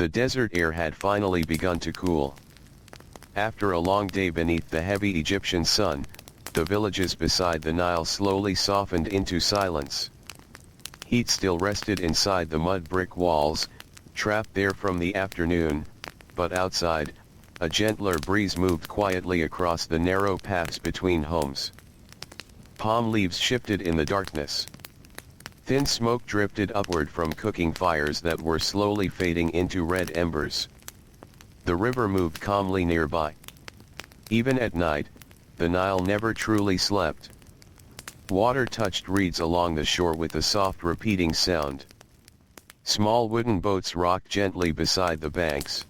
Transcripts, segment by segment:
The desert air had finally begun to cool. After a long day beneath the heavy Egyptian sun, the villages beside the Nile slowly softened into silence. Heat still rested inside the mud brick walls, trapped there from the afternoon, but outside, a gentler breeze moved quietly across the narrow paths between homes. Palm leaves shifted in the darkness. Thin smoke drifted upward from cooking fires that were slowly fading into red embers. The river moved calmly nearby. Even at night, the Nile never truly slept. Water touched reeds along the shore with a soft repeating sound. Small wooden boats rocked gently beside the banks.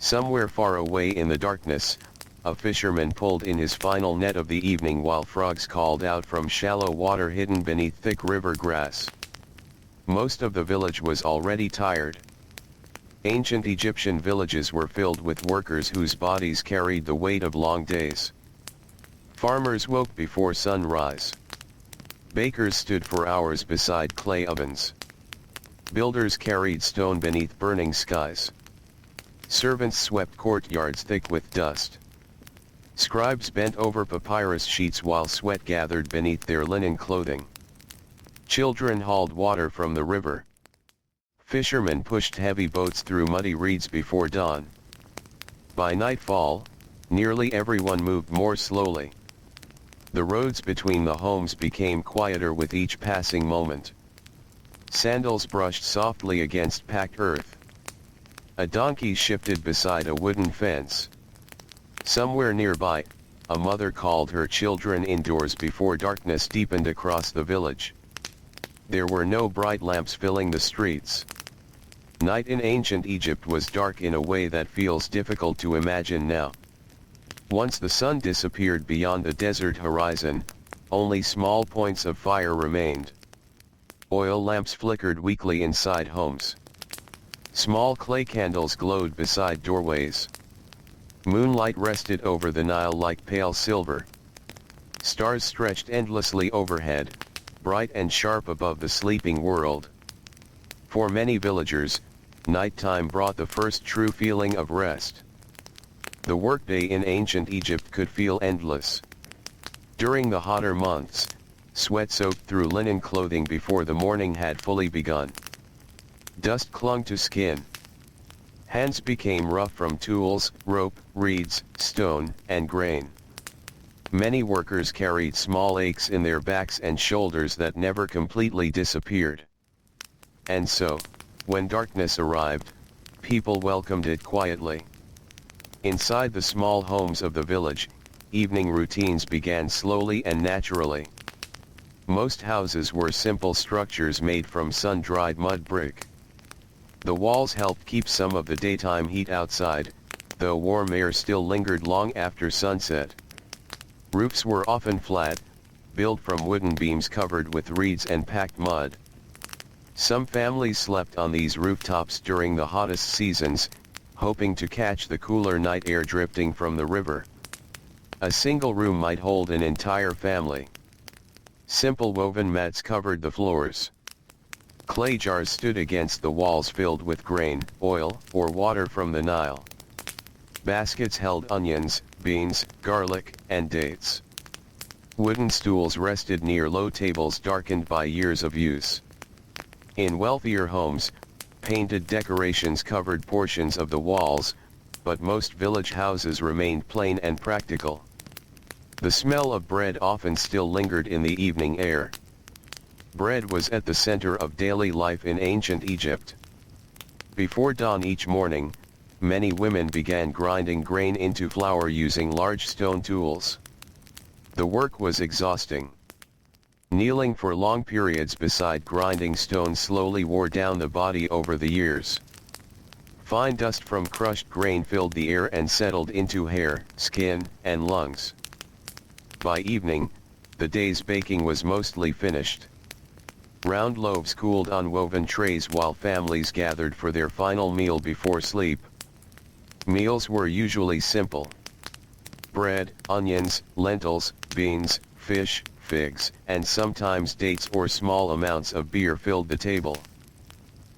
Somewhere far away in the darkness, a fisherman pulled in his final net of the evening while frogs called out from shallow water hidden beneath thick river grass. Most of the village was already tired. Ancient Egyptian villages were filled with workers whose bodies carried the weight of long days. Farmers woke before sunrise. Bakers stood for hours beside clay ovens. Builders carried stone beneath burning skies. Servants swept courtyards thick with dust. Scribes bent over papyrus sheets while sweat gathered beneath their linen clothing. Children hauled water from the river. Fishermen pushed heavy boats through muddy reeds before dawn. By nightfall, nearly everyone moved more slowly. The roads between the homes became quieter with each passing moment. Sandals brushed softly against packed earth. A donkey shifted beside a wooden fence. Somewhere nearby, a mother called her children indoors before darkness deepened across the village. There were no bright lamps filling the streets. Night in ancient Egypt was dark in a way that feels difficult to imagine now. Once the sun disappeared beyond the desert horizon, only small points of fire remained. Oil lamps flickered weakly inside homes. Small clay candles glowed beside doorways. Moonlight rested over the Nile like pale silver. Stars stretched endlessly overhead, bright and sharp above the sleeping world. For many villagers, nighttime brought the first true feeling of rest. The workday in ancient Egypt could feel endless. During the hotter months, sweat soaked through linen clothing before the morning had fully begun. Dust clung to skin. Hands became rough from tools, rope, reeds, stone, and grain. Many workers carried small aches in their backs and shoulders that never completely disappeared. And so, when darkness arrived, people welcomed it quietly. Inside the small homes of the village, evening routines began slowly and naturally. Most houses were simple structures made from sun-dried mud brick. The walls helped keep some of the daytime heat outside, though warm air still lingered long after sunset. Roofs were often flat, built from wooden beams covered with reeds and packed mud. Some families slept on these rooftops during the hottest seasons, hoping to catch the cooler night air drifting from the river. A single room might hold an entire family. Simple woven mats covered the floors. Clay jars stood against the walls filled with grain, oil, or water from the Nile. Baskets held onions, beans, garlic, and dates. Wooden stools rested near low tables darkened by years of use. In wealthier homes, painted decorations covered portions of the walls, but most village houses remained plain and practical. The smell of bread often still lingered in the evening air. Bread was at the center of daily life in ancient Egypt. Before dawn each morning, many women began grinding grain into flour using large stone tools. The work was exhausting. Kneeling for long periods beside grinding stone slowly wore down the body over the years. Fine dust from crushed grain filled the air and settled into hair, skin, and lungs. By evening, the day's baking was mostly finished. Round loaves cooled on woven trays while families gathered for their final meal before sleep. Meals were usually simple. Bread, onions, lentils, beans, fish, figs, and sometimes dates or small amounts of beer filled the table.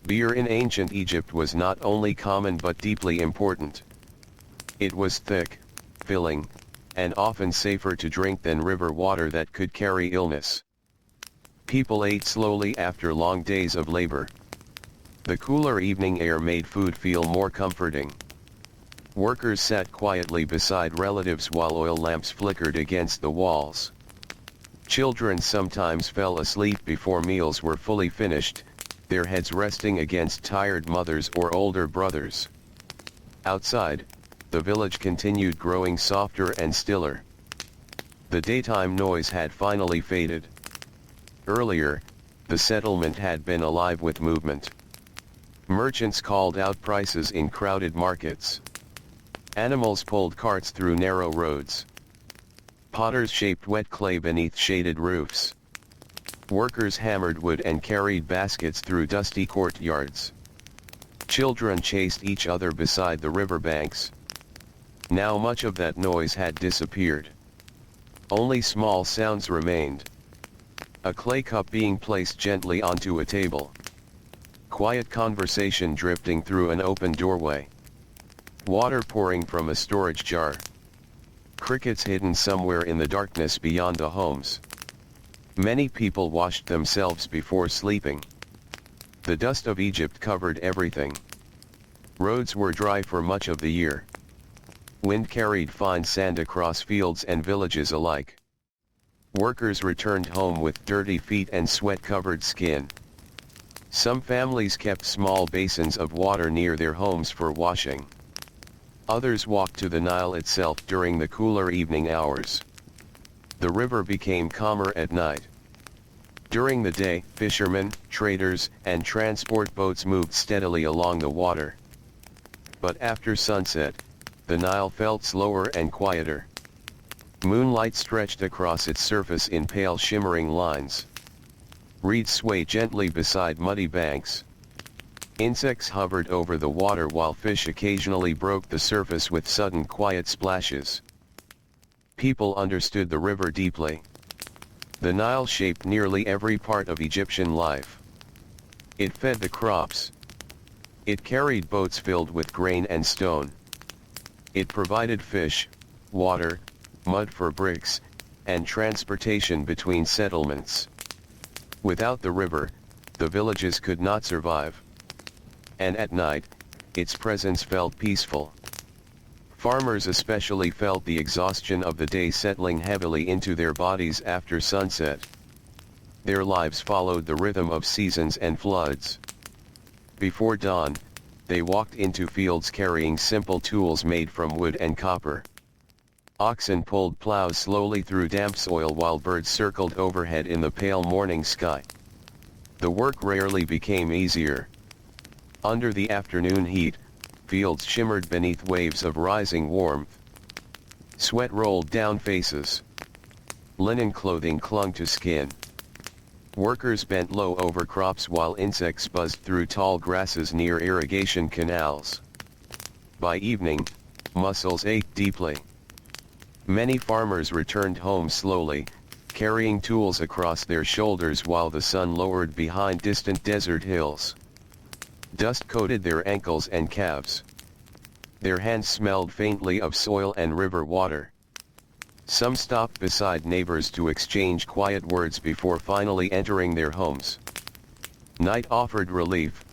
Beer in ancient Egypt was not only common but deeply important. It was thick, filling, and often safer to drink than river water that could carry illness. People ate slowly after long days of labor. The cooler evening air made food feel more comforting. Workers sat quietly beside relatives while oil lamps flickered against the walls. Children sometimes fell asleep before meals were fully finished, their heads resting against tired mothers or older brothers. Outside, the village continued growing softer and stiller. The daytime noise had finally faded. Earlier, the settlement had been alive with movement. Merchants called out prices in crowded markets. Animals pulled carts through narrow roads. Potters shaped wet clay beneath shaded roofs. Workers hammered wood and carried baskets through dusty courtyards. Children chased each other beside the riverbanks. Now much of that noise had disappeared. Only small sounds remained. A clay cup being placed gently onto a table. Quiet conversation drifting through an open doorway. Water pouring from a storage jar. Crickets hidden somewhere in the darkness beyond the homes. Many people washed themselves before sleeping. The dust of Egypt covered everything. Roads were dry for much of the year. Wind carried fine sand across fields and villages alike. Workers returned home with dirty feet and sweat-covered skin. Some families kept small basins of water near their homes for washing. Others walked to the Nile itself during the cooler evening hours. The river became calmer at night. During the day, fishermen, traders, and transport boats moved steadily along the water. But after sunset, the Nile felt slower and quieter. Moonlight stretched across its surface in pale shimmering lines. Reeds swayed gently beside muddy banks. Insects hovered over the water while fish occasionally broke the surface with sudden quiet splashes. People understood the river deeply. The Nile shaped nearly every part of Egyptian life. It fed the crops. It carried boats filled with grain and stone. It provided fish, water, mud for bricks, and transportation between settlements. Without the river, the villages could not survive. And at night, its presence felt peaceful. Farmers especially felt the exhaustion of the day settling heavily into their bodies after sunset. Their lives followed the rhythm of seasons and floods. Before dawn, they walked into fields carrying simple tools made from wood and copper. Oxen pulled plows slowly through damp soil while birds circled overhead in the pale morning sky. The work rarely became easier. Under the afternoon heat, fields shimmered beneath waves of rising warmth. Sweat rolled down faces. Linen clothing clung to skin. Workers bent low over crops while insects buzzed through tall grasses near irrigation canals. By evening, muscles ached deeply. Many farmers returned home slowly, carrying tools across their shoulders while the sun lowered behind distant desert hills. Dust coated their ankles and calves. Their hands smelled faintly of soil and river water. Some stopped beside neighbors to exchange quiet words before finally entering their homes. Night offered relief,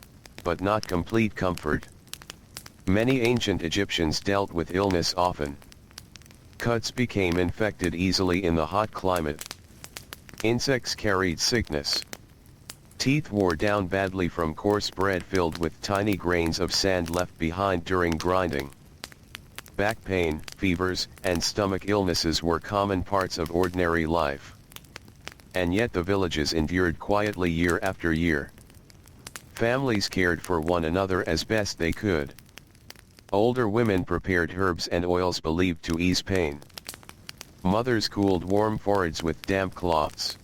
but not complete comfort. Many ancient Egyptians dealt with illness often. Cuts became infected easily in the hot climate. Insects carried sickness. Teeth wore down badly from coarse bread filled with tiny grains of sand left behind during grinding. Back pain, fevers, and stomach illnesses were common parts of ordinary life. And yet the villages endured quietly year after year. Families cared for one another as best they could. Older women prepared herbs and oils believed to ease pain. Mothers cooled warm foreheads with damp cloths.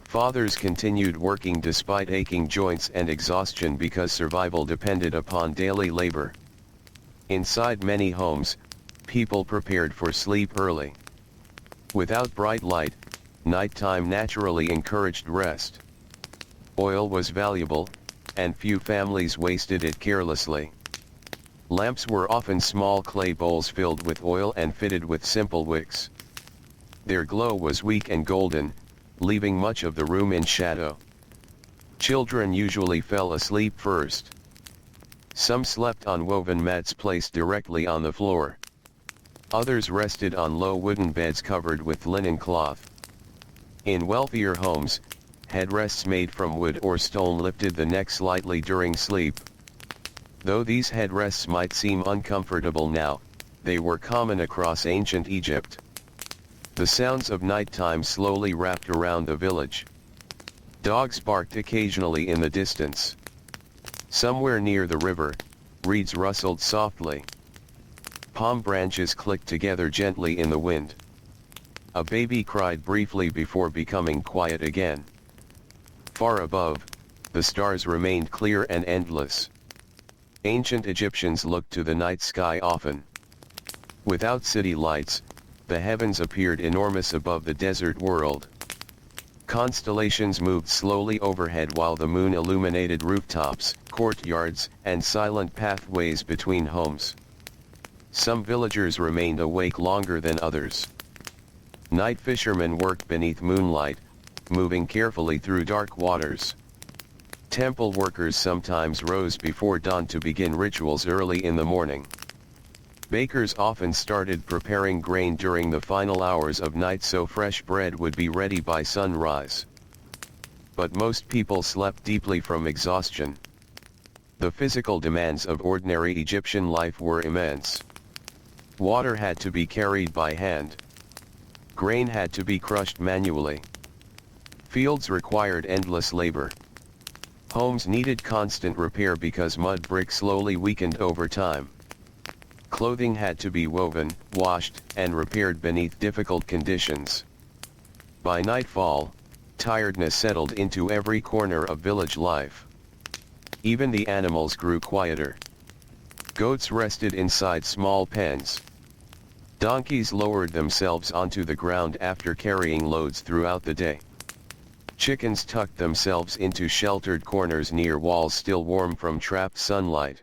Fathers continued working despite aching joints and exhaustion because survival depended upon daily labor. Inside many homes, people prepared for sleep early. Without bright light, nighttime naturally encouraged rest. Oil was valuable, and few families wasted it carelessly. Lamps were often small clay bowls filled with oil and fitted with simple wicks. Their glow was weak and golden, leaving much of the room in shadow. Children usually fell asleep first. Some slept on woven mats placed directly on the floor. Others rested on low wooden beds covered with linen cloth. In wealthier homes, headrests made from wood or stone lifted the neck slightly during sleep. Though these headrests might seem uncomfortable now, they were common across ancient Egypt. The sounds of nighttime slowly wrapped around the village. Dogs barked occasionally in the distance. Somewhere near the river, reeds rustled softly. Palm branches clicked together gently in the wind. A baby cried briefly before becoming quiet again. Far above, the stars remained clear and endless. Ancient Egyptians looked to the night sky often. Without city lights, the heavens appeared enormous above the desert world. Constellations moved slowly overhead while the moon illuminated rooftops, courtyards, and silent pathways between homes. Some villagers remained awake longer than others. Night fishermen worked beneath moonlight, moving carefully through dark waters. Temple workers sometimes rose before dawn to begin rituals early in the morning. Bakers often started preparing grain during the final hours of night so fresh bread would be ready by sunrise. But most people slept deeply from exhaustion. The physical demands of ordinary Egyptian life were immense. Water had to be carried by hand. Grain had to be crushed manually. Fields required endless labor. Homes needed constant repair because mud brick slowly weakened over time. Clothing had to be woven, washed, and repaired beneath difficult conditions. By nightfall, tiredness settled into every corner of village life. Even the animals grew quieter. Goats rested inside small pens. Donkeys lowered themselves onto the ground after carrying loads throughout the day. Chickens tucked themselves into sheltered corners near walls still warm from trapped sunlight.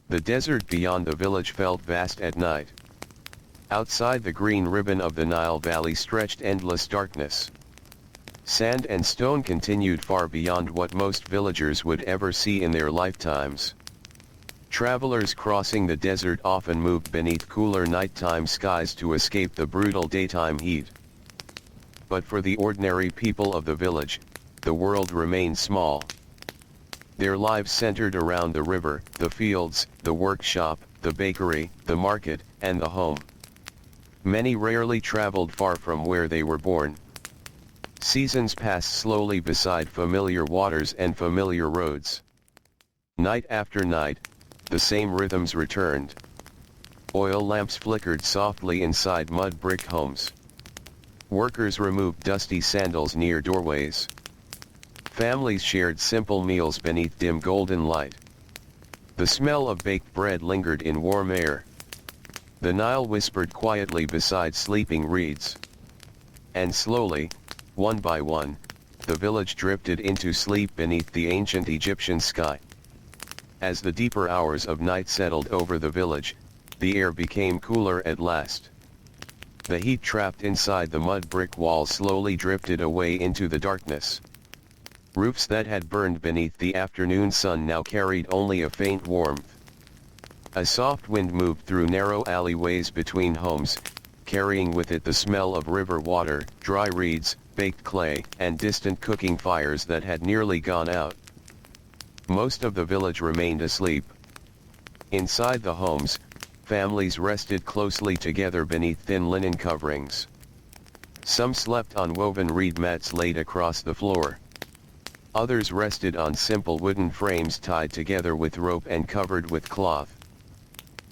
The desert beyond the village felt vast at night. Outside the green ribbon of the Nile Valley stretched endless darkness. Sand and stone continued far beyond what most villagers would ever see in their lifetimes. Travelers crossing the desert often moved beneath cooler nighttime skies to escape the brutal daytime heat. But for the ordinary people of the village, the world remained small. Their lives centered around the river, the fields, the workshop, the bakery, the market, and the home. Many rarely traveled far from where they were born. Seasons passed slowly beside familiar waters and familiar roads. Night after night, the same rhythms returned. Oil lamps flickered softly inside mud brick homes. Workers removed dusty sandals near doorways. Families shared simple meals beneath dim golden light. The smell of baked bread lingered in warm air. The Nile whispered quietly beside sleeping reeds. And slowly, one by one, the village drifted into sleep beneath the ancient Egyptian sky. As the deeper hours of night settled over the village, the air became cooler at last. The heat trapped inside the mud brick walls slowly drifted away into the darkness. Roofs that had burned beneath the afternoon sun now carried only a faint warmth. A soft wind moved through narrow alleyways between homes, carrying with it the smell of river water, dry reeds, baked clay, and distant cooking fires that had nearly gone out. Most of the village remained asleep. Inside the homes, families rested closely together beneath thin linen coverings. Some slept on woven reed mats laid across the floor. Others rested on simple wooden frames tied together with rope and covered with cloth.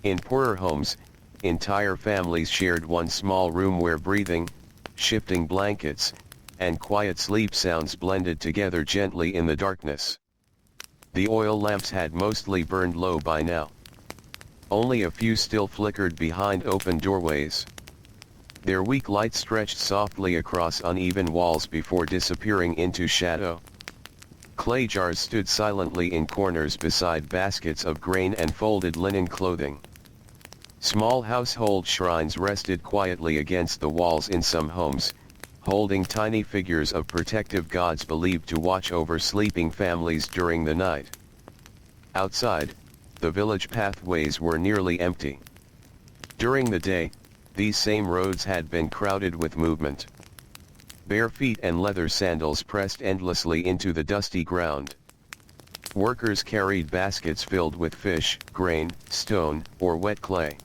In poorer homes, entire families shared one small room where breathing, shifting blankets, and quiet sleep sounds blended together gently in the darkness. The oil lamps had mostly burned low by now. Only a few still flickered behind open doorways. Their weak light stretched softly across uneven walls before disappearing into shadow. Clay jars stood silently in corners beside baskets of grain and folded linen clothing. Small household shrines rested quietly against the walls in some homes, holding tiny figures of protective gods believed to watch over sleeping families during the night. Outside, the village pathways were nearly empty. During the day, these same roads had been crowded with movement. Bare feet and leather sandals pressed endlessly into the dusty ground. Workers carried baskets filled with fish, grain, stone, or wet clay.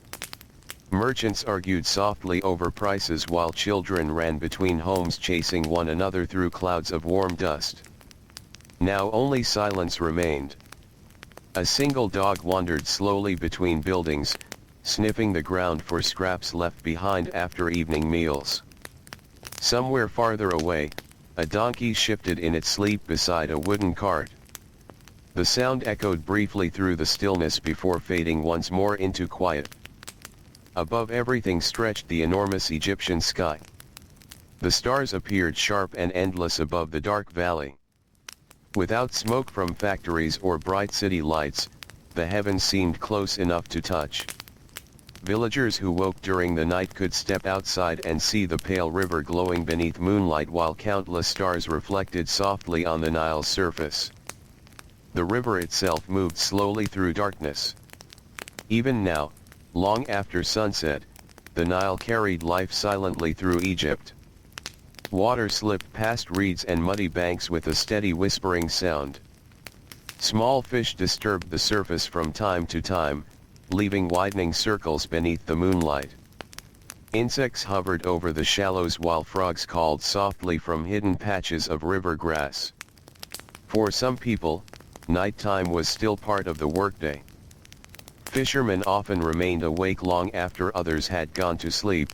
Merchants argued softly over prices while children ran between homes chasing one another through clouds of warm dust. Now only silence remained. A single dog wandered slowly between buildings, sniffing the ground for scraps left behind after evening meals. Somewhere farther away, a donkey shifted in its sleep beside a wooden cart. The sound echoed briefly through the stillness before fading once more into quiet. Above everything stretched the enormous Egyptian sky. The stars appeared sharp and endless above the dark valley. Without smoke from factories or bright city lights, the heavens seemed close enough to touch. Villagers who woke during the night could step outside and see the pale river glowing beneath moonlight while countless stars reflected softly on the Nile's surface. The river itself moved slowly through darkness. Even now, long after sunset, the Nile carried life silently through Egypt. Water slipped past reeds and muddy banks with a steady whispering sound. Small fish disturbed the surface from time to time, leaving widening circles beneath the moonlight. Insects hovered over the shallows while frogs called softly from hidden patches of river grass. For some people, nighttime was still part of the workday. Fishermen often remained awake long after others had gone to sleep.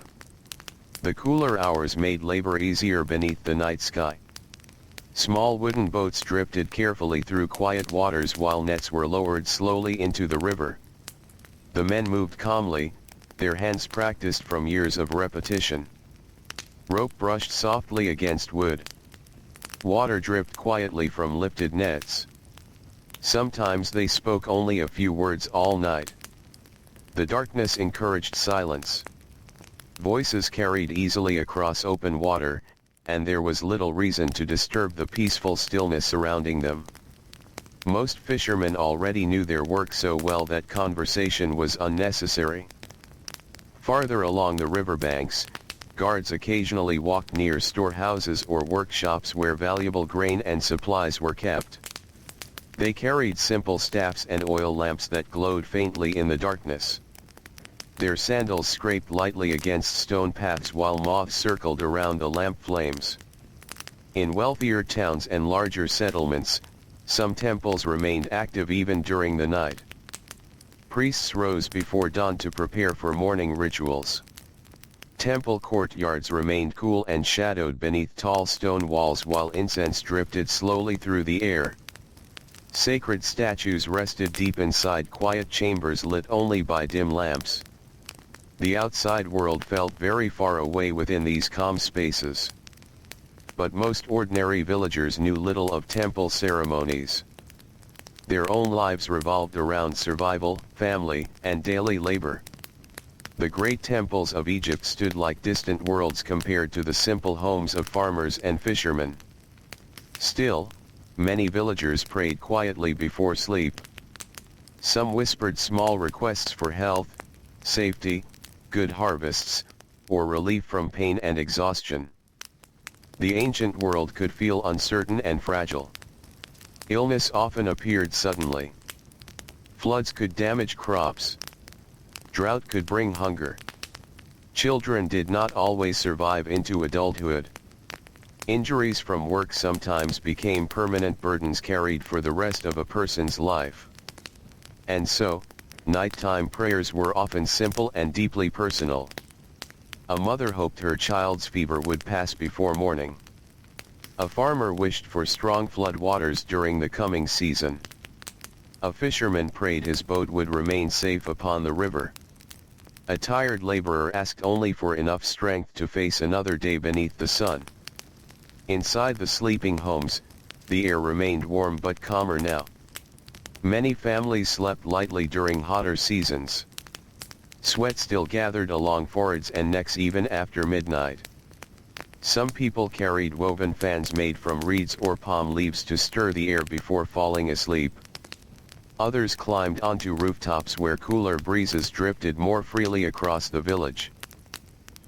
The cooler hours made labor easier beneath the night sky. Small wooden boats drifted carefully through quiet waters while nets were lowered slowly into the river. The men moved calmly, their hands practiced from years of repetition. Rope brushed softly against wood. Water dripped quietly from lifted nets. Sometimes they spoke only a few words all night. The darkness encouraged silence. Voices carried easily across open water, and there was little reason to disturb the peaceful stillness surrounding them. Most fishermen already knew their work so well that conversation was unnecessary. Farther along the riverbanks, guards occasionally walked near storehouses or workshops where valuable grain and supplies were kept. They carried simple staffs and oil lamps that glowed faintly in the darkness. Their sandals scraped lightly against stone paths while moths circled around the lamp flames. In wealthier towns and larger settlements, some temples remained active even during the night. Priests rose before dawn to prepare for morning rituals. Temple courtyards remained cool and shadowed beneath tall stone walls while incense drifted slowly through the air. Sacred statues rested deep inside quiet chambers lit only by dim lamps. The outside world felt very far away within these calm spaces. But most ordinary villagers knew little of temple ceremonies. Their own lives revolved around survival, family, and daily labor. The great temples of Egypt stood like distant worlds compared to the simple homes of farmers and fishermen. Still, many villagers prayed quietly before sleep. Some whispered small requests for health, safety, good harvests, or relief from pain and exhaustion. The ancient world could feel uncertain and fragile. Illness often appeared suddenly. Floods could damage crops. Drought could bring hunger. Children did not always survive into adulthood. Injuries from work sometimes became permanent burdens carried for the rest of a person's life. And so, nighttime prayers were often simple and deeply personal. A mother hoped her child's fever would pass before morning. A farmer wished for strong flood waters during the coming season. A fisherman prayed his boat would remain safe upon the river. A tired laborer asked only for enough strength to face another day beneath the sun. Inside the sleeping homes, the air remained warm but calmer now. Many families slept lightly during hotter seasons. Sweat still gathered along foreheads and necks even after midnight. Some people carried woven fans made from reeds or palm leaves to stir the air before falling asleep. Others climbed onto rooftops where cooler breezes drifted more freely across the village.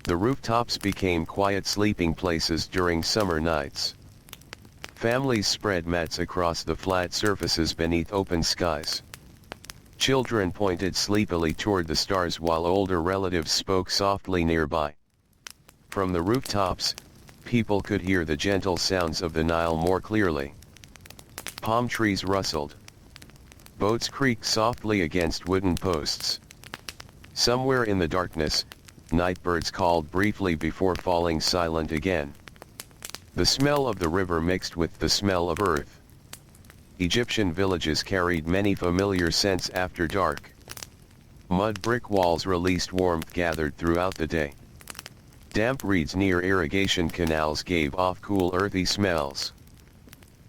The rooftops became quiet sleeping places during summer nights. Families spread mats across the flat surfaces beneath open skies. Children pointed sleepily toward the stars while older relatives spoke softly nearby. From the rooftops, people could hear the gentle sounds of the Nile more clearly. Palm trees rustled. Boats creaked softly against wooden posts. Somewhere in the darkness, nightbirds called briefly before falling silent again. The smell of the river mixed with the smell of earth. Egyptian villages carried many familiar scents after dark. Mud brick walls released warmth gathered throughout the day. Damp reeds near irrigation canals gave off cool earthy smells.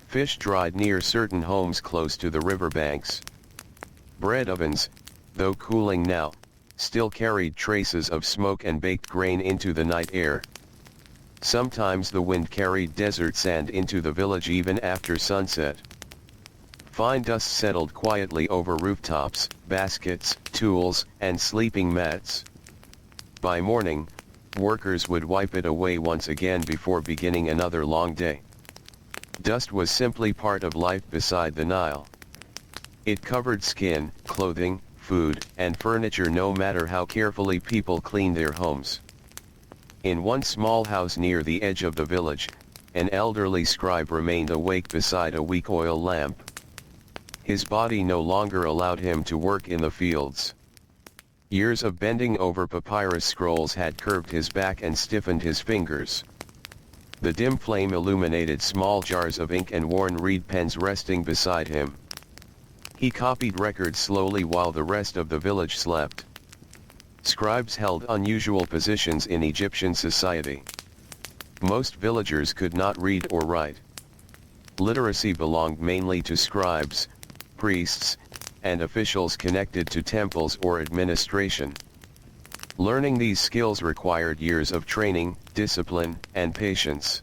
Fish dried near certain homes close to the riverbanks. Bread ovens, though cooling now, still carried traces of smoke and baked grain into the night air. Sometimes the wind carried desert sand into the village even after sunset. Fine dust settled quietly over rooftops, baskets, tools, and sleeping mats. By morning, workers would wipe it away once again before beginning another long day. Dust was simply part of life beside the Nile. It covered skin, clothing, food, and furniture no matter how carefully people cleaned their homes. In one small house near the edge of the village, an elderly scribe remained awake beside a weak oil lamp. His body no longer allowed him to work in the fields. Years of bending over papyrus scrolls had curved his back and stiffened his fingers. The dim flame illuminated small jars of ink and worn reed pens resting beside him. He copied records slowly while the rest of the village slept. Scribes held unusual positions in Egyptian society. Most villagers could not read or write. Literacy belonged mainly to scribes, priests, and officials connected to temples or administration. Learning these skills required years of training, discipline, and patience.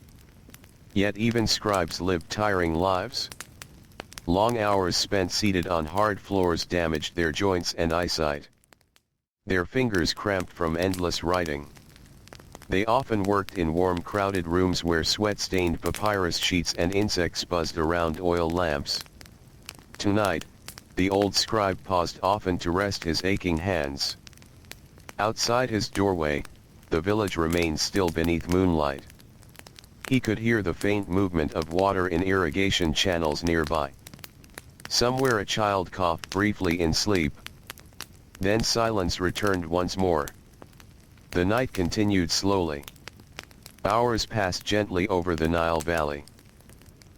Yet even scribes lived tiring lives. Long hours spent seated on hard floors damaged their joints and eyesight. Their fingers cramped from endless writing. They often worked in warm crowded rooms where sweat-stained papyrus sheets and insects buzzed around oil lamps. Tonight, the old scribe paused often to rest his aching hands. Outside his doorway, the village remained still beneath moonlight. He could hear the faint movement of water in irrigation channels nearby. Somewhere a child coughed briefly in sleep. Then silence returned once more. The night continued slowly. Hours passed gently over the Nile Valley.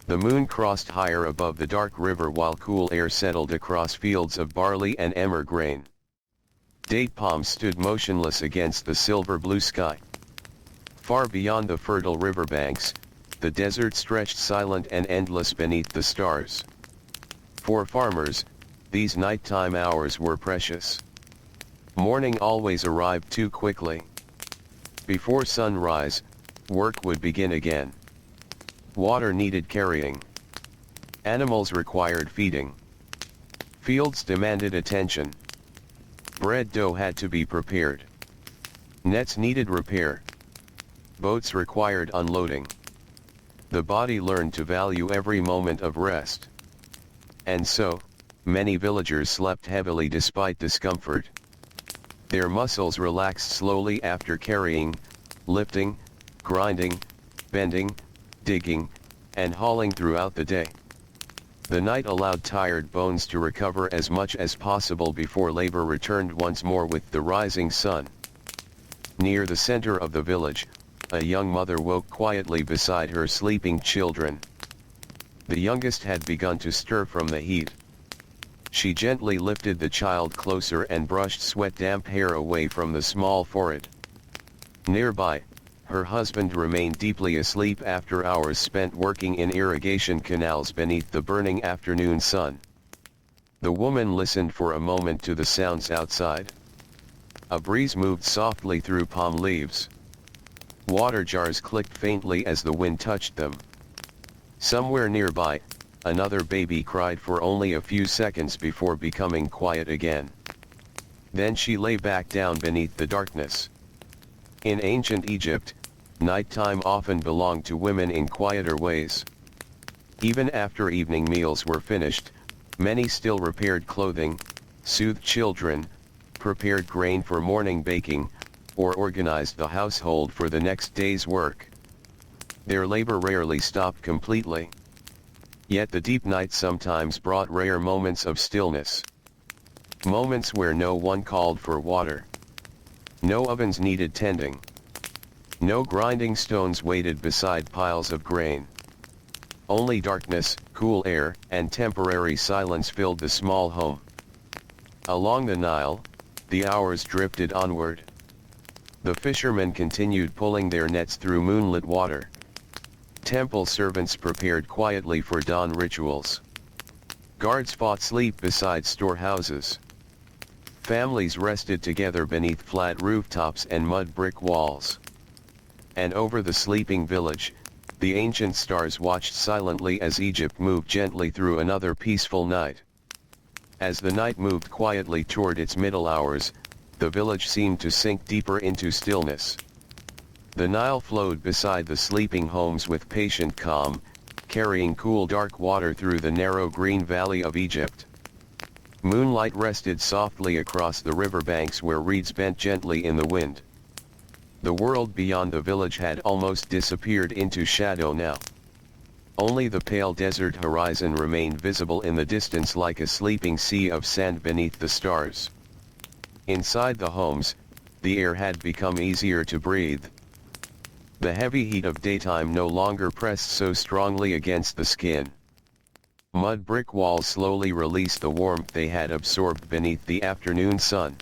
The moon crossed higher above the dark river while cool air settled across fields of barley and emmer grain. Date palms stood motionless against the silver blue sky. Far beyond the fertile riverbanks, the desert stretched silent and endless beneath the stars. For farmers, these nighttime hours were precious. Morning always arrived too quickly. Before sunrise, work would begin again. Water needed carrying. Animals required feeding. Fields demanded attention. Bread dough had to be prepared. Nets needed repair. Boats required unloading. The body learned to value every moment of rest. And so, many villagers slept heavily despite discomfort. Their muscles relaxed slowly after carrying, lifting, grinding, bending, digging, and hauling throughout the day. The night allowed tired bones to recover as much as possible before labor returned once more with the rising sun. Near the center of the village, a young mother woke quietly beside her sleeping children. The youngest had begun to stir from the heat. She gently lifted the child closer and brushed sweat-damp hair away from the small forehead. Nearby, Her husband remained deeply asleep after hours spent working in irrigation canals beneath the burning afternoon sun. The woman listened for a moment to the sounds outside. A breeze moved softly through palm leaves. Water jars clicked faintly as the wind touched them. Somewhere nearby, another baby cried for only a few seconds before becoming quiet again. Then she lay back down beneath the darkness. In ancient Egypt, nighttime often belonged to women in quieter ways. Even after evening meals were finished, many still repaired clothing, soothed children, prepared grain for morning baking, or organized the household for the next day's work. Their labor rarely stopped completely. Yet the deep night sometimes brought rare moments of stillness. Moments where no one called for water. No ovens needed tending. No grinding stones waited beside piles of grain. Only darkness, cool air, and temporary silence filled the small home. Along the Nile, the hours drifted onward. The fishermen continued pulling their nets through moonlit water. Temple servants prepared quietly for dawn rituals. Guards fought sleep beside storehouses. Families rested together beneath flat rooftops and mud brick walls. And over the sleeping village, the ancient stars watched silently as Egypt moved gently through another peaceful night. As the night moved quietly toward its middle hours, the village seemed to sink deeper into stillness. The Nile flowed beside the sleeping homes with patient calm, carrying cool dark water through the narrow green valley of Egypt. Moonlight rested softly across the riverbanks where reeds bent gently in the wind. The world beyond the village had almost disappeared into shadow now. Only the pale desert horizon remained visible in the distance like a sleeping sea of sand beneath the stars. Inside the homes, the air had become easier to breathe. The heavy heat of daytime no longer pressed so strongly against the skin. Mud brick walls slowly released the warmth they had absorbed beneath the afternoon sun.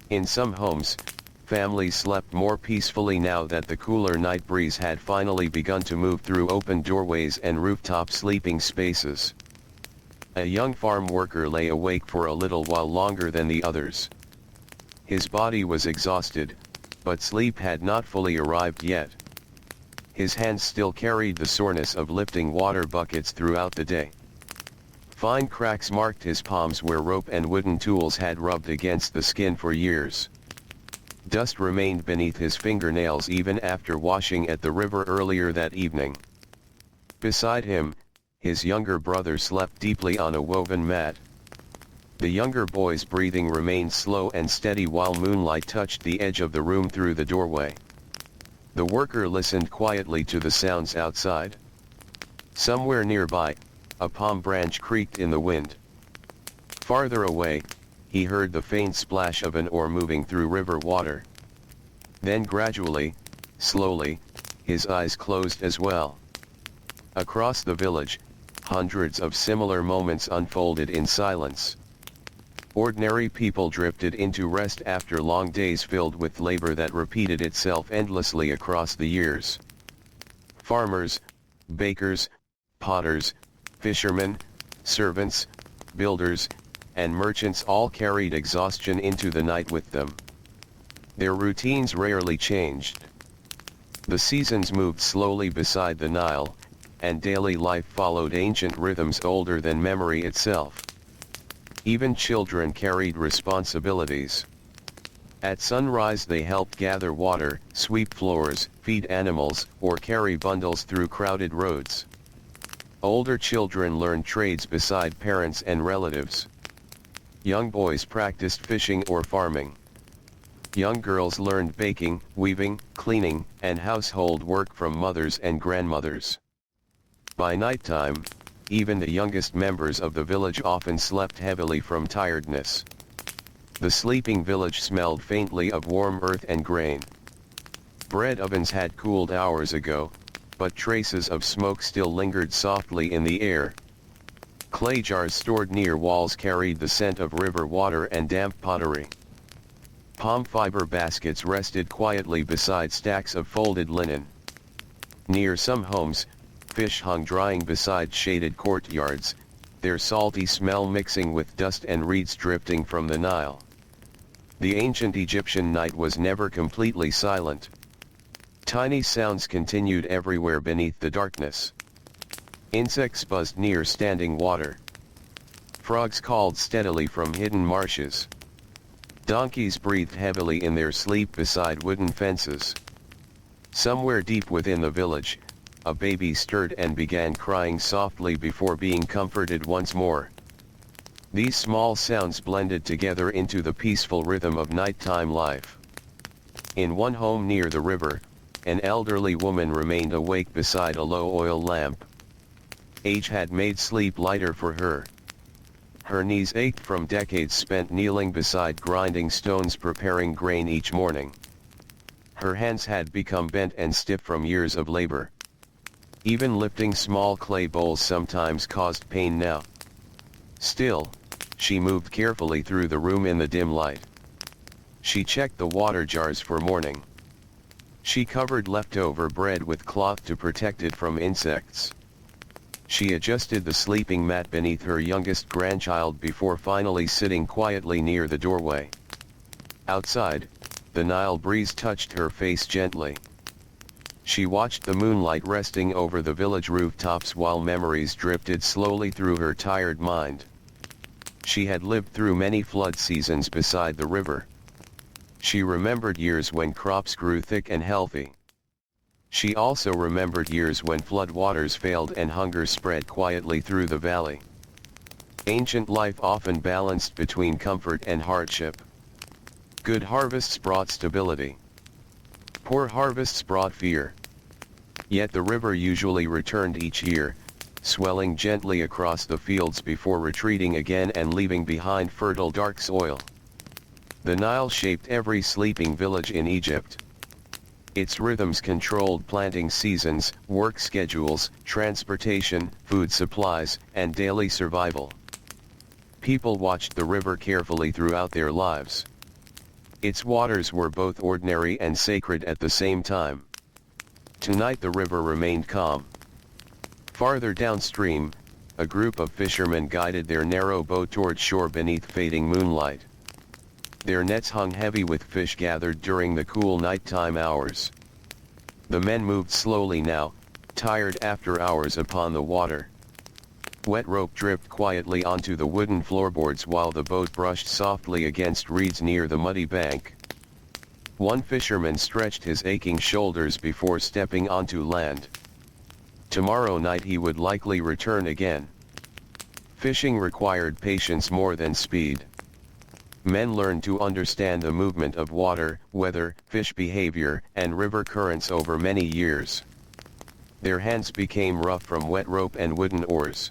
In some homes, families slept more peacefully now that the cooler night breeze had finally begun to move through open doorways and rooftop sleeping spaces. A young farm worker lay awake for a little while longer than the others. His body was exhausted, but sleep had not fully arrived yet. His hands still carried the soreness of lifting water buckets throughout the day. Fine cracks marked his palms where rope and wooden tools had rubbed against the skin for years. Dust remained beneath his fingernails even after washing at the river earlier that evening. Beside him, his younger brother slept deeply on a woven mat. The younger boy's breathing remained slow and steady while moonlight touched the edge of the room through the doorway. The worker listened quietly to the sounds outside. Somewhere nearby, a palm branch creaked in the wind. Farther away, he heard the faint splash of an oar moving through river water. Then gradually, slowly, his eyes closed as well. Across the village, hundreds of similar moments unfolded in silence. Ordinary people drifted into rest after long days filled with labor that repeated itself endlessly across the years. Farmers, bakers, potters, fishermen, servants, builders, and merchants all carried exhaustion into the night with them. Their routines rarely changed. The seasons moved slowly beside the Nile, and daily life followed ancient rhythms older than memory itself. Even children carried responsibilities. At sunrise they helped gather water, sweep floors, feed animals, or carry bundles through crowded roads. Older children learned trades beside parents and relatives. Young boys practiced fishing or farming. Young girls learned baking, weaving, cleaning, and household work from mothers and grandmothers. By nighttime, even the youngest members of the village often slept heavily from tiredness. The sleeping village smelled faintly of warm earth and grain. Bread ovens had cooled hours ago, but traces of smoke still lingered softly in the air. Clay jars stored near walls carried the scent of river water and damp pottery. Palm fiber baskets rested quietly beside stacks of folded linen. Near some homes, fish hung drying beside shaded courtyards, their salty smell mixing with dust and reeds drifting from the Nile. The ancient Egyptian night was never completely silent. Tiny sounds continued everywhere beneath the darkness. Insects buzzed near standing water. Frogs called steadily from hidden marshes. Donkeys breathed heavily in their sleep beside wooden fences. Somewhere deep within the village, a baby stirred and began crying softly before being comforted once more. These small sounds blended together into the peaceful rhythm of nighttime life. In one home near the river, an elderly woman remained awake beside a low oil lamp. Age had made sleep lighter for her. Her knees ached from decades spent kneeling beside grinding stones preparing grain each morning. Her hands had become bent and stiff from years of labor. Even lifting small clay bowls sometimes caused pain now. Still, she moved carefully through the room in the dim light. She checked the water jars for morning. She covered leftover bread with cloth to protect it from insects. She adjusted the sleeping mat beneath her youngest grandchild before finally sitting quietly near the doorway. Outside, the Nile breeze touched her face gently. She watched the moonlight resting over the village rooftops while memories drifted slowly through her tired mind. She had lived through many flood seasons beside the river. She remembered years when crops grew thick and healthy. She also remembered years when floodwaters failed and hunger spread quietly through the valley. Ancient life often balanced between comfort and hardship. Good harvests brought stability. Poor harvests brought fear. Yet the river usually returned each year, swelling gently across the fields before retreating again and leaving behind fertile dark soil. The Nile shaped every sleeping village in Egypt. Its rhythms controlled planting seasons, work schedules, transportation, food supplies, and daily survival. People watched the river carefully throughout their lives. Its waters were both ordinary and sacred at the same time. Tonight the river remained calm. Farther downstream, a group of fishermen guided their narrow boat toward shore beneath fading moonlight. Their nets hung heavy with fish gathered during the cool nighttime hours. The men moved slowly now, tired after hours upon the water. Wet rope dripped quietly onto the wooden floorboards while the boat brushed softly against reeds near the muddy bank. One fisherman stretched his aching shoulders before stepping onto land. Tomorrow night he would likely return again. Fishing required patience more than speed. Men learned to understand the movement of water, weather, fish behavior, and river currents over many years. Their hands became rough from wet rope and wooden oars.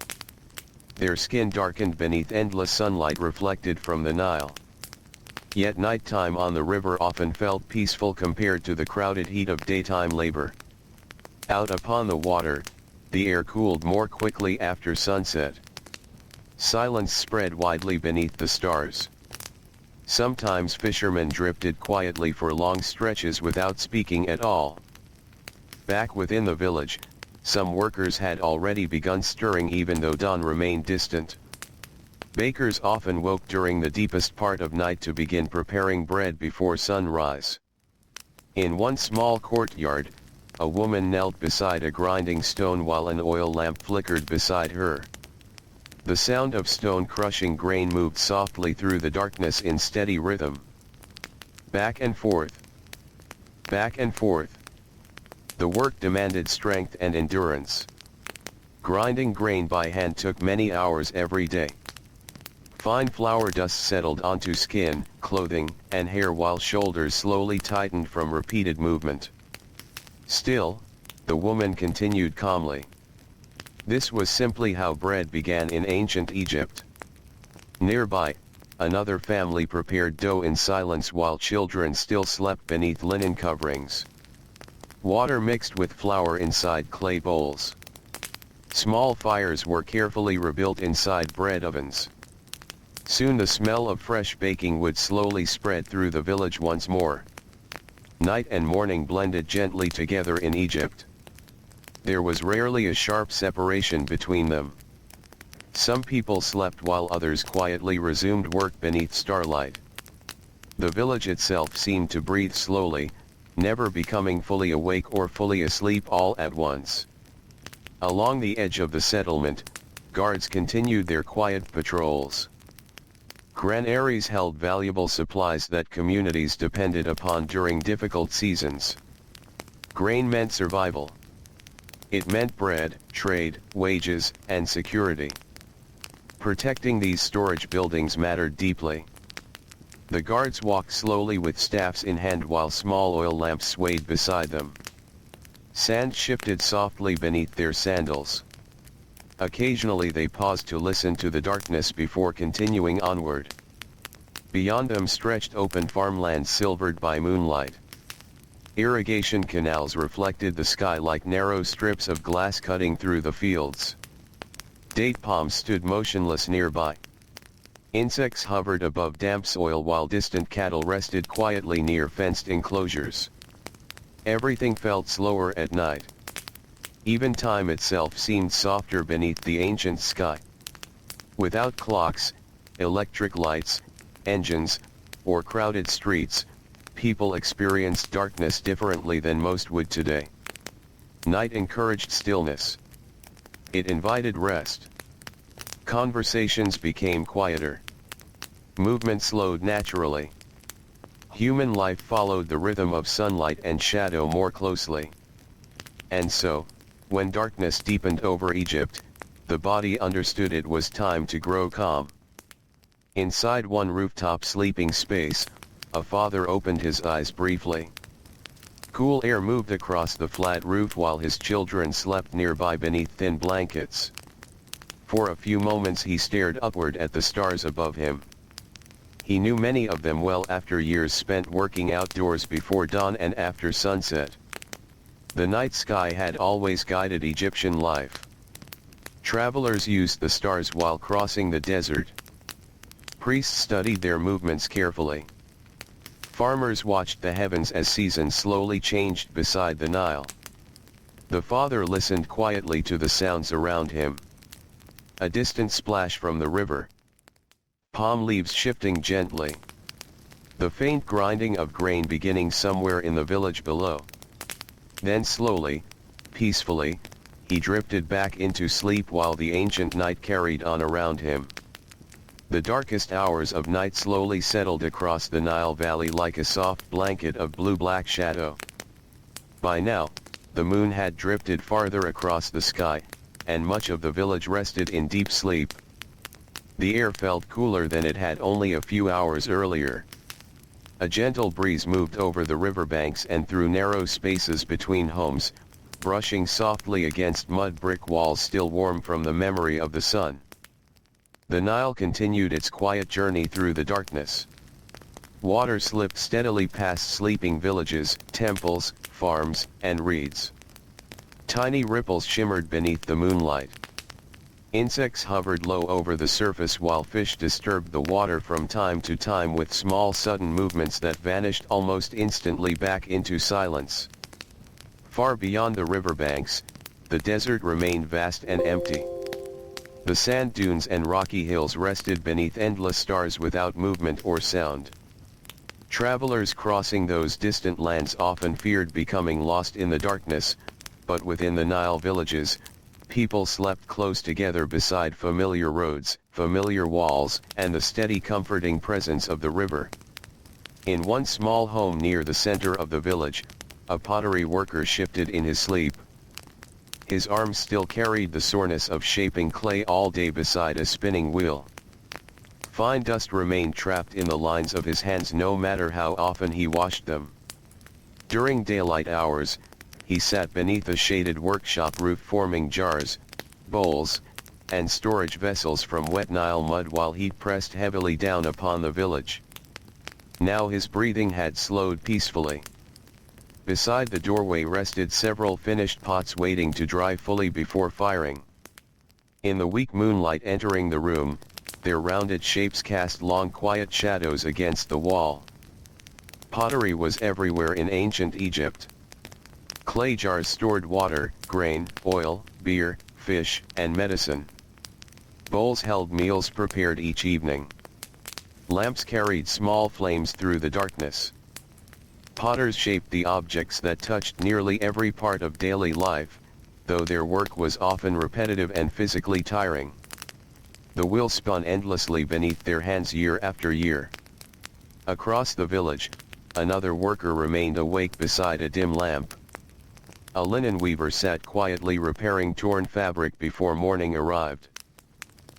Their skin darkened beneath endless sunlight reflected from the Nile. Yet nighttime on the river often felt peaceful compared to the crowded heat of daytime labor. Out upon the water, the air cooled more quickly after sunset. Silence spread widely beneath the stars. Sometimes fishermen drifted quietly for long stretches without speaking at all. Back within the village, some workers had already begun stirring even though dawn remained distant. Bakers often woke during the deepest part of night to begin preparing bread before sunrise. In one small courtyard, a woman knelt beside a grinding stone while an oil lamp flickered beside her. The sound of stone crushing grain moved softly through the darkness in steady rhythm. Back and forth. Back and forth. The work demanded strength and endurance. Grinding grain by hand took many hours every day. Fine flour dust settled onto skin, clothing, and hair while shoulders slowly tightened from repeated movement. Still, the woman continued calmly. This was simply how bread began in ancient Egypt. Nearby, another family prepared dough in silence while children still slept beneath linen coverings. Water mixed with flour inside clay bowls. Small fires were carefully rebuilt inside bread ovens. Soon the smell of fresh baking would slowly spread through the village once more. Night and morning blended gently together in Egypt. There was rarely a sharp separation between them. Some people slept while others quietly resumed work beneath starlight. The village itself seemed to breathe slowly, never becoming fully awake or fully asleep all at once. Along the edge of the settlement, guards continued their quiet patrols. Granaries held valuable supplies that communities depended upon during difficult seasons. Grain meant survival. It meant bread, trade, wages, and security. Protecting these storage buildings mattered deeply. The guards walked slowly with staffs in hand while small oil lamps swayed beside them. Sand shifted softly beneath their sandals. Occasionally they paused to listen to the darkness before continuing onward. Beyond them stretched open farmlands silvered by moonlight. Irrigation canals reflected the sky like narrow strips of glass cutting through the fields. Date palms stood motionless nearby. Insects hovered above damp soil while distant cattle rested quietly near fenced enclosures. Everything felt slower at night. Even time itself seemed softer beneath the ancient sky. Without clocks, electric lights, engines, or crowded streets, people experienced darkness differently than most would today. Night encouraged stillness. It invited rest. Conversations became quieter. Movement slowed naturally. Human life followed the rhythm of sunlight and shadow more closely. And so, when darkness deepened over Egypt, the body understood it was time to grow calm. Inside one rooftop sleeping space, a father opened his eyes briefly. Cool air moved across the flat roof while his children slept nearby beneath thin blankets. For a few moments he stared upward at the stars above him. He knew many of them well after years spent working outdoors before dawn and after sunset. The night sky had always guided Egyptian life. Travelers used the stars while crossing the desert. Priests studied their movements carefully. Farmers watched the heavens as seasons slowly changed beside the Nile. The father listened quietly to the sounds around him. A distant splash from the river. Palm leaves shifting gently. The faint grinding of grain beginning somewhere in the village below. Then slowly, peacefully, he drifted back into sleep while the ancient night carried on around him. The darkest hours of night slowly settled across the Nile Valley like a soft blanket of blue-black shadow. By now, the moon had drifted farther across the sky, and much of the village rested in deep sleep. The air felt cooler than it had only a few hours earlier. A gentle breeze moved over the riverbanks and through narrow spaces between homes, brushing softly against mud brick walls still warm from the memory of the sun. The Nile continued its quiet journey through the darkness. Water slipped steadily past sleeping villages, temples, farms, and reeds. Tiny ripples shimmered beneath the moonlight. Insects hovered low over the surface while fish disturbed the water from time to time with small sudden movements that vanished almost instantly back into silence. Far beyond the riverbanks, the desert remained vast and empty. The sand dunes and rocky hills rested beneath endless stars without movement or sound. Travelers crossing those distant lands often feared becoming lost in the darkness, but within the Nile villages, people slept close together beside familiar roads, familiar walls, and the steady comforting presence of the river. In one small home near the center of the village, a pottery worker shifted in his sleep. His arms still carried the soreness of shaping clay all day beside a spinning wheel. Fine dust remained trapped in the lines of his hands no matter how often he washed them. During daylight hours, he sat beneath a shaded workshop roof forming jars, bowls, and storage vessels from wet Nile mud while heat pressed heavily down upon the village. Now his breathing had slowed peacefully. Beside the doorway rested several finished pots waiting to dry fully before firing. In the weak moonlight entering the room, their rounded shapes cast long quiet shadows against the wall. Pottery was everywhere in ancient Egypt. Clay jars stored water, grain, oil, beer, fish, and medicine. Bowls held meals prepared each evening. Lamps carried small flames through the darkness. Potters shaped the objects that touched nearly every part of daily life, though their work was often repetitive and physically tiring. The wheel spun endlessly beneath their hands year after year. Across the village, another worker remained awake beside a dim lamp. A linen weaver sat quietly repairing torn fabric before morning arrived.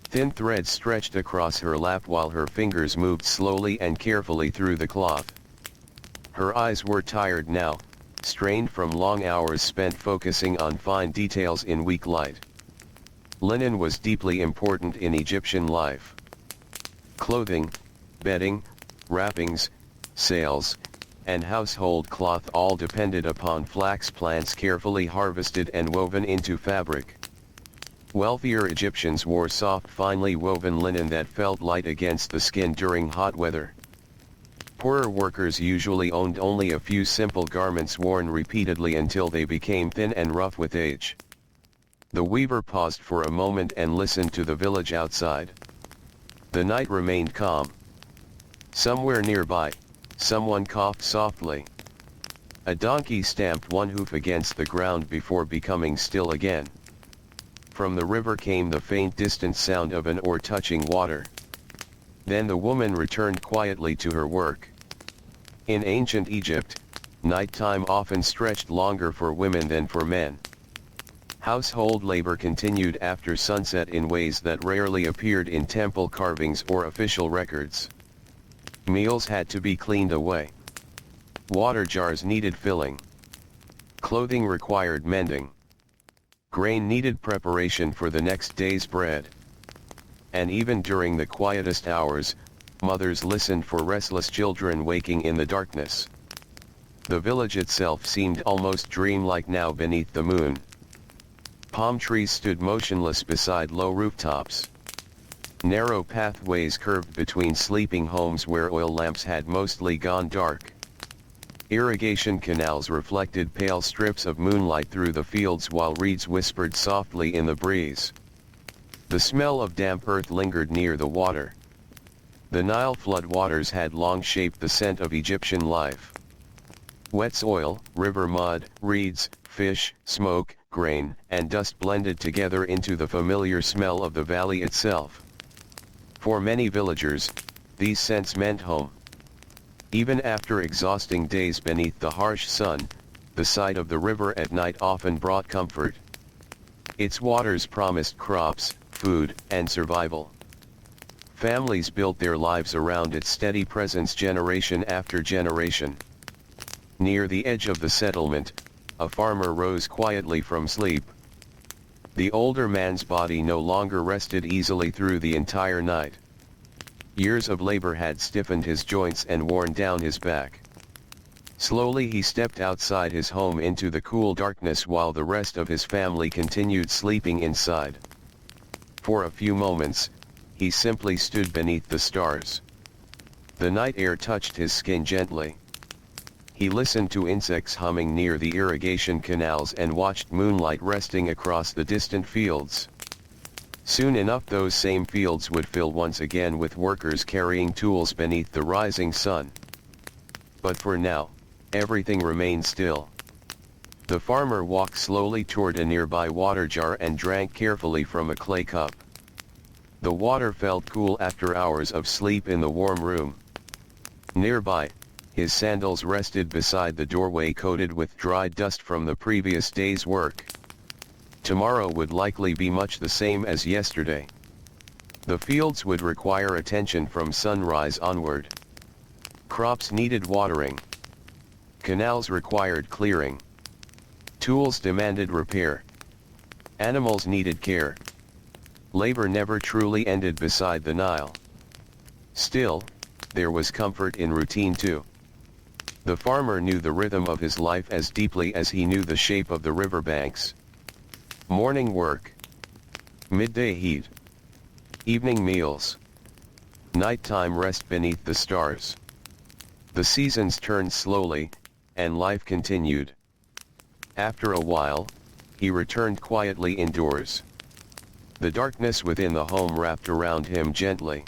Thin threads stretched across her lap while her fingers moved slowly and carefully through the cloth. Her eyes were tired now, strained from long hours spent focusing on fine details in weak light. Linen was deeply important in Egyptian life. Clothing, bedding, wrappings, sails, and household cloth all depended upon flax plants carefully harvested and woven into fabric. Wealthier Egyptians wore soft finely woven linen that felt light against the skin during hot weather. Poorer workers usually owned only a few simple garments worn repeatedly until they became thin and rough with age. The weaver paused for a moment and listened to the village outside. The night remained calm. Somewhere nearby, someone coughed softly. A donkey stamped one hoof against the ground before becoming still again. From the river came the faint distant sound of an oar touching water. Then the woman returned quietly to her work. In ancient Egypt, nighttime often stretched longer for women than for men. Household labor continued after sunset in ways that rarely appeared in temple carvings or official records. Meals had to be cleaned away. Water jars needed filling. Clothing required mending. Grain needed preparation for the next day's bread. And even during the quietest hours, mothers listened for restless children waking in the darkness. The village itself seemed almost dreamlike now beneath the moon. Palm trees stood motionless beside low rooftops. Narrow pathways curved between sleeping homes where oil lamps had mostly gone dark. Irrigation canals reflected pale strips of moonlight through the fields while reeds whispered softly in the breeze. The smell of damp earth lingered near the water. The Nile floodwaters had long shaped the scent of Egyptian life. Wet soil, river mud, reeds, fish, smoke, grain, and dust blended together into the familiar smell of the valley itself. For many villagers, these scents meant home. Even after exhausting days beneath the harsh sun, the sight of the river at night often brought comfort. Its waters promised crops, food, and survival. Families built their lives around its steady presence generation after generation. Near the edge of the settlement, a farmer rose quietly from sleep. The older man's body no longer rested easily through the entire night. Years of labor had stiffened his joints and worn down his back. Slowly he stepped outside his home into the cool darkness while the rest of his family continued sleeping inside. For a few moments, he simply stood beneath the stars. The night air touched his skin gently. He listened to insects humming near the irrigation canals and watched moonlight resting across the distant fields. Soon enough those same fields would fill once again with workers carrying tools beneath the rising sun. But for now, everything remained still. The farmer walked slowly toward a nearby water jar and drank carefully from a clay cup. The water felt cool after hours of sleep in the warm room. Nearby, his sandals rested beside the doorway coated with dried dust from the previous day's work. Tomorrow would likely be much the same as yesterday. The fields would require attention from sunrise onward. Crops needed watering. Canals required clearing. Tools demanded repair. Animals needed care. Labor never truly ended beside the Nile. Still, there was comfort in routine too. The farmer knew the rhythm of his life as deeply as he knew the shape of the riverbanks. Morning work. Midday heat. Evening meals. Nighttime rest beneath the stars. The seasons turned slowly, and life continued. After a while, he returned quietly indoors. The darkness within the home wrapped around him gently.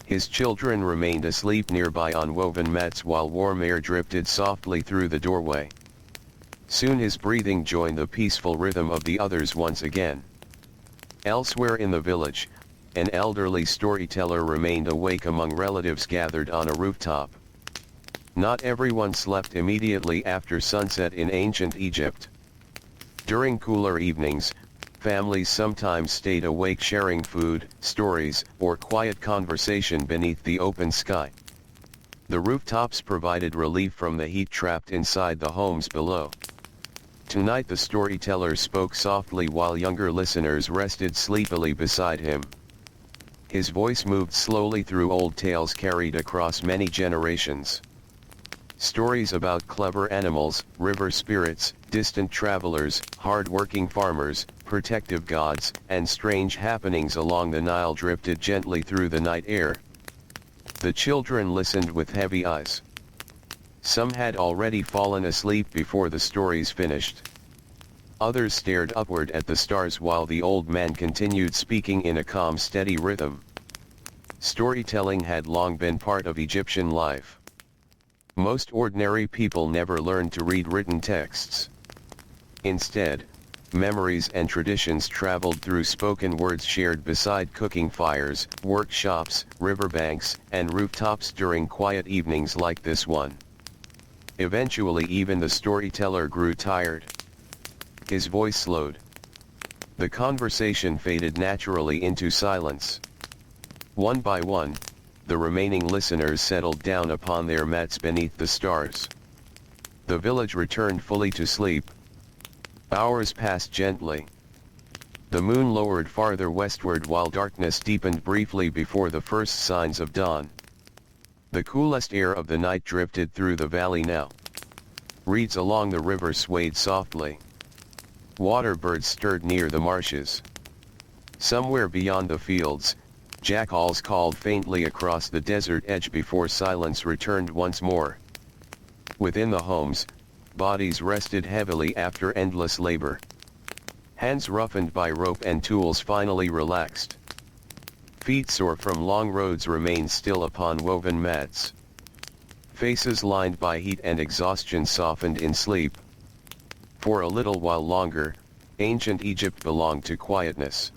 His children remained asleep nearby on woven mats while warm air drifted softly through the doorway. Soon his breathing joined the peaceful rhythm of the others once again. Elsewhere in the village, an elderly storyteller remained awake among relatives gathered on a rooftop. Not everyone slept immediately after sunset in ancient Egypt. During cooler evenings, families sometimes stayed awake sharing food, stories, or quiet conversation beneath the open sky. The rooftops provided relief from the heat trapped inside the homes below. Tonight the storyteller spoke softly while younger listeners rested sleepily beside him. His voice moved slowly through old tales carried across many generations. Stories about clever animals, river spirits, distant travelers, hard-working farmers, protective gods, and strange happenings along the Nile drifted gently through the night air. The children listened with heavy eyes. Some had already fallen asleep before the stories finished. Others stared upward at the stars while the old man continued speaking in a calm, steady rhythm. Storytelling had long been part of Egyptian life. Most ordinary people never learned to read written texts. Instead, memories and traditions traveled through spoken words shared beside cooking fires, workshops, riverbanks, and rooftops during quiet evenings like this one. Eventually even the storyteller grew tired. His voice slowed. The conversation faded naturally into silence. One by one, the remaining listeners settled down upon their mats beneath the stars. The village returned fully to sleep. Hours passed gently. The moon lowered farther westward while darkness deepened briefly before the first signs of dawn. The coolest air of the night drifted through the valley now. Reeds along the river swayed softly. Water birds stirred near the marshes. Somewhere beyond the fields, jackals called faintly across the desert edge before silence returned once more. Within the homes, bodies rested heavily after endless labor. Hands roughened by rope and tools finally relaxed. Feet sore from long roads remained still upon woven mats. Faces lined by heat and exhaustion softened in sleep. For a little while longer, ancient Egypt belonged to quietness.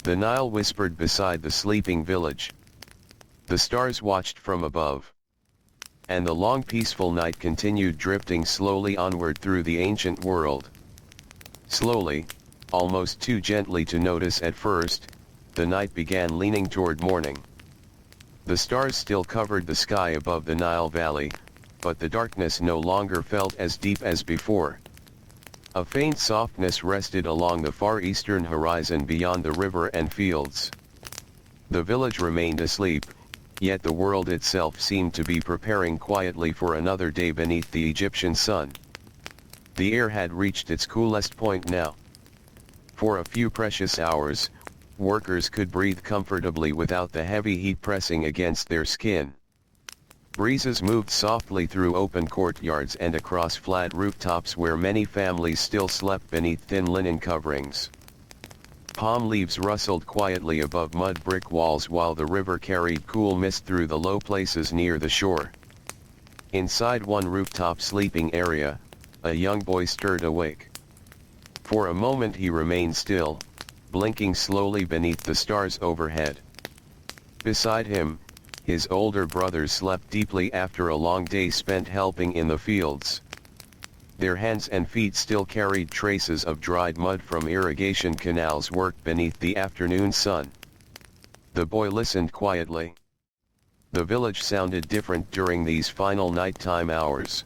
The Nile whispered beside the sleeping village. The stars watched from above. And the long peaceful night continued drifting slowly onward through the ancient world. Slowly, almost too gently to notice at first, the night began leaning toward morning. The stars still covered the sky above the Nile Valley, but the darkness no longer felt as deep as before. A faint softness rested along the far eastern horizon beyond the river and fields. The village remained asleep, yet the world itself seemed to be preparing quietly for another day beneath the Egyptian sun. The air had reached its coolest point now. For a few precious hours, workers could breathe comfortably without the heavy heat pressing against their skin. Breezes moved softly through open courtyards and across flat rooftops where many families still slept beneath thin linen coverings. Palm leaves rustled quietly above mud brick walls while the river carried cool mist through the low places near the shore. Inside one rooftop sleeping area, a young boy stirred awake. For a moment he remained still, blinking slowly beneath the stars overhead. Beside him, his older brothers slept deeply after a long day spent helping in the fields. Their hands and feet still carried traces of dried mud from irrigation canals worked beneath the afternoon sun. The boy listened quietly. The village sounded different during these final nighttime hours.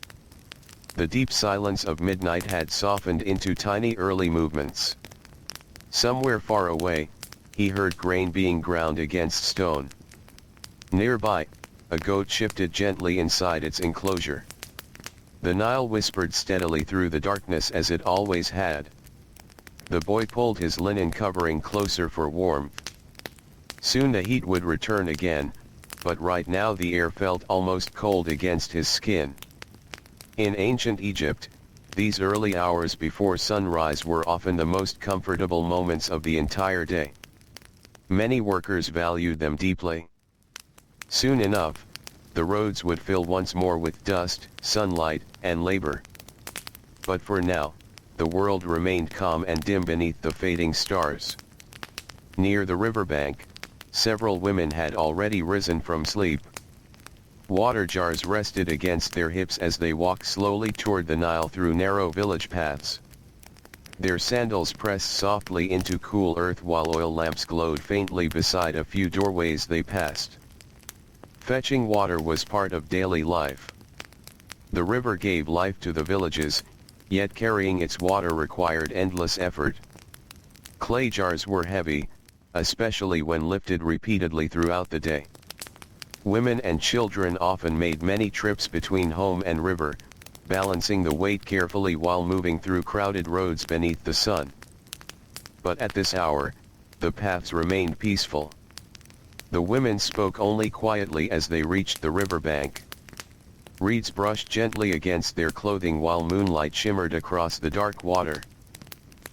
The deep silence of midnight had softened into tiny early movements. Somewhere far away, he heard grain being ground against stone. Nearby, a goat shifted gently inside its enclosure. The Nile whispered steadily through the darkness as it always had. The boy pulled his linen covering closer for warmth. Soon the heat would return again, but right now the air felt almost cold against his skin. In ancient Egypt, these early hours before sunrise were often the most comfortable moments of the entire day. Many workers valued them deeply. Soon enough, the roads would fill once more with dust, sunlight, and labor. But for now, the world remained calm and dim beneath the fading stars. Near the riverbank, several women had already risen from sleep. Water jars rested against their hips as they walked slowly toward the Nile through narrow village paths. Their sandals pressed softly into cool earth while oil lamps glowed faintly beside a few doorways they passed. Fetching water was part of daily life. The river gave life to the villages, yet carrying its water required endless effort. Clay jars were heavy, especially when lifted repeatedly throughout the day. Women and children often made many trips between home and river, balancing the weight carefully while moving through crowded roads beneath the sun. But at this hour, the paths remained peaceful. The women spoke only quietly as they reached the riverbank. Reeds brushed gently against their clothing while moonlight shimmered across the dark water.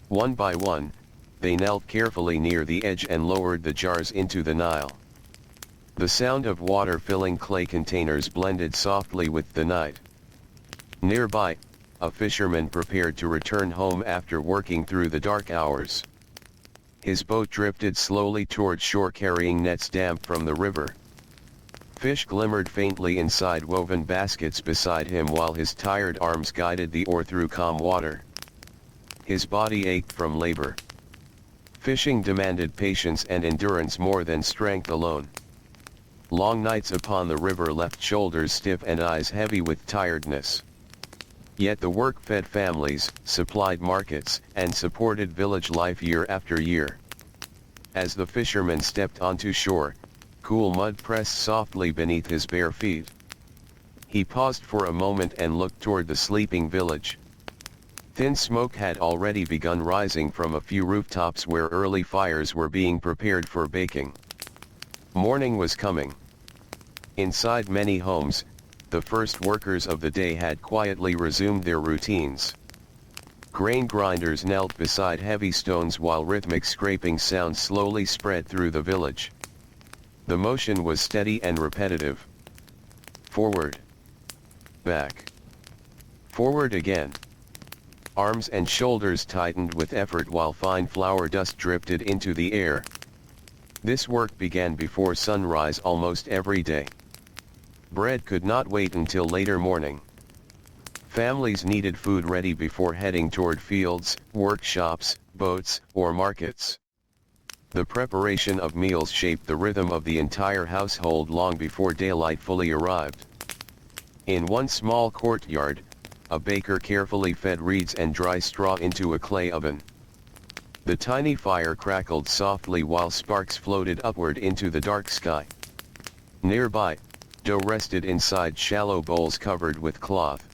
One by one, they knelt carefully near the edge and lowered the jars into the Nile. The sound of water filling clay containers blended softly with the night. Nearby, a fisherman prepared to return home after working through the dark hours. His boat drifted slowly toward shore carrying nets damp from the river. Fish glimmered faintly inside woven baskets beside him while his tired arms guided the oar through calm water. His body ached from labor. Fishing demanded patience and endurance more than strength alone. Long nights upon the river left shoulders stiff and eyes heavy with tiredness. Yet the work fed families, supplied markets, and supported village life year after year. As the fisherman stepped onto shore, cool mud pressed softly beneath his bare feet. He paused for a moment and looked toward the sleeping village. Thin smoke had already begun rising from a few rooftops where early fires were being prepared for baking. Morning was coming. Inside many homes, the first workers of the day had quietly resumed their routines. Grain grinders knelt beside heavy stones while rhythmic scraping sounds slowly spread through the village. The motion was steady and repetitive. Forward. Back. Forward again. Arms and shoulders tightened with effort while fine flour dust drifted into the air. This work began before sunrise almost every day. Bread could not wait until later morning. Families needed food ready before heading toward fields, workshops, boats, or markets. The preparation of meals shaped the rhythm of the entire household long before daylight fully arrived. In one small courtyard, a baker carefully fed reeds and dry straw into a clay oven. The tiny fire crackled softly while sparks floated upward into the dark sky. Nearby, dough rested inside shallow bowls covered with cloth.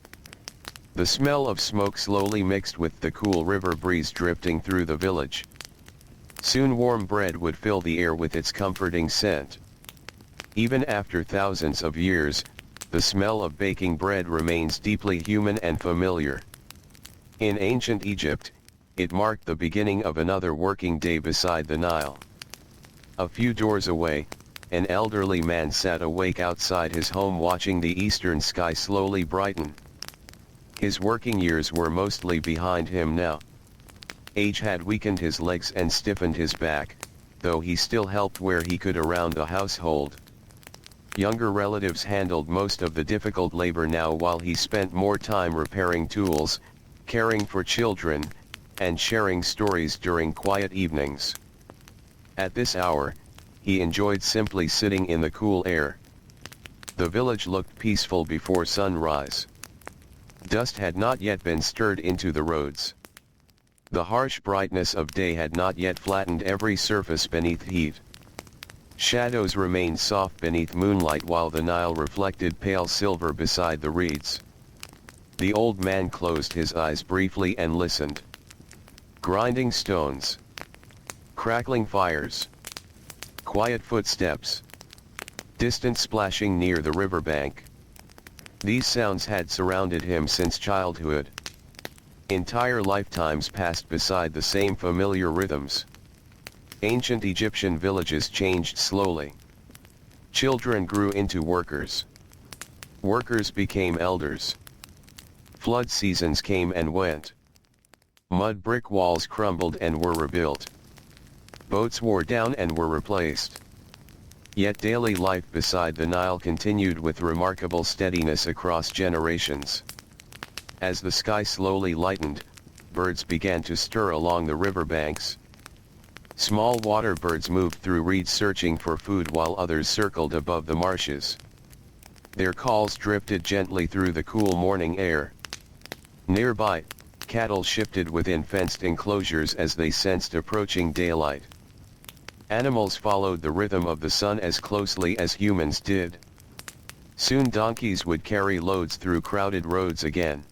The smell of smoke slowly mixed with the cool river breeze drifting through the village. Soon warm bread would fill the air with its comforting scent. Even after thousands of years, the smell of baking bread remains deeply human and familiar. In ancient Egypt, it marked the beginning of another working day beside the Nile. A few doors away, an elderly man sat awake outside his home watching the eastern sky slowly brighten. His working years were mostly behind him now. Age had weakened his legs and stiffened his back, though he still helped where he could around the household. Younger relatives handled most of the difficult labor now while he spent more time repairing tools, caring for children, and sharing stories during quiet evenings. At this hour, he enjoyed simply sitting in the cool air. The village looked peaceful before sunrise. Dust had not yet been stirred into the roads. The harsh brightness of day had not yet flattened every surface beneath heat. Shadows remained soft beneath moonlight while the Nile reflected pale silver beside the reeds. The old man closed his eyes briefly and listened. Grinding stones. Crackling fires. Quiet footsteps. Distant splashing near the riverbank. These sounds had surrounded him since childhood. Entire lifetimes passed beside the same familiar rhythms. Ancient Egyptian villages changed slowly. Children grew into workers. Workers became elders. Flood seasons came and went. Mud brick walls crumbled and were rebuilt. Boats wore down and were replaced. Yet daily life beside the Nile continued with remarkable steadiness across generations. As the sky slowly lightened, birds began to stir along the riverbanks. Small water birds moved through reeds searching for food while others circled above the marshes. Their calls drifted gently through the cool morning air. Nearby, cattle shifted within fenced enclosures as they sensed approaching daylight. Animals followed the rhythm of the sun as closely as humans did. Soon donkeys would carry loads through crowded roads again.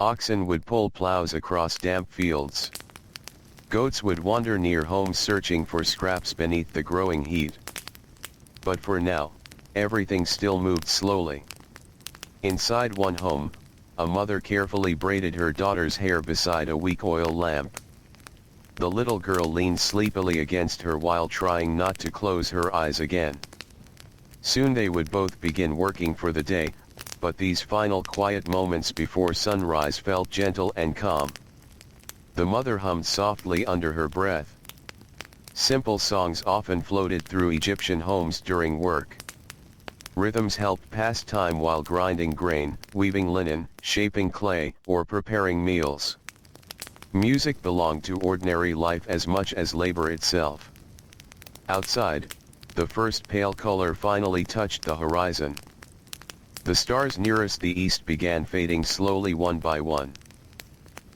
Oxen would pull plows across damp fields. Goats would wander near homes searching for scraps beneath the growing heat. But for now, everything still moved slowly. Inside one home, a mother carefully braided her daughter's hair beside a weak oil lamp. The little girl leaned sleepily against her while trying not to close her eyes again. Soon they would both begin working for the day, but these final quiet moments before sunrise felt gentle and calm. The mother hummed softly under her breath. Simple songs often floated through Egyptian homes during work. Rhythms helped pass time while grinding grain, weaving linen, shaping clay, or preparing meals. Music belonged to ordinary life as much as labor itself. Outside, the first pale color finally touched the horizon. The stars nearest the east began fading slowly one by one.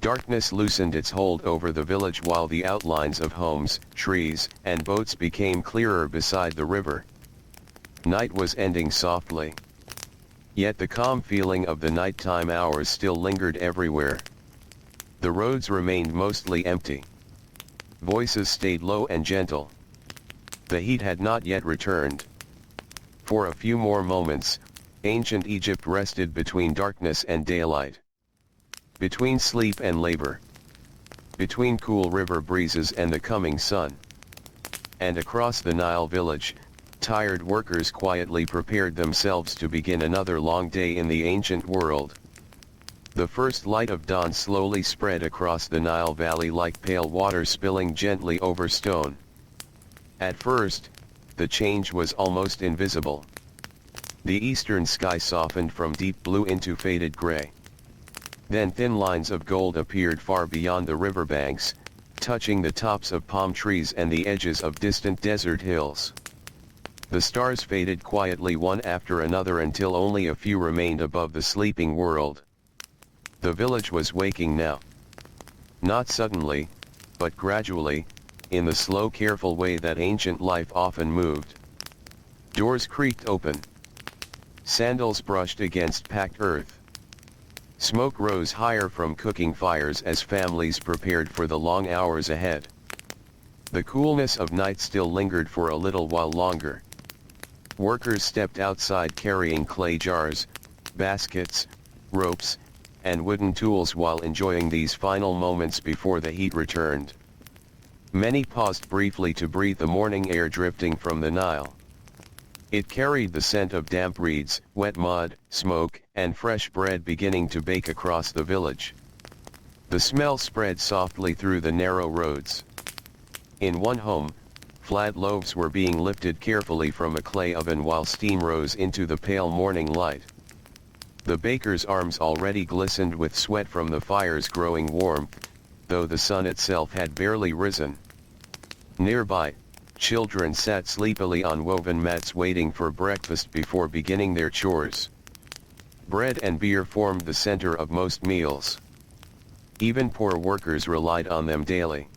Darkness loosened its hold over the village while the outlines of homes, trees, and boats became clearer beside the river. Night was ending softly. Yet the calm feeling of the nighttime hours still lingered everywhere. The roads remained mostly empty. Voices stayed low and gentle. The heat had not yet returned. For a few more moments, ancient Egypt rested between darkness and daylight. Between sleep and labor. Between cool river breezes and the coming sun. And across the Nile village, tired workers quietly prepared themselves to begin another long day in the ancient world. The first light of dawn slowly spread across the Nile Valley like pale water spilling gently over stone. At first, the change was almost invisible. The eastern sky softened from deep blue into faded gray. Then thin lines of gold appeared far beyond the riverbanks, touching the tops of palm trees and the edges of distant desert hills. The stars faded quietly one after another until only a few remained above the sleeping world. The village was waking now. Not suddenly, but gradually, in the slow careful way that ancient life often moved. Doors creaked open. Sandals brushed against packed earth. Smoke rose higher from cooking fires as families prepared for the long hours ahead. The coolness of night still lingered for a little while longer. Workers stepped outside carrying clay jars, baskets, ropes, and wooden tools while enjoying these final moments before the heat returned. Many paused briefly to breathe the morning air drifting from the Nile. It carried the scent of damp reeds, wet mud, smoke, and fresh bread beginning to bake across the village. The smell spread softly through the narrow roads. In one home, flat loaves were being lifted carefully from a clay oven while steam rose into the pale morning light. The baker's arms already glistened with sweat from the fire's growing warmth, though the sun itself had barely risen. Nearby, children sat sleepily on woven mats waiting for breakfast before beginning their chores. Bread and beer formed the center of most meals. Even poor workers relied on them daily.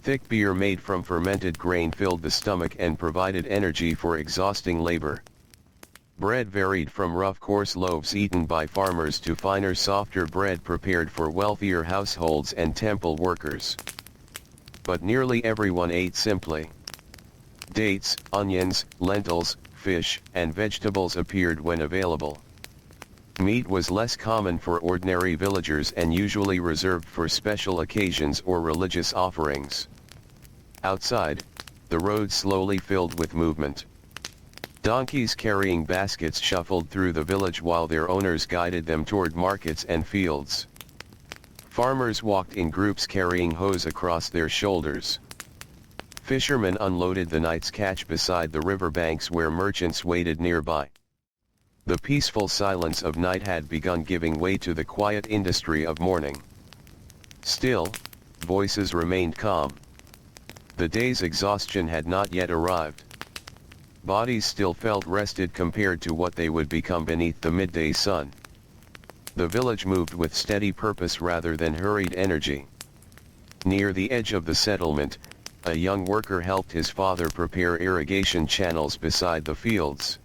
Thick beer made from fermented grain filled the stomach and provided energy for exhausting labor. Bread varied from rough coarse loaves eaten by farmers to finer softer bread prepared for wealthier households and temple workers. But nearly everyone ate simply. Dates, onions, lentils, fish, and vegetables appeared when available. Meat was less common for ordinary villagers and usually reserved for special occasions or religious offerings. Outside, the road slowly filled with movement. Donkeys carrying baskets shuffled through the village while their owners guided them toward markets and fields. Farmers walked in groups carrying hoes across their shoulders. Fishermen unloaded the night's catch beside the riverbanks where merchants waited nearby. The peaceful silence of night had begun giving way to the quiet industry of morning. Still, voices remained calm. The day's exhaustion had not yet arrived. Bodies still felt rested compared to what they would become beneath the midday sun. The village moved with steady purpose rather than hurried energy. Near the edge of the settlement, a young worker helped his father prepare irrigation channels beside the fields.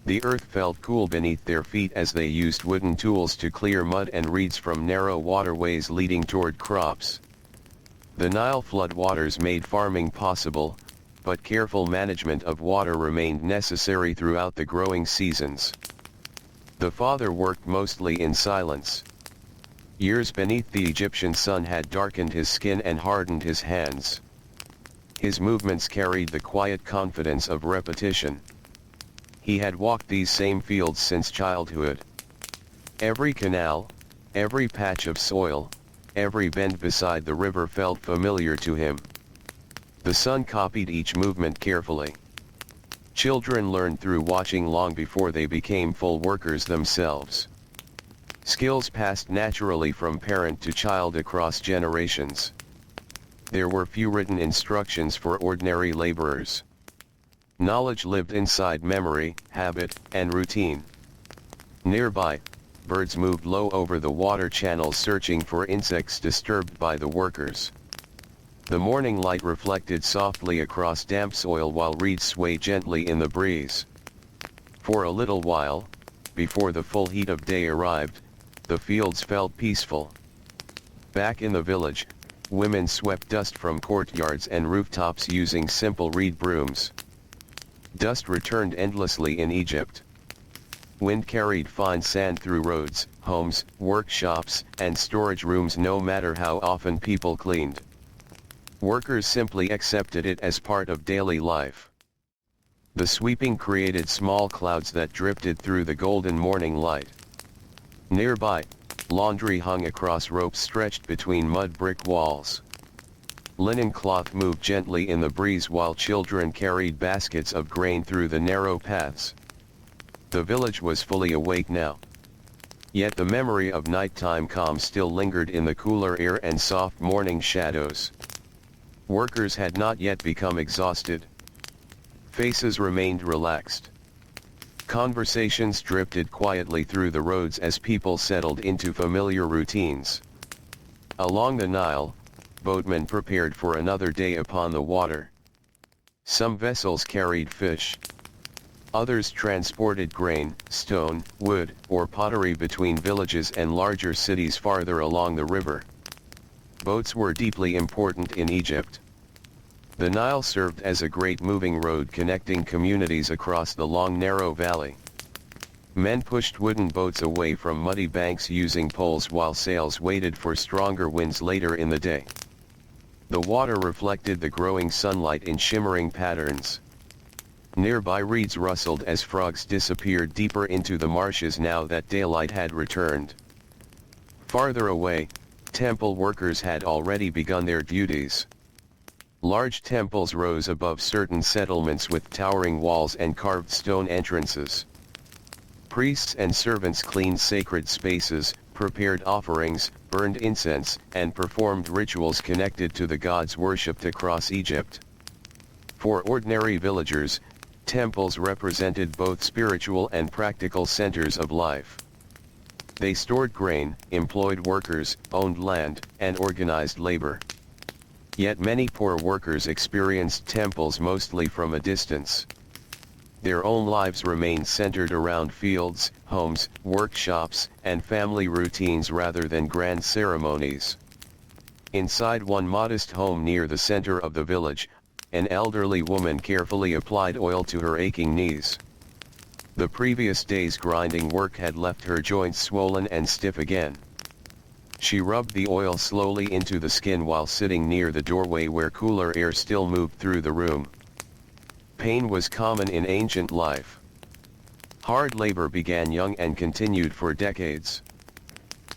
The earth felt cool beneath their feet as they used wooden tools to clear mud and reeds from narrow waterways leading toward crops. The Nile floodwaters made farming possible, but careful management of water remained necessary throughout the growing seasons. The father worked mostly in silence. Years beneath the Egyptian sun had darkened his skin and hardened his hands. His movements carried the quiet confidence of repetition. He had walked these same fields since childhood. Every canal, every patch of soil, every bend beside the river felt familiar to him. The sun copied each movement carefully. Children learned through watching long before they became full workers themselves. Skills passed naturally from parent to child across generations. There were few written instructions for ordinary laborers. Knowledge lived inside memory, habit, and routine. Nearby, birds moved low over the water channels searching for insects disturbed by the workers. The morning light reflected softly across damp soil while reeds swayed gently in the breeze. For a little while, before the full heat of day arrived, the fields felt peaceful. Back in the village, women swept dust from courtyards and rooftops using simple reed brooms. Dust returned endlessly in Egypt. Wind carried fine sand through roads, homes, workshops, and storage rooms no matter how often people cleaned. Workers simply accepted it as part of daily life. The sweeping created small clouds that drifted through the golden morning light. Nearby, laundry hung across ropes stretched between mud brick walls. Linen cloth moved gently in the breeze while children carried baskets of grain through the narrow paths. The village was fully awake now. Yet the memory of nighttime calm still lingered in the cooler air and soft morning shadows. Workers had not yet become exhausted. Faces remained relaxed. Conversations drifted quietly through the roads as people settled into familiar routines. Along the Nile, boatmen prepared for another day upon the water. Some vessels carried fish. Others transported grain, stone, wood, or pottery between villages and larger cities farther along the river. Boats were deeply important in Egypt. The Nile served as a great moving road connecting communities across the long narrow valley. Men pushed wooden boats away from muddy banks using poles while sails waited for stronger winds later in the day. The water reflected the growing sunlight in shimmering patterns. Nearby reeds rustled as frogs disappeared deeper into the marshes now that daylight had returned. Farther away, temple workers had already begun their duties. Large temples rose above certain settlements with towering walls and carved stone entrances. Priests and servants cleaned sacred spaces, prepared offerings, burned incense, and performed rituals connected to the gods worshipped across Egypt. For ordinary villagers, temples represented both spiritual and practical centers of life. They stored grain, employed workers, owned land, and organized labor. Yet many poor workers experienced temples mostly from a distance. Their own lives remained centered around fields, homes, workshops, and family routines rather than grand ceremonies. Inside one modest home near the center of the village, an elderly woman carefully applied oil to her aching knees. The previous day's grinding work had left her joints swollen and stiff again. She rubbed the oil slowly into the skin while sitting near the doorway where cooler air still moved through the room. Pain was common in ancient life. Hard labor began young and continued for decades.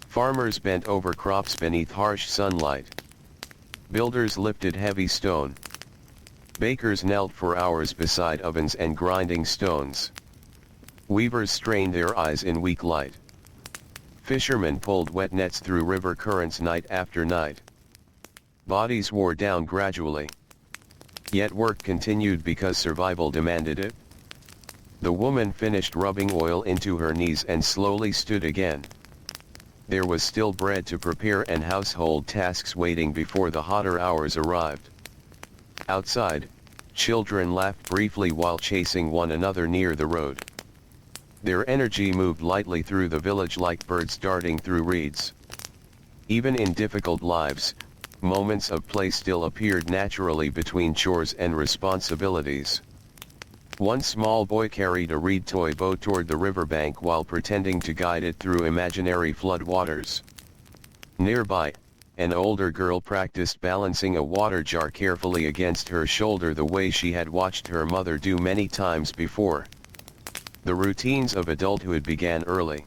Farmers bent over crops beneath harsh sunlight. Builders lifted heavy stone. Bakers knelt for hours beside ovens and grinding stones. Weavers strained their eyes in weak light. Fishermen pulled wet nets through river currents night after night. Bodies wore down gradually. Yet work continued because survival demanded it. The woman finished rubbing oil into her knees and slowly stood again. There was still bread to prepare and household tasks waiting before the hotter hours arrived. Outside, children laughed briefly while chasing one another near the road. Their energy moved lightly through the village like birds darting through reeds. Even in difficult lives, moments of play still appeared naturally between chores and responsibilities. One small boy carried a reed toy boat toward the riverbank while pretending to guide it through imaginary floodwaters. Nearby, an older girl practiced balancing a water jar carefully against her shoulder the way she had watched her mother do many times before. The routines of adulthood began early.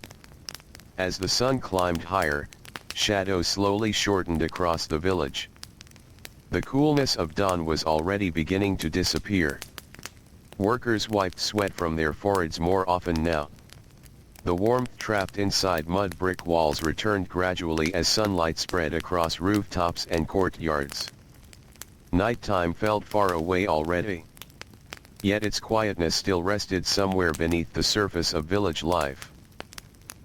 As the sun climbed higher, shadows slowly shortened across the village. The coolness of dawn was already beginning to disappear. Workers wiped sweat from their foreheads more often now. The warmth trapped inside mud brick walls returned gradually as sunlight spread across rooftops and courtyards. Nighttime felt far away already. Yet its quietness still rested somewhere beneath the surface of village life.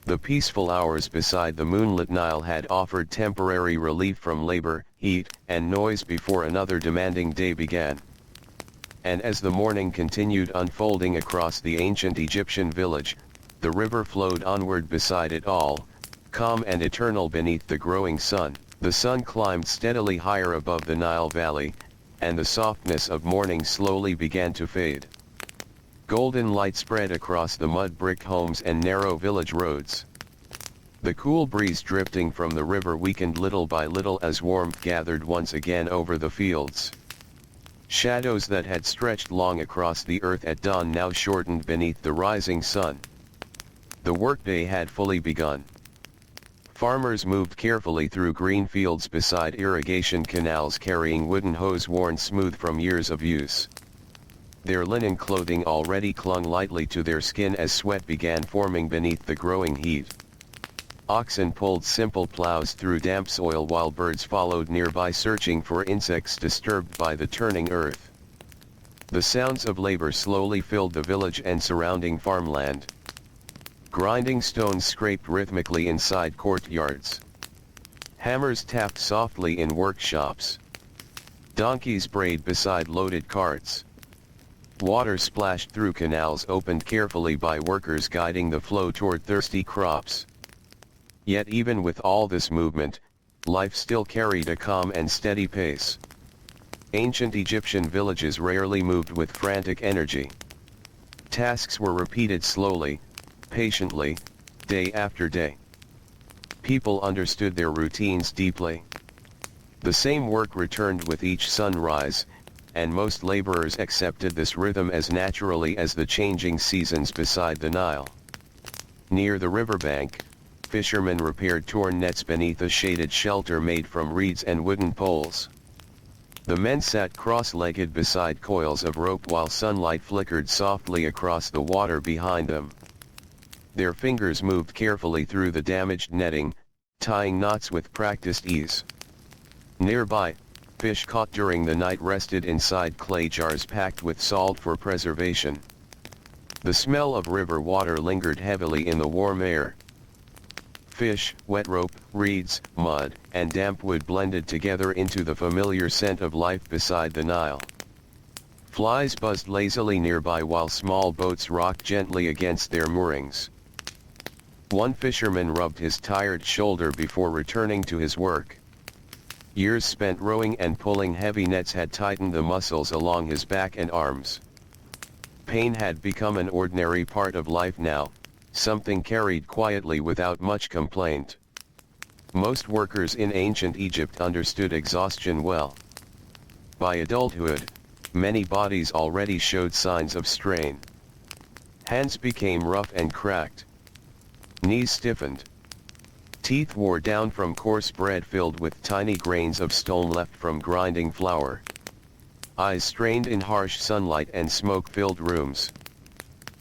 The peaceful hours beside the moonlit Nile had offered temporary relief from labor, heat, and noise before another demanding day began. And as the morning continued unfolding across the ancient Egyptian village, the river flowed onward beside it all, calm and eternal beneath the growing sun. The sun climbed steadily higher above the Nile Valley, and the softness of morning slowly began to fade. Golden light spread across the mud brick homes and narrow village roads. The cool breeze drifting from the river weakened little by little as warmth gathered once again over the fields. Shadows that had stretched long across the earth at dawn now shortened beneath the rising sun. The workday had fully begun. Farmers moved carefully through green fields beside irrigation canals carrying wooden hose worn smooth from years of use. Their linen clothing already clung lightly to their skin as sweat began forming beneath the growing heat. Oxen pulled simple plows through damp soil while birds followed nearby searching for insects disturbed by the turning earth. The sounds of labor slowly filled the village and surrounding farmland. Grinding stones scraped rhythmically inside courtyards. Hammers tapped softly in workshops. Donkeys brayed beside loaded carts. Water splashed through canals opened carefully by workers guiding the flow toward thirsty crops. Yet even with all this movement, life still carried a calm and steady pace. Ancient Egyptian villages rarely moved with frantic energy. Tasks were repeated slowly, patiently, day after day. People understood their routines deeply. The same work returned with each sunrise, and most laborers accepted this rhythm as naturally as the changing seasons beside the Nile. Near the riverbank, fishermen repaired torn nets beneath a shaded shelter made from reeds and wooden poles. The men sat cross-legged beside coils of rope while sunlight flickered softly across the water behind them. Their fingers moved carefully through the damaged netting, tying knots with practiced ease. Nearby, fish caught during the night rested inside clay jars packed with salt for preservation. The smell of river water lingered heavily in the warm air. Fish, wet rope, reeds, mud, and damp wood blended together into the familiar scent of life beside the Nile. Flies buzzed lazily nearby while small boats rocked gently against their moorings. One fisherman rubbed his tired shoulder before returning to his work. Years spent rowing and pulling heavy nets had tightened the muscles along his back and arms. Pain had become an ordinary part of life now, something carried quietly without much complaint. Most workers in ancient Egypt understood exhaustion well. By adulthood, many bodies already showed signs of strain. Hands became rough and cracked. Knees stiffened. Teeth wore down from coarse bread filled with tiny grains of stone left from grinding flour. Eyes strained in harsh sunlight and smoke-filled rooms.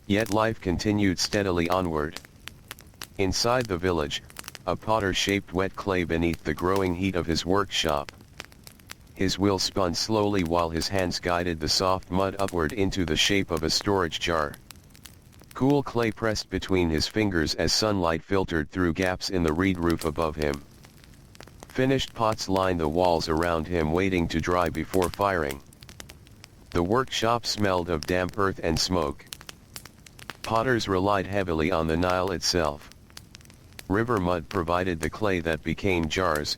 Yet life continued steadily onward. Inside the village, a potter shaped wet clay beneath the growing heat of his workshop. His wheel spun slowly while his hands guided the soft mud upward into the shape of a storage jar. Cool clay pressed between his fingers as sunlight filtered through gaps in the reed roof above him. Finished pots lined the walls around him waiting to dry before firing. The workshop smelled of damp earth and smoke. Potters relied heavily on the Nile itself. River mud provided the clay that became jars,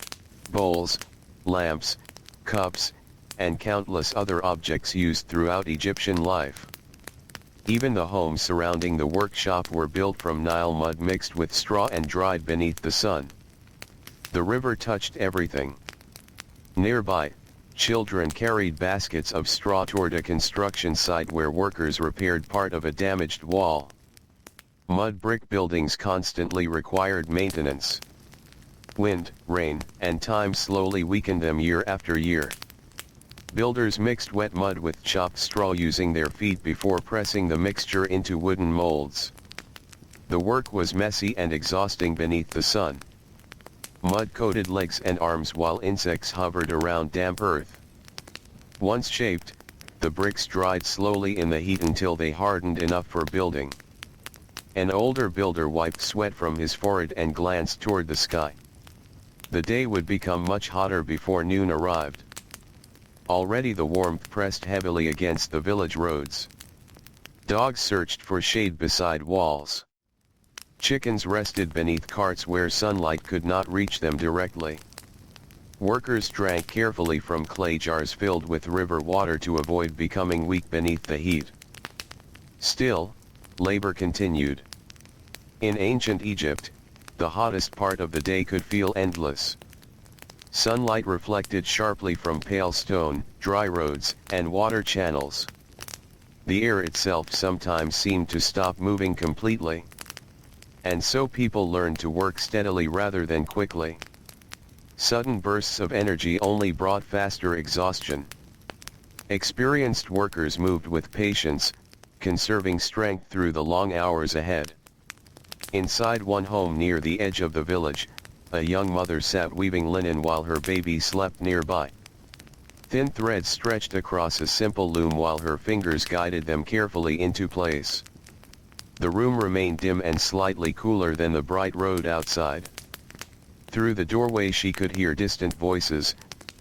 bowls, lamps, cups, and countless other objects used throughout Egyptian life. Even the homes surrounding the workshop were built from Nile mud mixed with straw and dried beneath the sun. The river touched everything. Nearby, children carried baskets of straw toward a construction site where workers repaired part of a damaged wall. Mud brick buildings constantly required maintenance. Wind, rain, and time slowly weakened them year after year. Builders mixed wet mud with chopped straw using their feet before pressing the mixture into wooden molds. The work was messy and exhausting beneath the sun. Mud coated legs and arms while insects hovered around damp earth. Once shaped, the bricks dried slowly in the heat until they hardened enough for building. An older builder wiped sweat from his forehead and glanced toward the sky. The day would become much hotter before noon arrived. Already the warmth pressed heavily against the village roads. Dogs searched for shade beside walls. Chickens rested beneath carts where sunlight could not reach them directly. Workers drank carefully from clay jars filled with river water to avoid becoming weak beneath the heat. Still, labor continued. In ancient Egypt, the hottest part of the day could feel endless. Sunlight reflected sharply from pale stone, dry roads, and water channels. The air itself sometimes seemed to stop moving completely. And so people learned to work steadily rather than quickly. Sudden bursts of energy only brought faster exhaustion. Experienced workers moved with patience, conserving strength through the long hours ahead. Inside one home near the edge of the village, a young mother sat weaving linen while her baby slept nearby. Thin threads stretched across a simple loom while her fingers guided them carefully into place. The room remained dim and slightly cooler than the bright road outside. Through the doorway she could hear distant voices,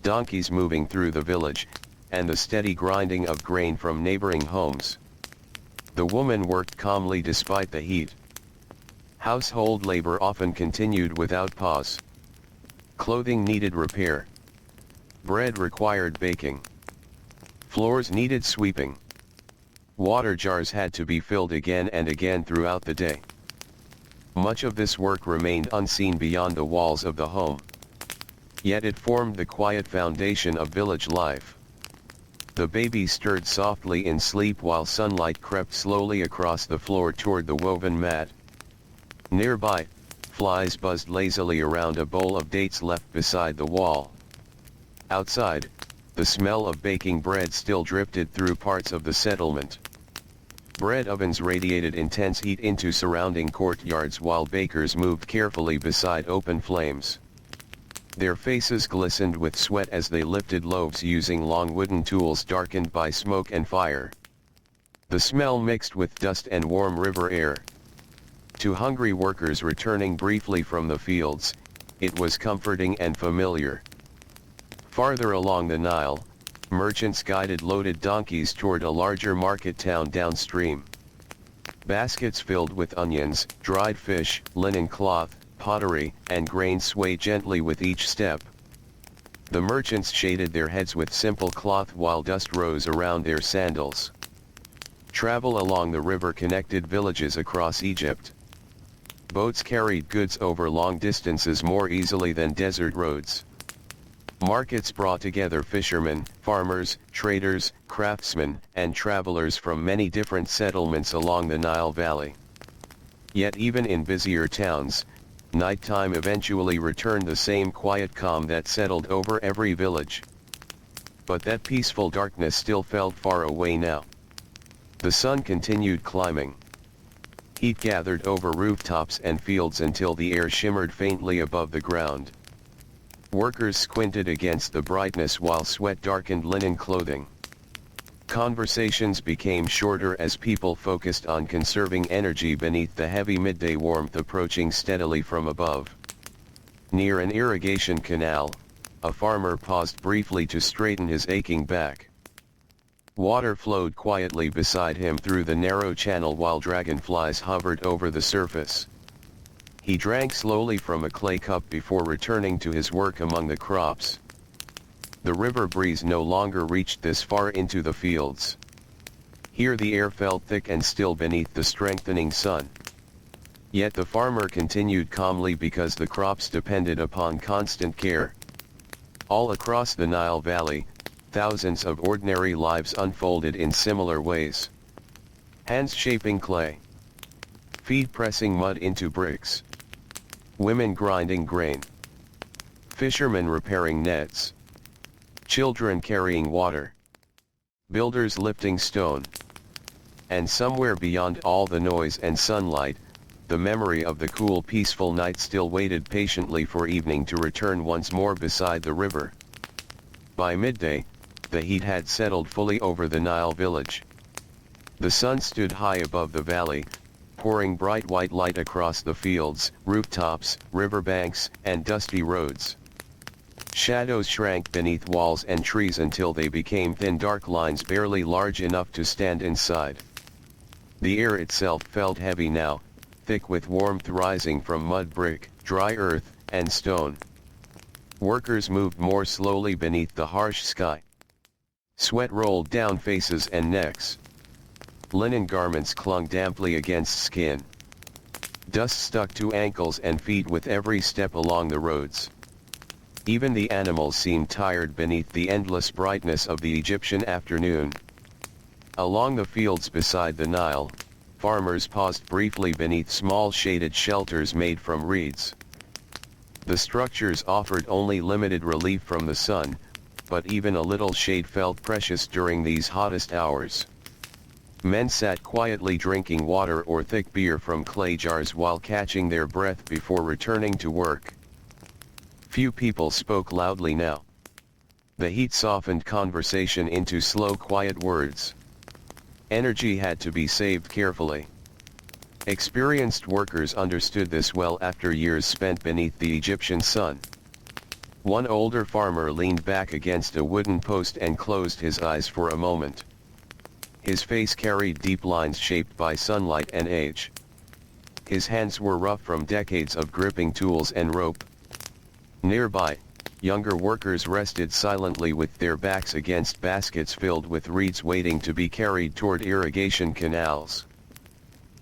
donkeys moving through the village, and the steady grinding of grain from neighboring homes. The woman worked calmly despite the heat. Household labor often continued without pause. Clothing needed repair. Bread required baking. Floors needed sweeping. Water jars had to be filled again and again throughout the day. Much of this work remained unseen beyond the walls of the home. Yet it formed the quiet foundation of village life. The baby stirred softly in sleep while sunlight crept slowly across the floor toward the woven mat. Nearby, flies buzzed lazily around a bowl of dates left beside the wall. Outside, the smell of baking bread still drifted through parts of the settlement. Bread ovens radiated intense heat into surrounding courtyards while bakers moved carefully beside open flames. Their faces glistened with sweat as they lifted loaves using long wooden tools darkened by smoke and fire. The smell mixed with dust and warm river air. To hungry workers returning briefly from the fields, it was comforting and familiar. Farther along the Nile, merchants guided loaded donkeys toward a larger market town downstream. Baskets filled with onions, dried fish, linen cloth, pottery, and grain swayed gently with each step. The merchants shaded their heads with simple cloth while dust rose around their sandals. Travel along the river connected villages across Egypt. Boats carried goods over long distances more easily than desert roads. Markets brought together fishermen, farmers, traders, craftsmen, and travelers from many different settlements along the Nile Valley. Yet even in busier towns, nighttime eventually returned the same quiet calm that settled over every village. But that peaceful darkness still felt far away now. The sun continued climbing. Heat gathered over rooftops and fields until the air shimmered faintly above the ground. Workers squinted against the brightness while sweat darkened linen clothing. Conversations became shorter as people focused on conserving energy beneath the heavy midday warmth approaching steadily from above. Near an irrigation canal, a farmer paused briefly to straighten his aching back. Water flowed quietly beside him through the narrow channel while dragonflies hovered over the surface. He drank slowly from a clay cup before returning to his work among the crops. The river breeze no longer reached this far into the fields. Here the air felt thick and still beneath the strengthening sun. Yet the farmer continued calmly because the crops depended upon constant care. All across the Nile Valley, thousands of ordinary lives unfolded in similar ways. Hands shaping clay. Feet pressing mud into bricks. Women grinding grain. Fishermen repairing nets. Children carrying water. Builders lifting stone. And somewhere beyond all the noise and sunlight, the memory of the cool peaceful night still waited patiently for evening to return once more beside the river. By midday, the heat had settled fully over the Nile village. The sun stood high above the valley, pouring bright white light across the fields, rooftops, riverbanks, and dusty roads. Shadows shrank beneath walls and trees until they became thin dark lines barely large enough to stand inside. The air itself felt heavy now, thick with warmth rising from mud brick, dry earth, and stone. Workers moved more slowly beneath the harsh sky. Sweat rolled down faces and necks. Linen garments clung damply against skin. Dust stuck to ankles and feet with every step along the roads. Even the animals seemed tired beneath the endless brightness of the Egyptian afternoon. Along the fields beside the Nile, farmers paused briefly beneath small shaded shelters made from reeds. The structures offered only limited relief from the sun, but even a little shade felt precious during these hottest hours. Men sat quietly drinking water or thick beer from clay jars while catching their breath before returning to work. Few people spoke loudly now. The heat softened conversation into slow quiet words. Energy had to be saved carefully. Experienced workers understood this well after years spent beneath the Egyptian sun. One older farmer leaned back against a wooden post and closed his eyes for a moment. His face carried deep lines shaped by sunlight and age. His hands were rough from decades of gripping tools and rope. Nearby, younger workers rested silently with their backs against baskets filled with reeds waiting to be carried toward irrigation canals.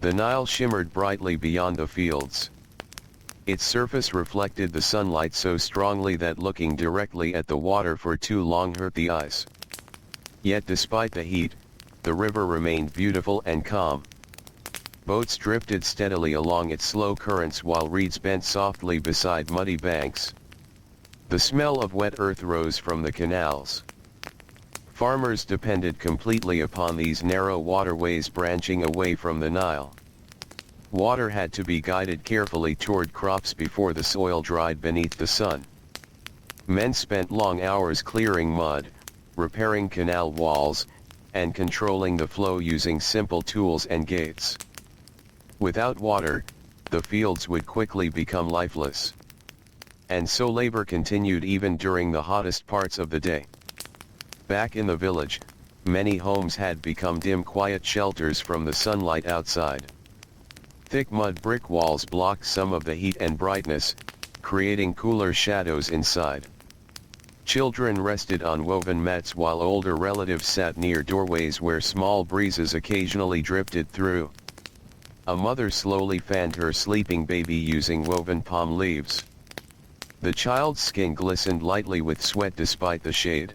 The Nile shimmered brightly beyond the fields. Its surface reflected the sunlight so strongly that looking directly at the water for too long hurt the eyes. Yet despite the heat, the river remained beautiful and calm. Boats drifted steadily along its slow currents while reeds bent softly beside muddy banks. The smell of wet earth rose from the canals. Farmers depended completely upon these narrow waterways branching away from the Nile. Water had to be guided carefully toward crops before the soil dried beneath the sun. Men spent long hours clearing mud, repairing canal walls, and controlling the flow using simple tools and gates. Without water, the fields would quickly become lifeless. And so labor continued even during the hottest parts of the day. Back in the village, many homes had become dim quiet shelters from the sunlight outside. Thick mud brick walls blocked some of the heat and brightness, creating cooler shadows inside. Children rested on woven mats while older relatives sat near doorways where small breezes occasionally drifted through. A mother slowly fanned her sleeping baby using woven palm leaves. The child's skin glistened lightly with sweat despite the shade.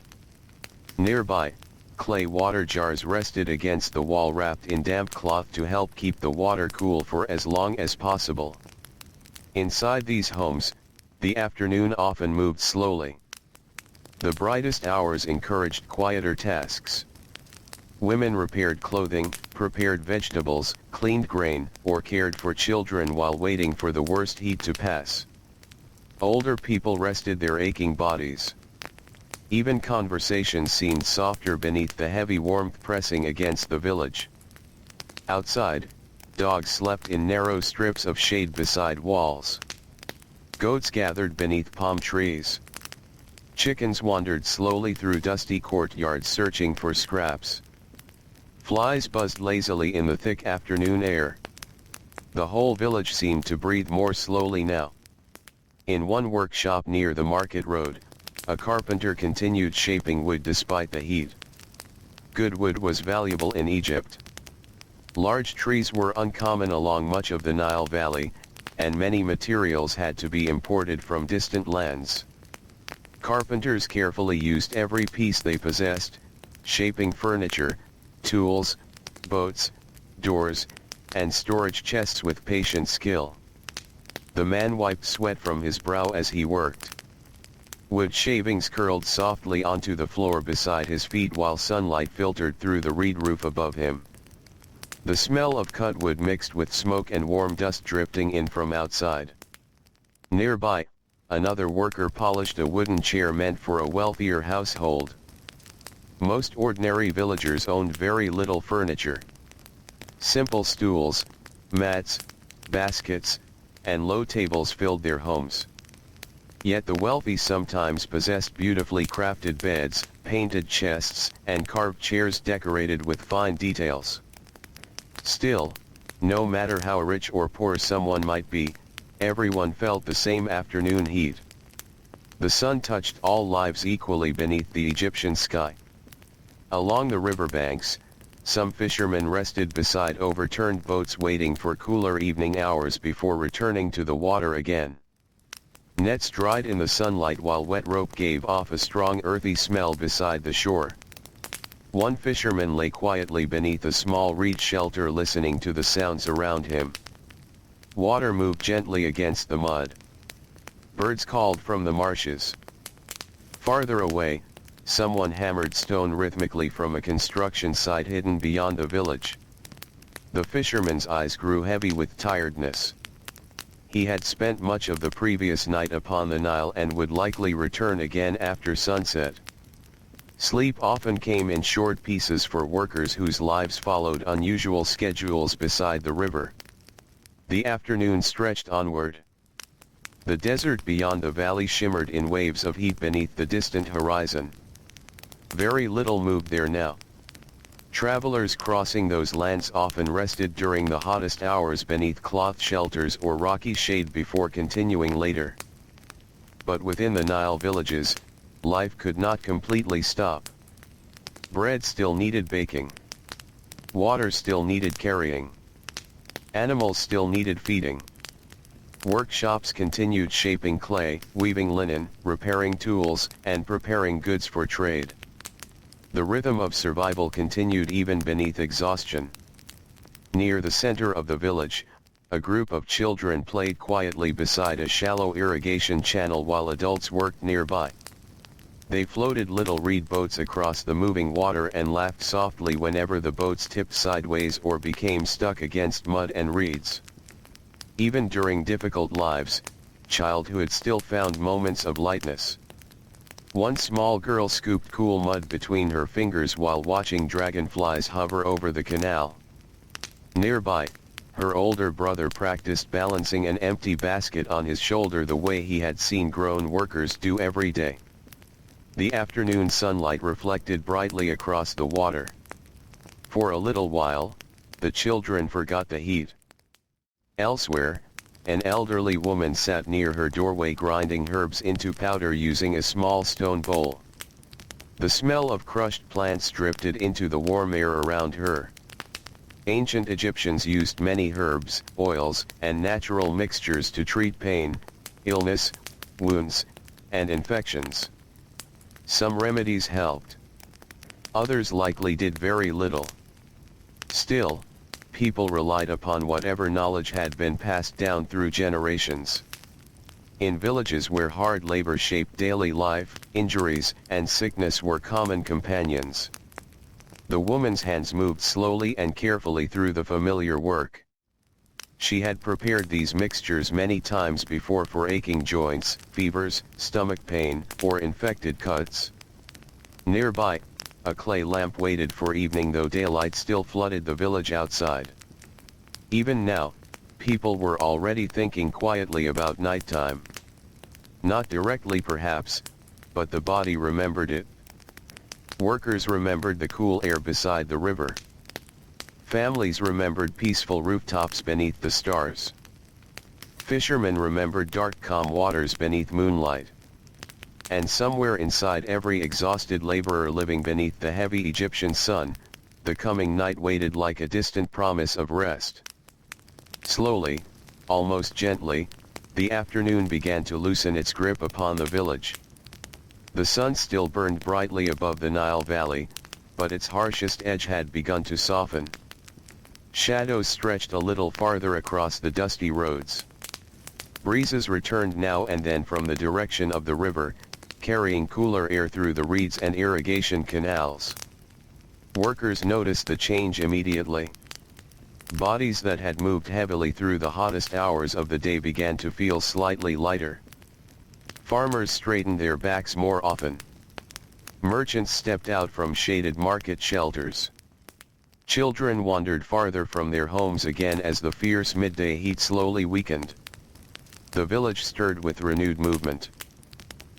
Nearby, clay water jars rested against the wall wrapped in damp cloth to help keep the water cool for as long as possible. Inside these homes, the afternoon often moved slowly. The brightest hours encouraged quieter tasks. Women repaired clothing, prepared vegetables, cleaned grain, or cared for children while waiting for the worst heat to pass. Older people rested their aching bodies. Even conversation seemed softer beneath the heavy warmth pressing against the village. Outside, dogs slept in narrow strips of shade beside walls. Goats gathered beneath palm trees. Chickens wandered slowly through dusty courtyards searching for scraps. Flies buzzed lazily in the thick afternoon air. The whole village seemed to breathe more slowly now. In one workshop near the market road, a carpenter continued shaping wood despite the heat. Good wood was valuable in Egypt. Large trees were uncommon along much of the Nile Valley, and many materials had to be imported from distant lands. Carpenters carefully used every piece they possessed, shaping furniture, tools, boats, doors, and storage chests with patient skill. The man wiped sweat from his brow as he worked. Wood shavings curled softly onto the floor beside his feet while sunlight filtered through the reed roof above him. The smell of cut wood mixed with smoke and warm dust drifting in from outside. Nearby, another worker polished a wooden chair meant for a wealthier household. Most ordinary villagers owned very little furniture. Simple stools, mats, baskets, and low tables filled their homes. Yet the wealthy sometimes possessed beautifully crafted beds, painted chests, and carved chairs decorated with fine details. Still, no matter how rich or poor someone might be, everyone felt the same afternoon heat. The sun touched all lives equally beneath the Egyptian sky. Along the riverbanks, some fishermen rested beside overturned boats waiting for cooler evening hours before returning to the water again. Nets dried in the sunlight while wet rope gave off a strong earthy smell beside the shore. One fisherman lay quietly beneath a small reed shelter listening to the sounds around him. Water moved gently against the mud. Birds called from the marshes. Farther away, someone hammered stone rhythmically from a construction site hidden beyond the village. The fisherman's eyes grew heavy with tiredness. He had spent much of the previous night upon the Nile and would likely return again after sunset. Sleep often came in short pieces for workers whose lives followed unusual schedules beside the river. The afternoon stretched onward. The desert beyond the valley shimmered in waves of heat beneath the distant horizon. Very little moved there now. Travelers crossing those lands often rested during the hottest hours beneath cloth shelters or rocky shade before continuing later. But within the Nile villages, life could not completely stop. Bread still needed baking. Water still needed carrying. Animals still needed feeding. Workshops continued shaping clay, weaving linen, repairing tools, and preparing goods for trade. The rhythm of survival continued even beneath exhaustion. Near the center of the village, a group of children played quietly beside a shallow irrigation channel while adults worked nearby. They floated little reed boats across the moving water and laughed softly whenever the boats tipped sideways or became stuck against mud and reeds. Even during difficult lives, childhood still found moments of lightness. One small girl scooped cool mud between her fingers while watching dragonflies hover over the canal. Nearby, her older brother practiced balancing an empty basket on his shoulder the way he had seen grown workers do every day. The afternoon sunlight reflected brightly across the water. For a little while, the children forgot the heat. Elsewhere, An elderly woman sat near her doorway grinding herbs into powder using a small stone bowl. The smell of crushed plants drifted into the warm air around her. Ancient Egyptians used many herbs, oils, and natural mixtures to treat pain, illness, wounds, and infections. Some remedies helped. Others likely did very little. Still, people relied upon whatever knowledge had been passed down through generations. In villages where hard labor shaped daily life, injuries and sickness were common companions. The woman's hands moved slowly and carefully through the familiar work. She had prepared these mixtures many times before for aching joints, fevers, stomach pain, or infected cuts. Nearby, a clay lamp waited for evening, though daylight still flooded the village outside. Even now, people were already thinking quietly about nighttime. Not directly perhaps, but the body remembered it. Workers remembered the cool air beside the river. Families remembered peaceful rooftops beneath the stars. Fishermen remembered dark calm waters beneath moonlight. And somewhere inside every exhausted laborer living beneath the heavy Egyptian sun, the coming night waited like a distant promise of rest. Slowly, almost gently, the afternoon began to loosen its grip upon the village. The sun still burned brightly above the Nile Valley, but its harshest edge had begun to soften. Shadows stretched a little farther across the dusty roads. Breezes returned now and then from the direction of the river, carrying cooler air through the reeds and irrigation canals. Workers noticed the change immediately. Bodies that had moved heavily through the hottest hours of the day began to feel slightly lighter. Farmers straightened their backs more often. Merchants stepped out from shaded market shelters. Children wandered farther from their homes again as the fierce midday heat slowly weakened. The village stirred with renewed movement.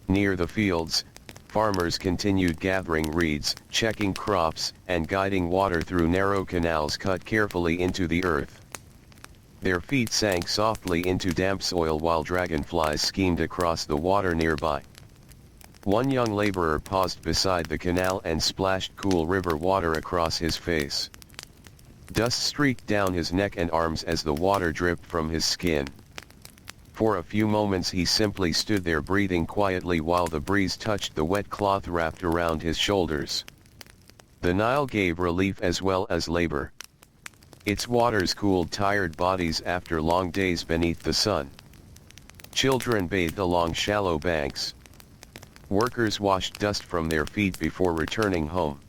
Near the fields, farmers continued gathering reeds, checking crops, and guiding water through narrow canals cut carefully into the earth. Their feet sank softly into damp soil while dragonflies schemed across the water nearby. One young laborer paused beside the canal and splashed cool river water across his face. Dust streaked down his neck and arms as the water dripped from his skin. For a few moments he simply stood there breathing quietly while the breeze touched the wet cloth wrapped around his shoulders. The Nile gave relief as well as labor. Its waters cooled tired bodies after long days beneath the sun. Children bathed along shallow banks. Workers washed dust from their feet before returning home.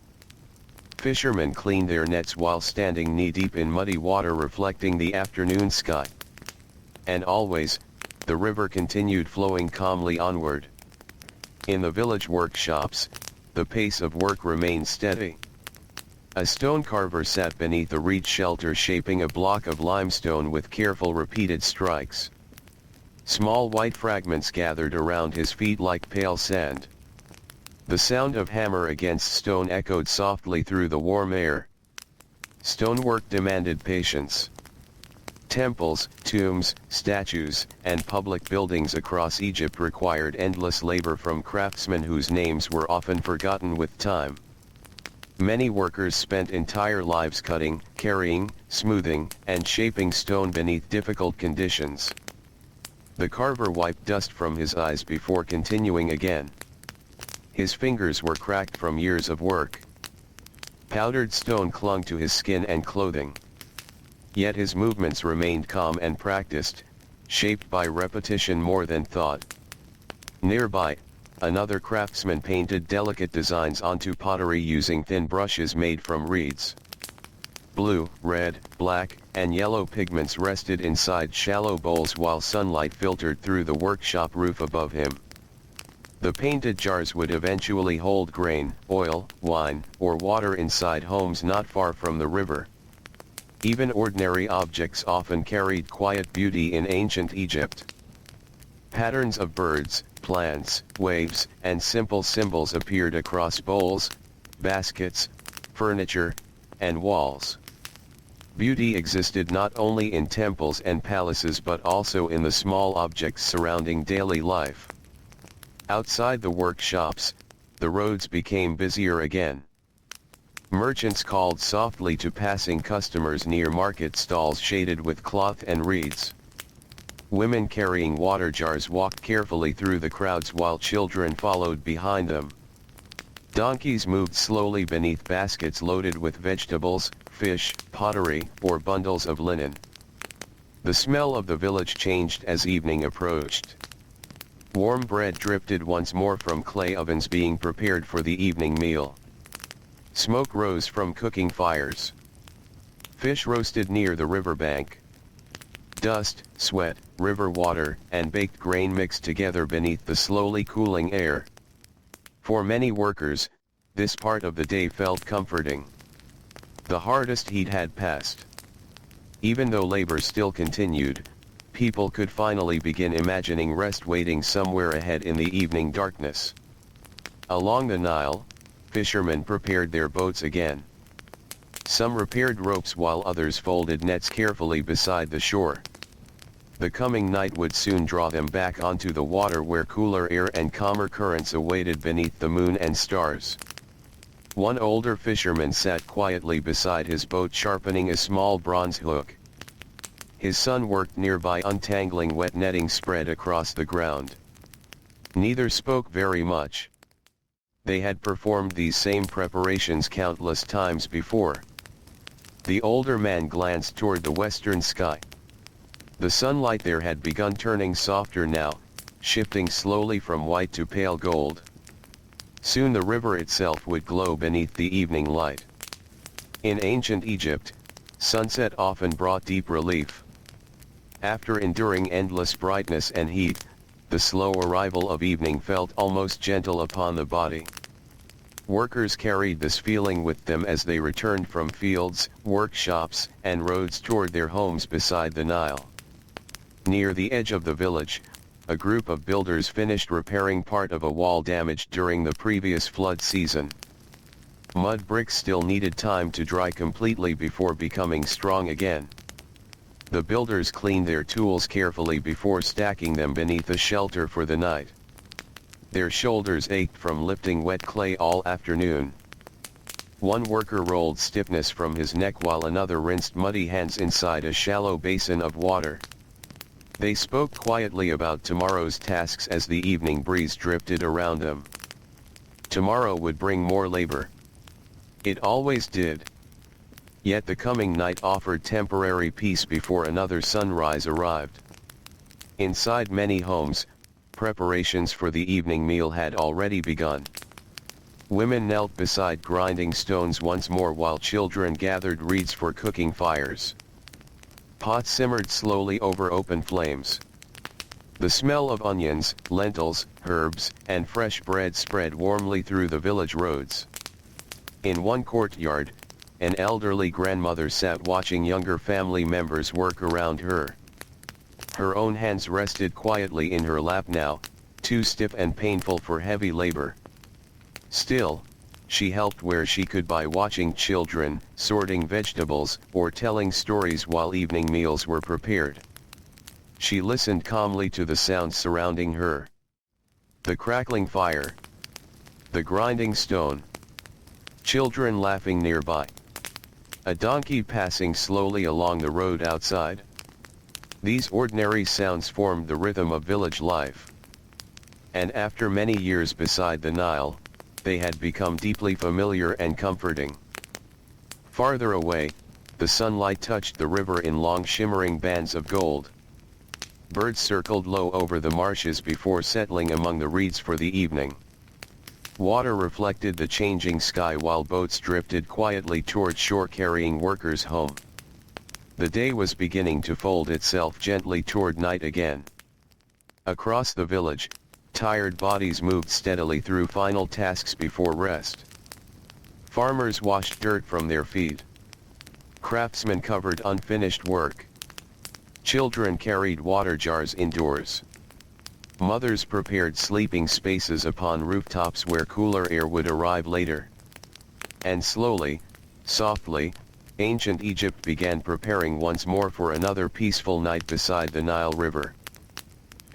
Fishermen cleaned their nets while standing knee-deep in muddy water reflecting the afternoon sky. And always, the river continued flowing calmly onward. In the village workshops, the pace of work remained steady. A stone carver sat beneath a reed shelter shaping a block of limestone with careful repeated strikes. Small white fragments gathered around his feet like pale sand. The sound of hammer against stone echoed softly through the warm air. Stonework demanded patience. Temples, tombs, statues, and public buildings across Egypt required endless labor from craftsmen whose names were often forgotten with time. Many workers spent entire lives cutting, carrying, smoothing, and shaping stone beneath difficult conditions. The carver wiped dust from his eyes before continuing again. His fingers were cracked from years of work. Powdered stone clung to his skin and clothing. Yet his movements remained calm and practiced, shaped by repetition more than thought. Nearby, another craftsman painted delicate designs onto pottery using thin brushes made from reeds. Blue, red, black, and yellow pigments rested inside shallow bowls while sunlight filtered through the workshop roof above him. The painted jars would eventually hold grain, oil, wine, or water inside homes not far from the river. Even ordinary objects often carried quiet beauty in ancient Egypt. Patterns of birds, plants, waves, and simple symbols appeared across bowls, baskets, furniture, and walls. Beauty existed not only in temples and palaces but also in the small objects surrounding daily life. Outside the workshops, the roads became busier again. Merchants called softly to passing customers near market stalls shaded with cloth and reeds. Women carrying water jars walked carefully through the crowds while children followed behind them. Donkeys moved slowly beneath baskets loaded with vegetables, fish, pottery, or bundles of linen. The smell of the village changed as evening approached. Warm bread drifted once more from clay ovens being prepared for the evening meal. Smoke rose from cooking fires. Fish roasted near the riverbank. Dust, sweat, river water, and baked grain mixed together beneath the slowly cooling air. For many workers, this part of the day felt comforting. The hardest heat had passed. Even though labor still continued, people could finally begin imagining rest waiting somewhere ahead in the evening darkness. Along the Nile, fishermen prepared their boats again. Some repaired ropes while others folded nets carefully beside the shore. The coming night would soon draw them back onto the water where cooler air and calmer currents awaited beneath the moon and stars. One older fisherman sat quietly beside his boat sharpening a small bronze hook. His son worked nearby untangling wet netting spread across the ground. Neither spoke very much. They had performed these same preparations countless times before. The older man glanced toward the western sky. The sunlight there had begun turning softer now, shifting slowly from white to pale gold. Soon the river itself would glow beneath the evening light. In ancient Egypt, sunset often brought deep relief. After enduring endless brightness and heat, the slow arrival of evening felt almost gentle upon the body. Workers carried this feeling with them as they returned from fields, workshops, and roads toward their homes beside the Nile. Near the edge of the village, a group of builders finished repairing part of a wall damaged during the previous flood season. Mud bricks still needed time to dry completely before becoming strong again. The builders cleaned their tools carefully before stacking them beneath a shelter for the night. Their shoulders ached from lifting wet clay all afternoon. One worker rolled stiffness from his neck while another rinsed muddy hands inside a shallow basin of water. They spoke quietly about tomorrow's tasks as the evening breeze drifted around them. Tomorrow would bring more labor. It always did. Yet the coming night offered temporary peace before another sunrise arrived. Inside many homes, preparations for the evening meal had already begun. Women knelt beside grinding stones once more while children gathered reeds for cooking fires. Pots simmered slowly over open flames. The smell of onions, lentils, herbs, and fresh bread spread warmly through the village roads. In one courtyard, an elderly grandmother sat watching younger family members work around her. Her own hands rested quietly in her lap now, too stiff and painful for heavy labor. Still, she helped where she could by watching children, sorting vegetables, or telling stories while evening meals were prepared. She listened calmly to the sounds surrounding her. The crackling fire. The grinding stone. Children laughing nearby. A donkey passing slowly along the road outside. These ordinary sounds formed the rhythm of village life. And after many years beside the Nile, they had become deeply familiar and comforting. Farther away, the sunlight touched the river in long shimmering bands of gold. Birds circled low over the marshes before settling among the reeds for the evening. Water reflected the changing sky while boats drifted quietly toward shore carrying workers home. The day was beginning to fold itself gently toward night again. Across the village, tired bodies moved steadily through final tasks before rest. Farmers washed dirt from their feet. Craftsmen covered unfinished work. Children carried water jars indoors. Mothers prepared sleeping spaces upon rooftops where cooler air would arrive later. And slowly, softly, Ancient Egypt began preparing once more for another peaceful night beside the Nile River.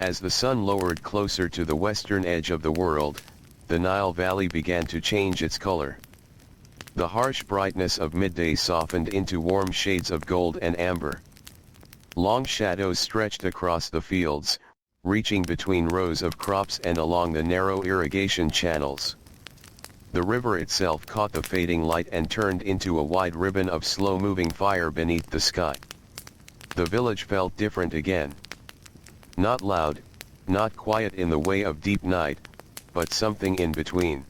As the sun lowered closer to the western edge of the world, the Nile Valley began to change its color. The harsh brightness of midday softened into warm shades of gold and amber. Long shadows stretched across the fields, reaching between rows of crops and along the narrow irrigation channels. The river itself caught the fading light and turned into a wide ribbon of slow-moving fire beneath the sky. The village felt different again. Not loud, not quiet in the way of deep night, but something in between.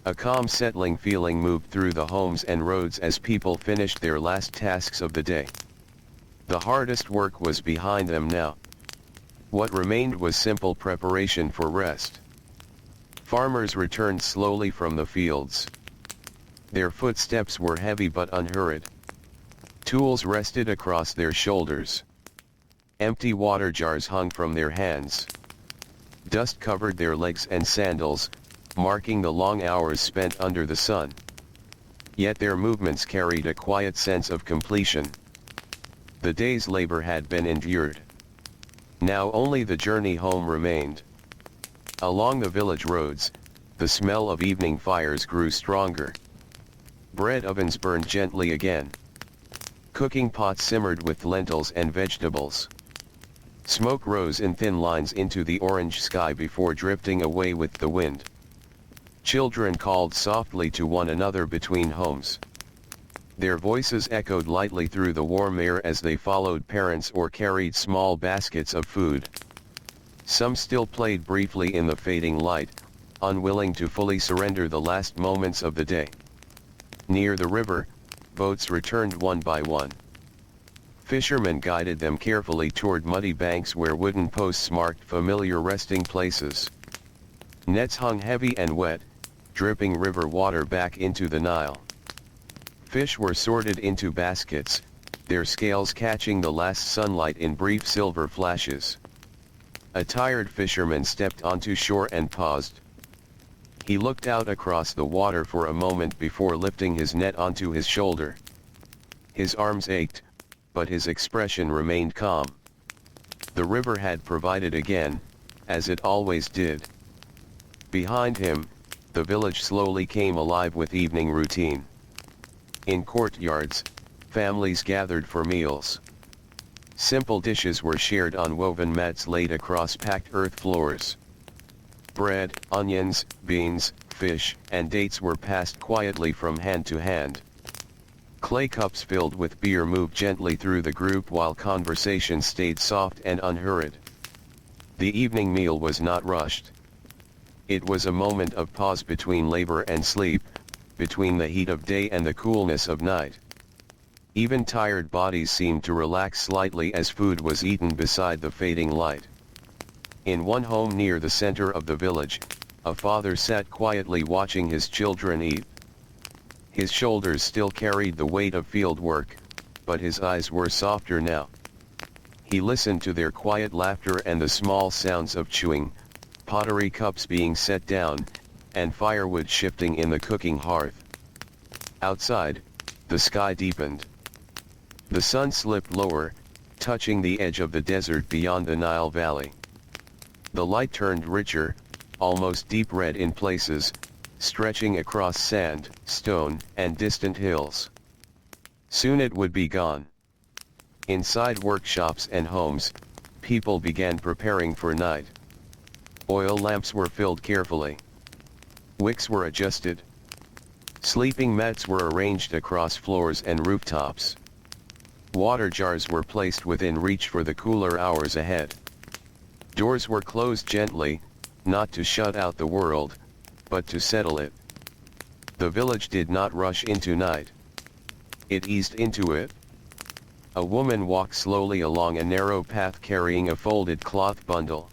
A calm settling feeling moved through the homes and roads as people finished their last tasks of the day. The hardest work was behind them now. What remained was simple preparation for rest. Farmers returned slowly from the fields. Their footsteps were heavy but unhurried. Tools rested across their shoulders. Empty water jars hung from their hands. Dust covered their legs and sandals, marking the long hours spent under the sun. Yet their movements carried a quiet sense of completion. The day's labor had been endured. Now only the journey home remained. Along the village roads, the smell of evening fires grew stronger. Bread ovens burned gently again. Cooking pots simmered with lentils and vegetables. Smoke rose in thin lines into the orange sky before drifting away with the wind. Children called softly to one another between homes. Their voices echoed lightly through the warm air as they followed parents or carried small baskets of food. Some still played briefly in the fading light, unwilling to fully surrender the last moments of the day. Near the river, boats returned one by one. Fishermen guided them carefully toward muddy banks where wooden posts marked familiar resting places. Nets hung heavy and wet, dripping river water back into the Nile. Fish were sorted into baskets, their scales catching the last sunlight in brief silver flashes. A tired fisherman stepped onto shore and paused. He looked out across the water for a moment before lifting his net onto his shoulder. His arms ached, but his expression remained calm. The river had provided again, as it always did. Behind him, the village slowly came alive with evening routine. In courtyards, families gathered for meals. Simple dishes were shared on woven mats laid across packed earth floors. Bread, onions, beans, fish, and dates were passed quietly from hand to hand. Clay cups filled with beer moved gently through the group while conversation stayed soft and unhurried. The evening meal was not rushed. It was a moment of pause between labor and sleep, between the heat of day and the coolness of night. Even tired bodies seemed to relax slightly as food was eaten beside the fading light. In one home near the center of the village, a father sat quietly watching his children eat. His shoulders still carried the weight of field work, but his eyes were softer now. He listened to their quiet laughter and the small sounds of chewing, pottery cups being set down, and firewood shifting in the cooking hearth. Outside, the sky deepened. The sun slipped lower, touching the edge of the desert beyond the Nile Valley. The light turned richer, almost deep red in places, stretching across sand, stone, and distant hills. Soon it would be gone. Inside workshops and homes, people began preparing for night. Oil lamps were filled carefully. Wicks were adjusted. Sleeping mats were arranged across floors and rooftops. Water jars were placed within reach for the cooler hours ahead. Doors were closed gently, not to shut out the world, but to settle it. The village did not rush into night. It eased into it. A woman walked slowly along a narrow path carrying a folded cloth bundle.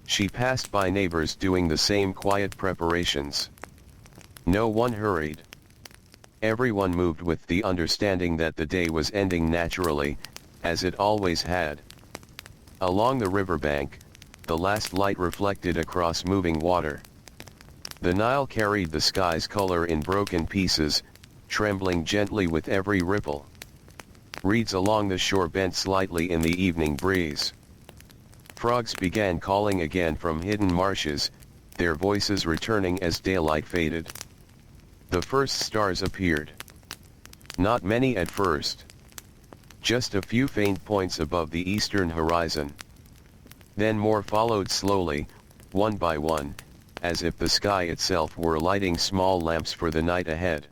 She passed by neighbors doing the same quiet preparations. No one hurried. Everyone moved with the understanding that the day was ending naturally, as it always had. Along the riverbank, the last light reflected across moving water. The Nile carried the sky's color in broken pieces, trembling gently with every ripple. Reeds along the shore bent slightly in the evening breeze. Frogs began calling again from hidden marshes, their voices returning as daylight faded. The first stars appeared. Not many at first. Just a few faint points above the eastern horizon. Then more followed slowly, one by one, as if the sky itself were lighting small lamps for the night ahead.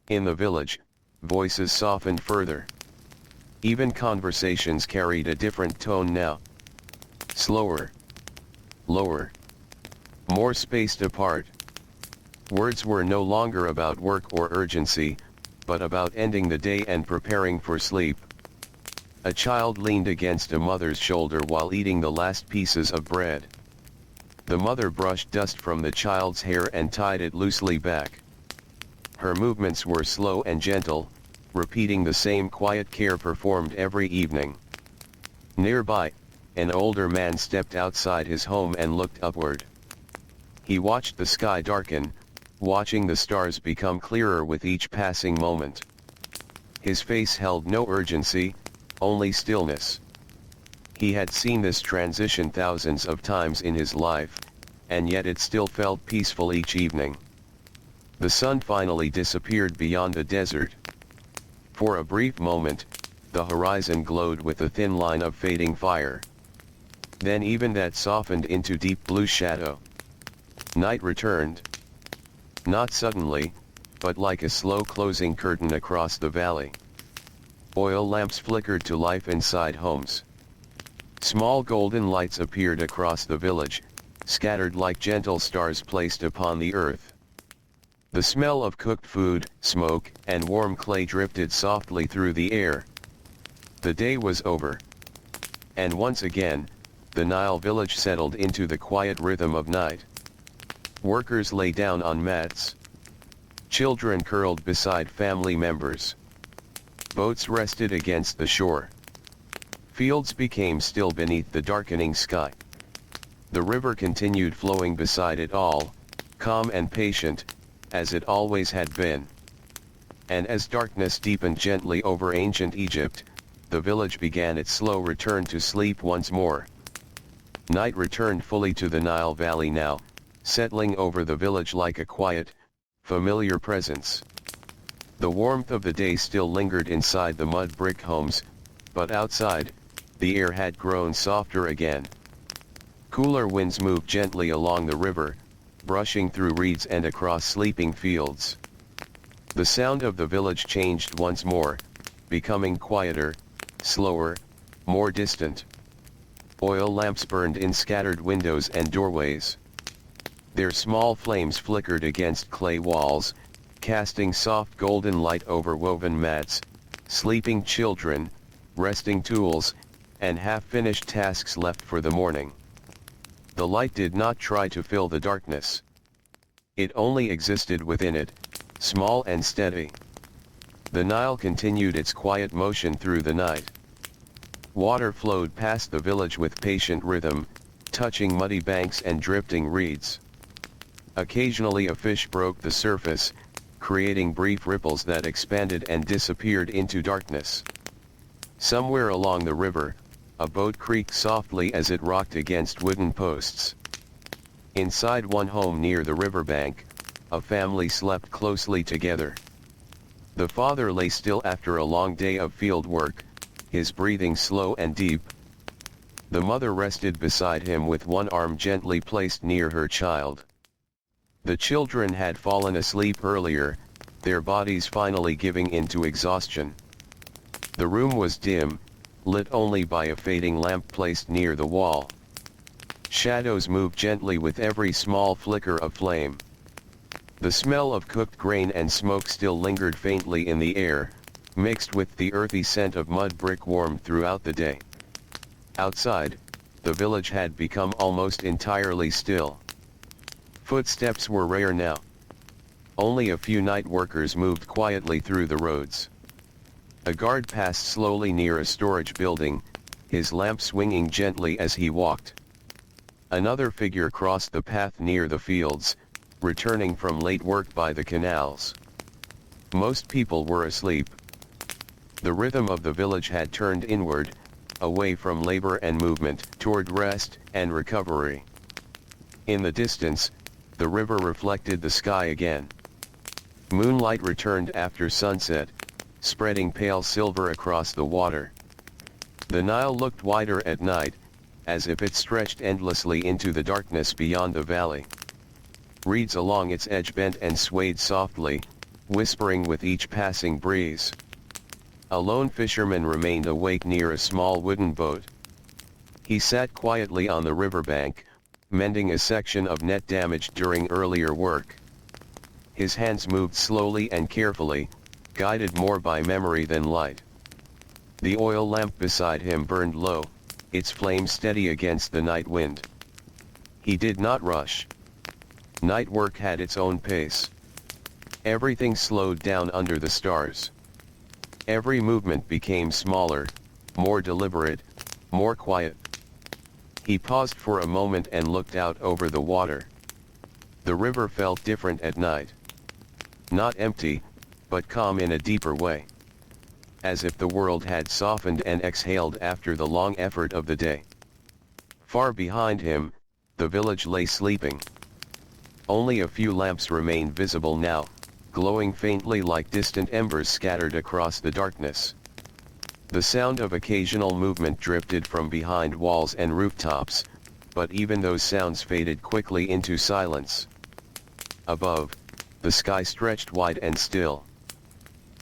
In the village, voices softened further. Even conversations carried a different tone now. Slower. Lower. More spaced apart. Words were no longer about work or urgency, but about ending the day and preparing for sleep. A child leaned against a mother's shoulder while eating the last pieces of bread. The mother brushed dust from the child's hair and tied it loosely back. Her movements were slow and gentle, repeating the same quiet care performed every evening. Nearby, an older man stepped outside his home and looked upward. He watched the sky darken, watching the stars become clearer with each passing moment. His face held no urgency, only stillness. He had seen this transition thousands of times in his life, and yet it still felt peaceful each evening. The sun finally disappeared beyond the desert. For a brief moment, the horizon glowed with a thin line of fading fire. Then even that softened into deep blue shadow. Night returned. Not suddenly, but like a slow closing curtain across the valley. Oil lamps flickered to life inside homes. Small golden lights appeared across the village, scattered like gentle stars placed upon the earth. The smell of cooked food, smoke, and warm clay drifted softly through the air. The day was over. And once again, the Nile village settled into the quiet rhythm of night. Workers lay down on mats. Children curled beside family members. Boats rested against the shore. Fields became still beneath the darkening sky. The river continued flowing beside it all, calm and patient, as it always had been. And as darkness deepened gently over ancient Egypt, the village began its slow return to sleep once more. Night returned fully to the Nile Valley now, settling over the village like a quiet, familiar presence. The warmth of the day still lingered inside the mud brick homes, but outside, the air had grown softer again. Cooler winds moved gently along the river, brushing through reeds and across sleeping fields. The sound of the village changed once more, becoming quieter, slower, more distant. Oil lamps burned in scattered windows and doorways. Their small flames flickered against clay walls, casting soft golden light over woven mats, sleeping children, resting tools, and half-finished tasks left for the morning. The light did not try to fill the darkness. It only existed within it, small and steady. The Nile continued its quiet motion through the night. Water flowed past the village with patient rhythm, touching muddy banks and drifting reeds. Occasionally a fish broke the surface, creating brief ripples that expanded and disappeared into darkness. Somewhere along the river, a boat creaked softly as it rocked against wooden posts. Inside one home near the riverbank, a family slept closely together. The father lay still after a long day of field work, his breathing slow and deep. The mother rested beside him with one arm gently placed near her child. The children had fallen asleep earlier, their bodies finally giving in to exhaustion. The room was dim, lit only by a fading lamp placed near the wall. Shadows moved gently with every small flicker of flame. The smell of cooked grain and smoke still lingered faintly in the air, mixed with the earthy scent of mud brick warmed throughout the day. Outside, the village had become almost entirely still. Footsteps were rare now. Only a few night workers moved quietly through the roads. A guard passed slowly near a storage building, his lamp swinging gently as he walked. Another figure crossed the path near the fields, returning from late work by the canals. Most people were asleep. The rhythm of the village had turned inward, away from labor and movement, toward rest and recovery. In the distance, the river reflected the sky again. Moonlight returned after sunset, spreading pale silver across the water. The Nile looked wider at night, as if it stretched endlessly into the darkness beyond the valley. Reeds along its edge bent and swayed softly, whispering with each passing breeze. A lone fisherman remained awake near a small wooden boat. He sat quietly on the riverbank, mending a section of net damaged during earlier work. His hands moved slowly and carefully, guided more by memory than light. The oil lamp beside him burned low, its flame steady against the night wind. He did not rush. Night work had its own pace. Everything slowed down under the stars. Every movement became smaller, more deliberate, more quiet. He paused for a moment and looked out over the water. The river felt different at night. Not empty, but calm in a deeper way. As if the world had softened and exhaled after the long effort of the day. Far behind him, the village lay sleeping. Only a few lamps remained visible now, glowing faintly like distant embers scattered across the darkness. The sound of occasional movement drifted from behind walls and rooftops, but even those sounds faded quickly into silence. Above, the sky stretched wide and still.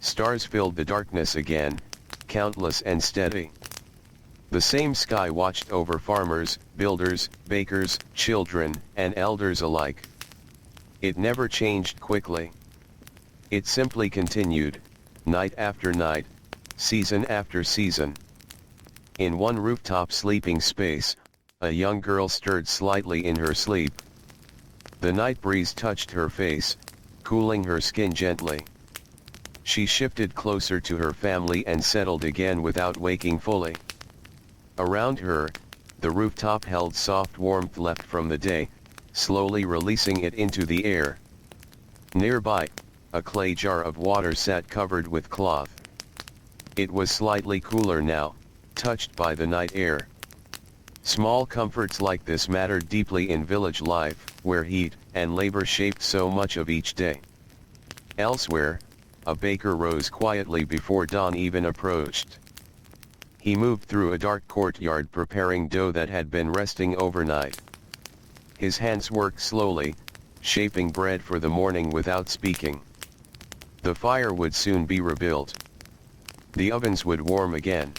Stars filled the darkness again, countless and steady. The same sky watched over farmers, builders, bakers, children, and elders alike. It never changed quickly. It simply continued, night after night, season after season. In one rooftop sleeping space, a young girl stirred slightly in her sleep. The night breeze touched her face, cooling her skin gently. She shifted closer to her family and settled again without waking fully. Around her, the rooftop held soft warmth left from the day, slowly releasing it into the air. Nearby, a clay jar of water sat covered with cloth. It was slightly cooler now, touched by the night air. Small comforts like this mattered deeply in village life, where heat and labor shaped so much of each day. Elsewhere, a baker rose quietly before dawn even approached. He moved through a dark courtyard preparing dough that had been resting overnight. His hands worked slowly, shaping bread for the morning without speaking. The fire would soon be rebuilt. The ovens would warm again.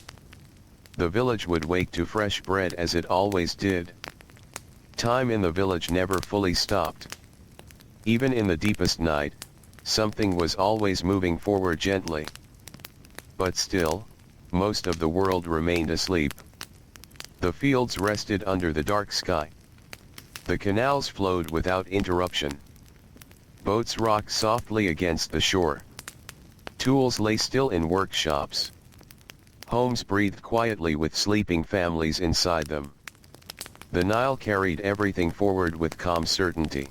The village would wake to fresh bread as it always did. Time in the village never fully stopped. Even in the deepest night, something was always moving forward gently. But still, most of the world remained asleep. The fields rested under the dark sky. The canals flowed without interruption. Boats rocked softly against the shore. Tools lay still in workshops. Homes breathed quietly with sleeping families inside them. The Nile carried everything forward with calm certainty.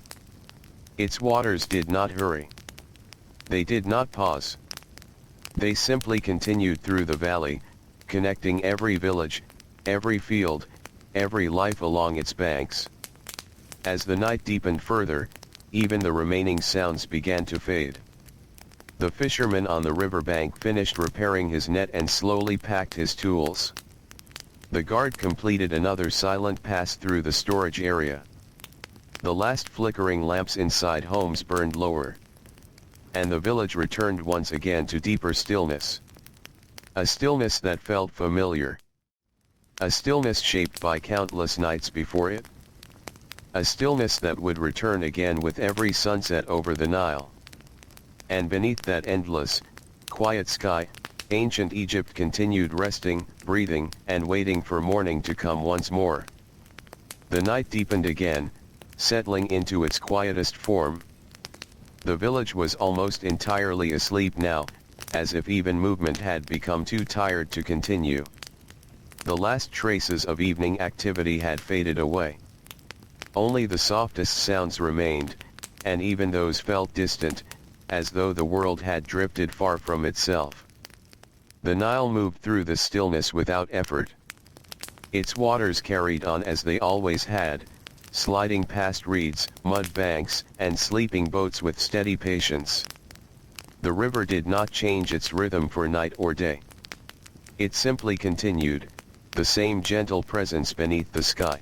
Its waters did not hurry. They did not pause. They simply continued through the valley, connecting every village, every field, every life along its banks. As the night deepened further, even the remaining sounds began to fade. The fisherman on the riverbank finished repairing his net and slowly packed his tools. The guard completed another silent pass through the storage area. The last flickering lamps inside homes burned lower. And the village returned once again to deeper stillness. A stillness that felt familiar. A stillness shaped by countless nights before it. A stillness that would return again with every sunset over the Nile. And beneath that endless, quiet sky, ancient Egypt continued resting, breathing, and waiting for morning to come once more. The night deepened again, settling into its quietest form. The village was almost entirely asleep now, as if even movement had become too tired to continue. The last traces of evening activity had faded away. Only the softest sounds remained, and even those felt distant, as though the world had drifted far from itself. The Nile moved through the stillness without effort. Its waters carried on as they always had, sliding past reeds, mud banks, and sleeping boats with steady patience. The river did not change its rhythm for night or day. It simply continued, the same gentle presence beneath the sky.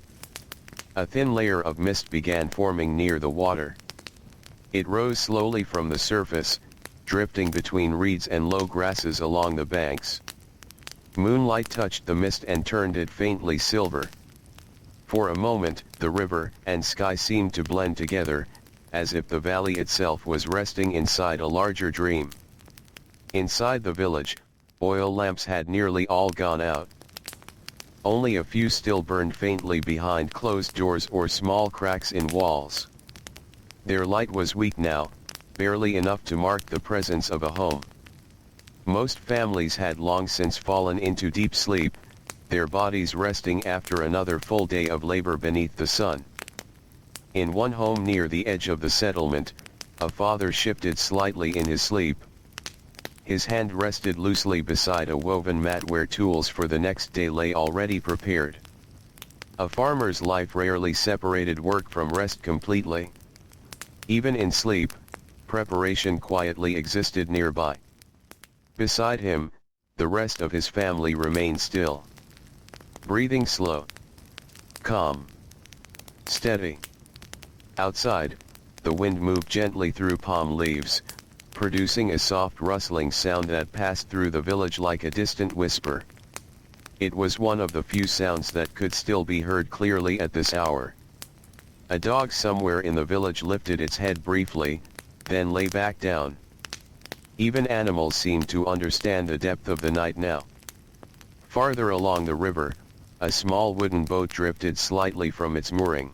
A thin layer of mist began forming near the water. It rose slowly from the surface, drifting between reeds and low grasses along the banks. Moonlight touched the mist and turned it faintly silver. For a moment, the river and sky seemed to blend together, as if the valley itself was resting inside a larger dream. Inside the village, oil lamps had nearly all gone out. Only a few still burned faintly behind closed doors or small cracks in walls. Their light was weak now, barely enough to mark the presence of a home. Most families had long since fallen into deep sleep, their bodies resting after another full day of labor beneath the sun. In one home near the edge of the settlement, a father shifted slightly in his sleep. His hand rested loosely beside a woven mat where tools for the next day lay already prepared. A farmer's life rarely separated work from rest completely. Even in sleep, preparation quietly existed nearby. Beside him, the rest of his family remained still. Breathing slow, calm, steady. Outside, the wind moved gently through palm leaves, producing a soft rustling sound that passed through the village like a distant whisper. It was one of the few sounds that could still be heard clearly at this hour. A dog somewhere in the village lifted its head briefly, then lay back down. Even animals seemed to understand the depth of the night now. Farther along the river, a small wooden boat drifted slightly from its mooring.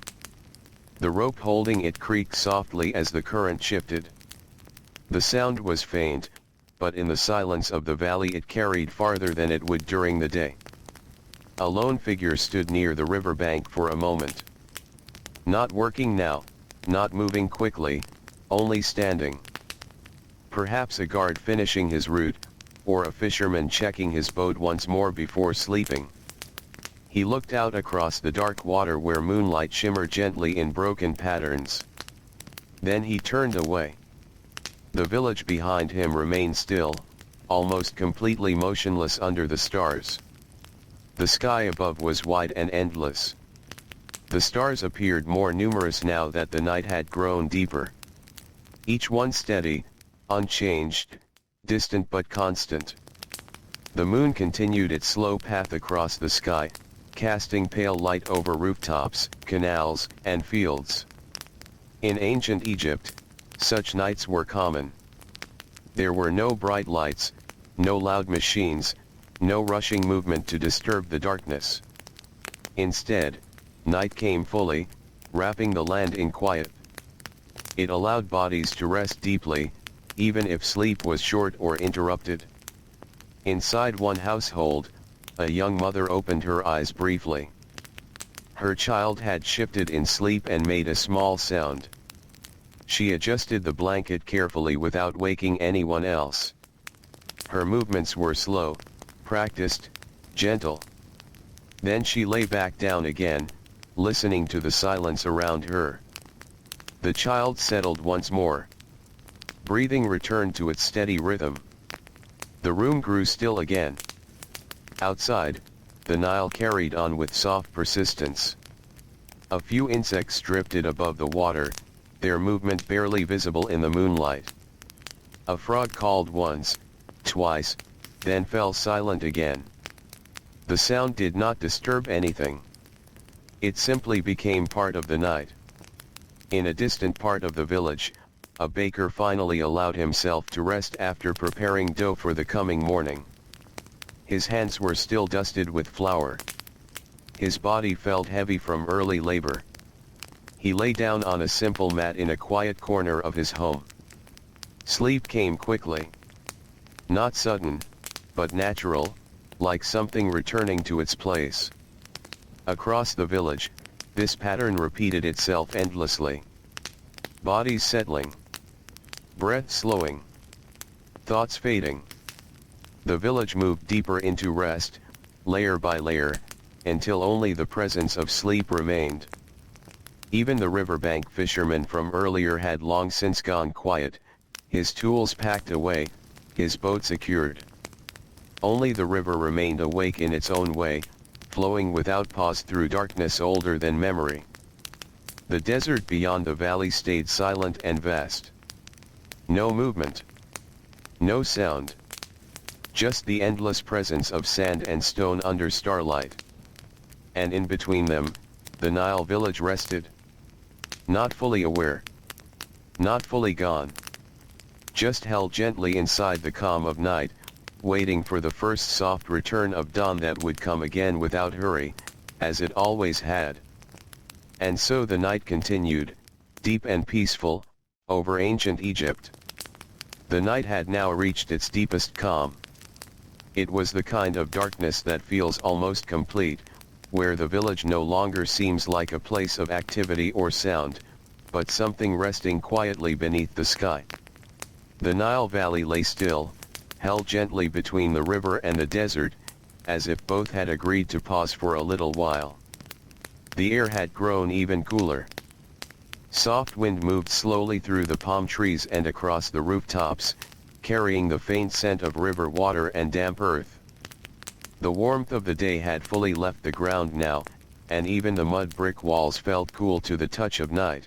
The rope holding it creaked softly as the current shifted. The sound was faint, but in the silence of the valley it carried farther than it would during the day. A lone figure stood near the riverbank for a moment. Not working now, not moving quickly, only standing. Perhaps a guard finishing his route, or a fisherman checking his boat once more before sleeping. He looked out across the dark water where moonlight shimmered gently in broken patterns. Then he turned away. The village behind him remained still, almost completely motionless under the stars. The sky above was wide and endless. The stars appeared more numerous now that the night had grown deeper. Each one steady, unchanged, distant but constant. The moon continued its slow path across the sky, casting pale light over rooftops, canals, and fields. In ancient Egypt, such nights were common. There were no bright lights, no loud machines, no rushing movement to disturb the darkness. Instead, night came fully, wrapping the land in quiet. It allowed bodies to rest deeply, even if sleep was short or interrupted. Inside one household, a young mother opened her eyes briefly. Her child had shifted in sleep and made a small sound. She adjusted the blanket carefully without waking anyone else. Her movements were slow, practiced, gentle. Then she lay back down again, listening to the silence around her. The child settled once more. Breathing returned to its steady rhythm. The room grew still again. Outside, the Nile carried on with soft persistence. A few insects drifted above the water, their movement barely visible in the moonlight. A frog called once, twice, then fell silent again. The sound did not disturb anything. It simply became part of the night. In a distant part of the village, a baker finally allowed himself to rest after preparing dough for the coming morning. His hands were still dusted with flour. His body felt heavy from early labor. He lay down on a simple mat in a quiet corner of his home. Sleep came quickly. Not sudden, but natural, like something returning to its place. Across the village, this pattern repeated itself endlessly. Bodies settling. Breath slowing. Thoughts fading. The village moved deeper into rest, layer by layer, until only the presence of sleep remained. Even the riverbank fisherman from earlier had long since gone quiet, his tools packed away, his boat secured. Only the river remained awake in its own way, flowing without pause through darkness older than memory. The desert beyond the valley stayed silent and vast. No movement. No sound. Just the endless presence of sand and stone under starlight. And in between them, the Nile village rested. Not fully aware. Not fully gone. Just held gently inside the calm of night, waiting for the first soft return of dawn that would come again without hurry, as it always had. And so the night continued, deep and peaceful, over ancient Egypt. The night had now reached its deepest calm. It was the kind of darkness that feels almost complete, where the village no longer seems like a place of activity or sound, but something resting quietly beneath the sky. The Nile Valley lay still, held gently between the river and the desert, as if both had agreed to pause for a little while. The air had grown even cooler. Soft wind moved slowly through the palm trees and across the rooftops, carrying the faint scent of river water and damp earth. The warmth of the day had fully left the ground now, and even the mud brick walls felt cool to the touch of night.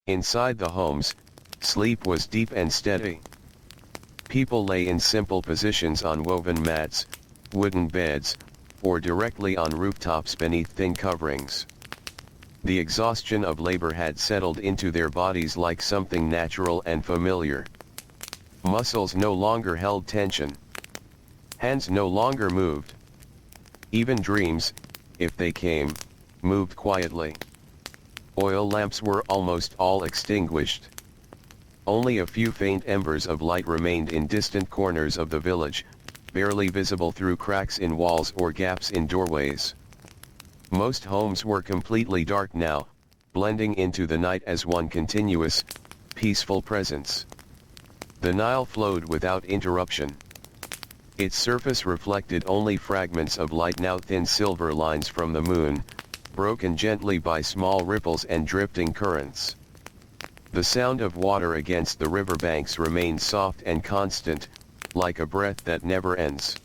Inside the homes, sleep was deep and steady. People lay in simple positions on woven mats, wooden beds, or directly on rooftops beneath thin coverings. The exhaustion of labor had settled into their bodies like something natural and familiar. Muscles no longer held tension. Hands no longer moved. Even dreams, if they came, moved quietly. Oil lamps were almost all extinguished. Only a few faint embers of light remained in distant corners of the village, barely visible through cracks in walls or gaps in doorways. Most homes were completely dark now, blending into the night as one continuous, peaceful presence. The Nile flowed without interruption. Its surface reflected only fragments of light, now thin silver lines from the moon, broken gently by small ripples and drifting currents. The sound of water against the riverbanks remained soft and constant, like a breath that never ends.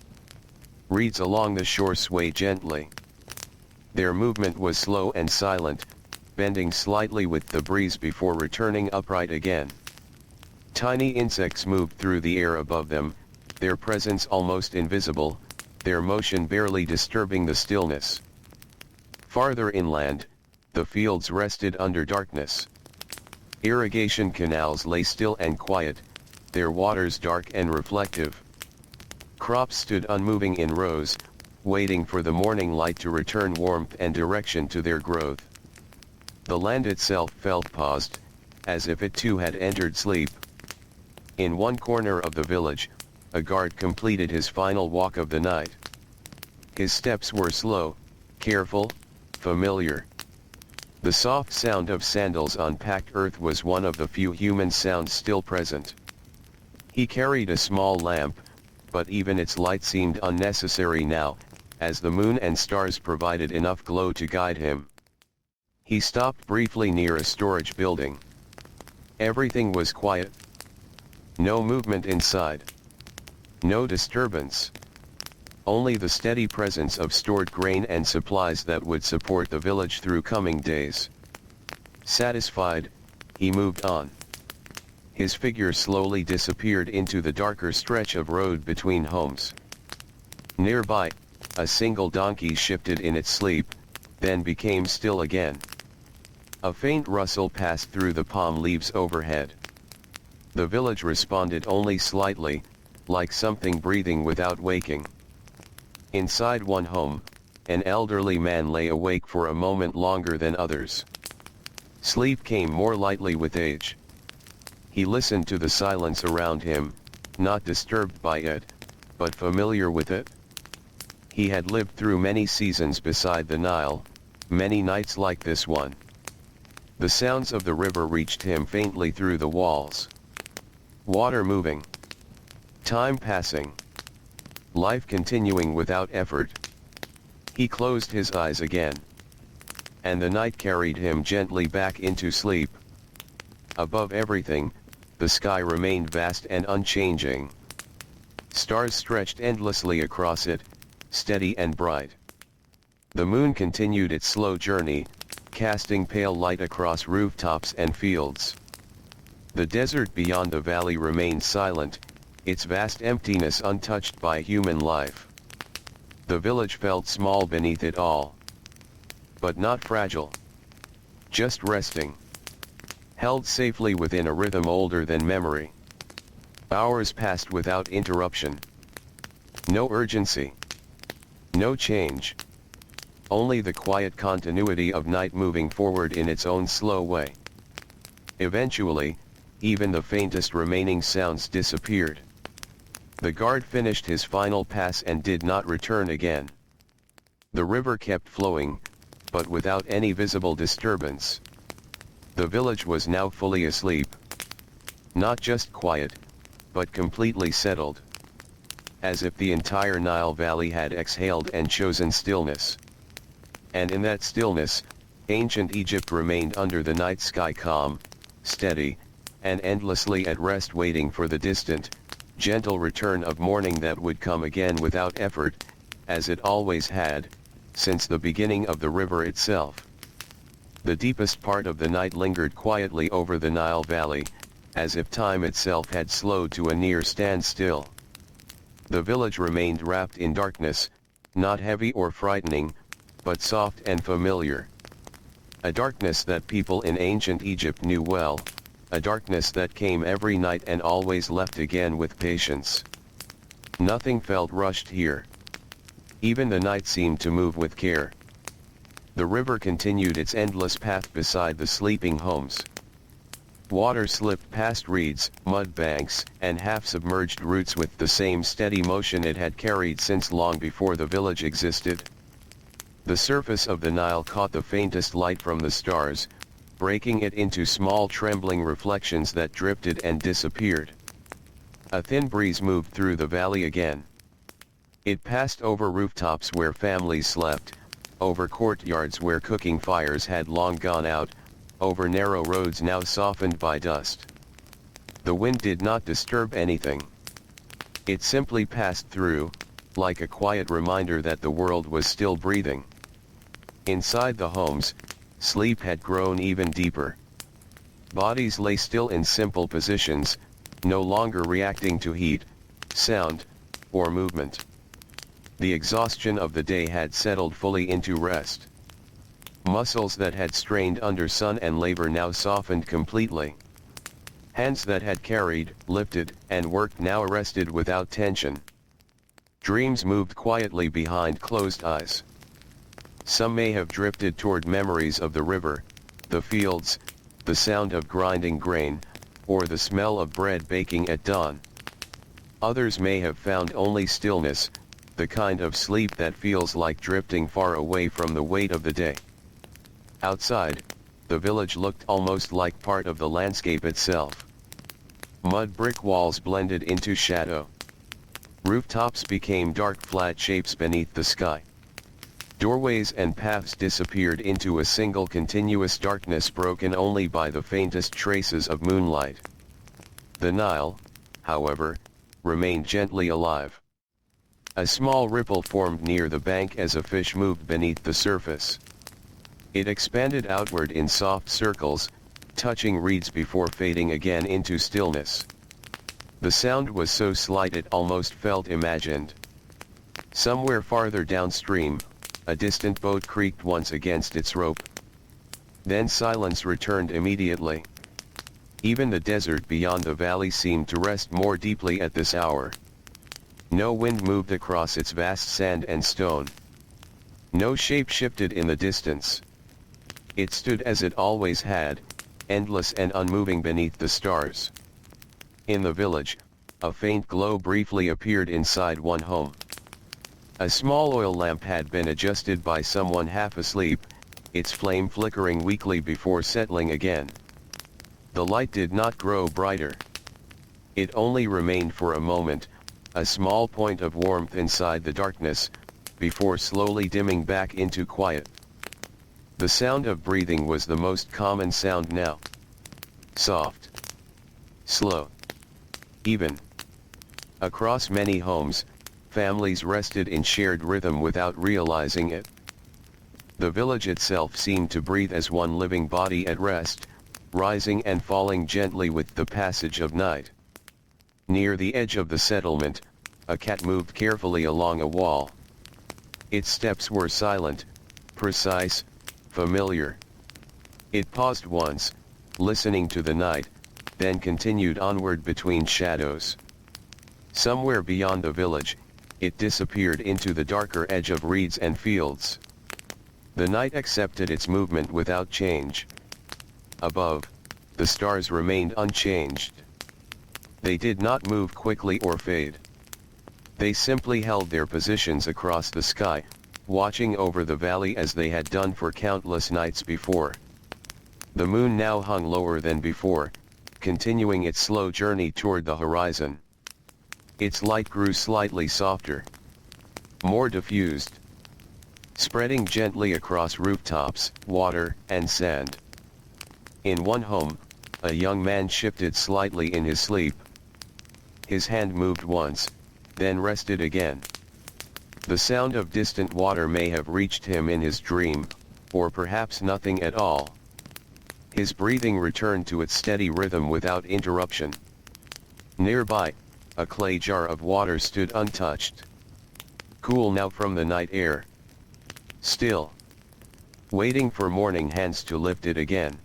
Reeds along the shore swayed gently. Their movement was slow and silent, bending slightly with the breeze before returning upright again. Tiny insects moved through the air above them, their presence almost invisible, their motion barely disturbing the stillness. Farther inland, the fields rested under darkness. Irrigation canals lay still and quiet, their waters dark and reflective. Crops stood unmoving in rows, waiting for the morning light to return warmth and direction to their growth. The land itself felt paused, as if it too had entered sleep. In one corner of the village, a guard completed his final walk of the night. His steps were slow, careful, familiar. The soft sound of sandals on packed earth was one of the few human sounds still present. He carried a small lamp, but even its light seemed unnecessary now, as the moon and stars provided enough glow to guide him. He stopped briefly near a storage building. Everything was quiet. No movement inside. No disturbance. Only the steady presence of stored grain and supplies that would support the village through coming days. Satisfied, he moved on. His figure slowly disappeared into the darker stretch of road between homes. Nearby, a single donkey shifted in its sleep, then became still again. A faint rustle passed through the palm leaves overhead. The village responded only slightly, like something breathing without waking. Inside one home, an elderly man lay awake for a moment longer than others. Sleep came more lightly with age. He listened to the silence around him, not disturbed by it, but familiar with it. He had lived through many seasons beside the Nile, many nights like this one. The sounds of the river reached him faintly through the walls. Water moving. Time passing. Life continuing without effort. He closed his eyes again. And the night carried him gently back into sleep. Above everything, the sky remained vast and unchanging. Stars stretched endlessly across it, steady and bright. The moon continued its slow journey, casting pale light across rooftops and fields. The desert beyond the valley remained silent, its vast emptiness untouched by human life. The village felt small beneath it all. But not fragile. Just resting. Held safely within a rhythm older than memory. Hours passed without interruption. No urgency. No change. Only the quiet continuity of night moving forward in its own slow way. Eventually, even the faintest remaining sounds disappeared. The guard finished his final pass and did not return again. The river kept flowing, but without any visible disturbance. The village was now fully asleep. Not just quiet, but completely settled. As if the entire Nile Valley had exhaled and chosen stillness. And in that stillness, ancient Egypt remained under the night sky calm, steady, and endlessly at rest, waiting for the distant, gentle return of morning that would come again without effort, as it always had, since the beginning of the river itself. The deepest part of the night lingered quietly over the Nile Valley, as if time itself had slowed to a near standstill. The village remained wrapped in darkness, not heavy or frightening, but soft and familiar. A darkness that people in ancient Egypt knew well, a darkness that came every night and always left again with patience. Nothing felt rushed here. Even the night seemed to move with care. The river continued its endless path beside the sleeping homes. Water slipped past reeds, mud banks, and half-submerged roots with the same steady motion it had carried since long before the village existed. The surface of the Nile caught the faintest light from the stars, breaking it into small trembling reflections that drifted and disappeared. A thin breeze moved through the valley again. It passed over rooftops where families slept, over courtyards where cooking fires had long gone out, over narrow roads now softened by dust. The wind did not disturb anything. It simply passed through, like a quiet reminder that the world was still breathing. Inside the homes, sleep had grown even deeper. Bodies lay still in simple positions, no longer reacting to heat, sound, or movement. The exhaustion of the day had settled fully into rest. Muscles that had strained under sun and labor now softened completely. Hands that had carried, lifted, and worked now rested without tension. Dreams moved quietly behind closed eyes. Some may have drifted toward memories of the river, the fields, the sound of grinding grain, or the smell of bread baking at dawn. Others may have found only stillness, the kind of sleep that feels like drifting far away from the weight of the day. Outside, the village looked almost like part of the landscape itself. Mud brick walls blended into shadow. Rooftops became dark flat shapes beneath the sky. Doorways and paths disappeared into a single continuous darkness broken only by the faintest traces of moonlight. The Nile, however, remained gently alive. A small ripple formed near the bank as a fish moved beneath the surface. It expanded outward in soft circles, touching reeds before fading again into stillness. The sound was so slight it almost felt imagined. Somewhere farther downstream, a distant boat creaked once against its rope. Then silence returned immediately. Even the desert beyond the valley seemed to rest more deeply at this hour. No wind moved across its vast sand and stone. No shape shifted in the distance. It stood as it always had, endless and unmoving beneath the stars. In the village, a faint glow briefly appeared inside one home. A small oil lamp had been adjusted by someone half asleep, its flame flickering weakly before settling again. The light did not grow brighter. It only remained for a moment, a small point of warmth inside the darkness, before slowly dimming back into quiet. The sound of breathing was the most common sound now. Soft, slow, even. Across many homes, families rested in shared rhythm without realizing it. The village itself seemed to breathe as one living body at rest, rising and falling gently with the passage of night. Near the edge of the settlement, a cat moved carefully along a wall. Its steps were silent, precise, familiar. It paused once, listening to the night, then continued onward between shadows. Somewhere beyond the village, it disappeared into the darker edge of reeds and fields. The night accepted its movement without change. Above, the stars remained unchanged. They did not move quickly or fade. They simply held their positions across the sky, watching over the valley as they had done for countless nights before. The moon now hung lower than before, continuing its slow journey toward the horizon. Its light grew slightly softer, more diffused, spreading gently across rooftops, water, and sand. In one home, a young man shifted slightly in his sleep. His hand moved once, then rested again. The sound of distant water may have reached him in his dream, or perhaps nothing at all. His breathing returned to its steady rhythm without interruption. Nearby, a clay jar of water stood untouched, cool now from the night air. Still, waiting for morning hands to lift it again.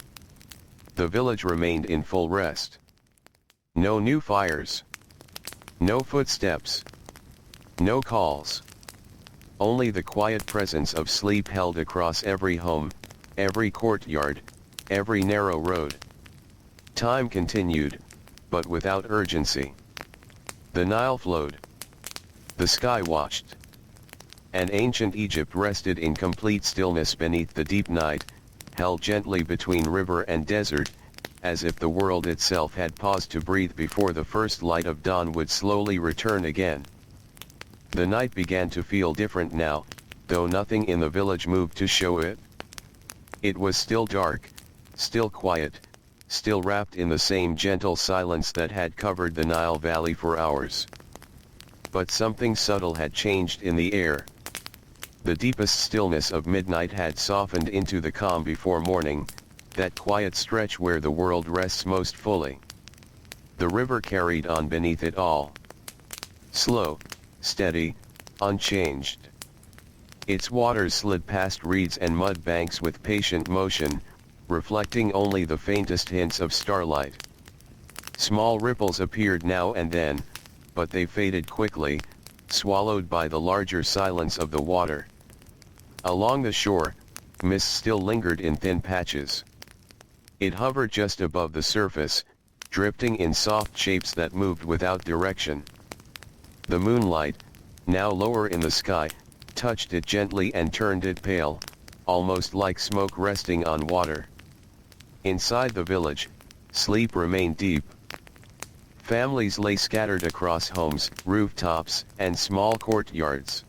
The village remained in full rest. No new fires. No footsteps. No calls. Only the quiet presence of sleep held across every home, every courtyard, every narrow road. Time continued, but without urgency. The Nile flowed. The sky watched. And ancient Egypt rested in complete stillness beneath the deep night, held gently between river and desert, as if the world itself had paused to breathe before the first light of dawn would slowly return again. The night began to feel different now, though nothing in the village moved to show it. It was still dark, still quiet, still wrapped in the same gentle silence that had covered the Nile Valley for hours. But something subtle had changed in the air. The deepest stillness of midnight had softened into the calm before morning, that quiet stretch where the world rests most fully. The river carried on beneath it all. Slow, steady, unchanged. Its waters slid past reeds and mud banks with patient motion, reflecting only the faintest hints of starlight. Small ripples appeared now and then, but they faded quickly, swallowed by the larger silence of the water. Along the shore, mist still lingered in thin patches. It hovered just above the surface, drifting in soft shapes that moved without direction. The moonlight, now lower in the sky, touched it gently and turned it pale, almost like smoke resting on water. Inside the village, sleep remained deep. Families lay scattered across homes, rooftops, and small courtyards.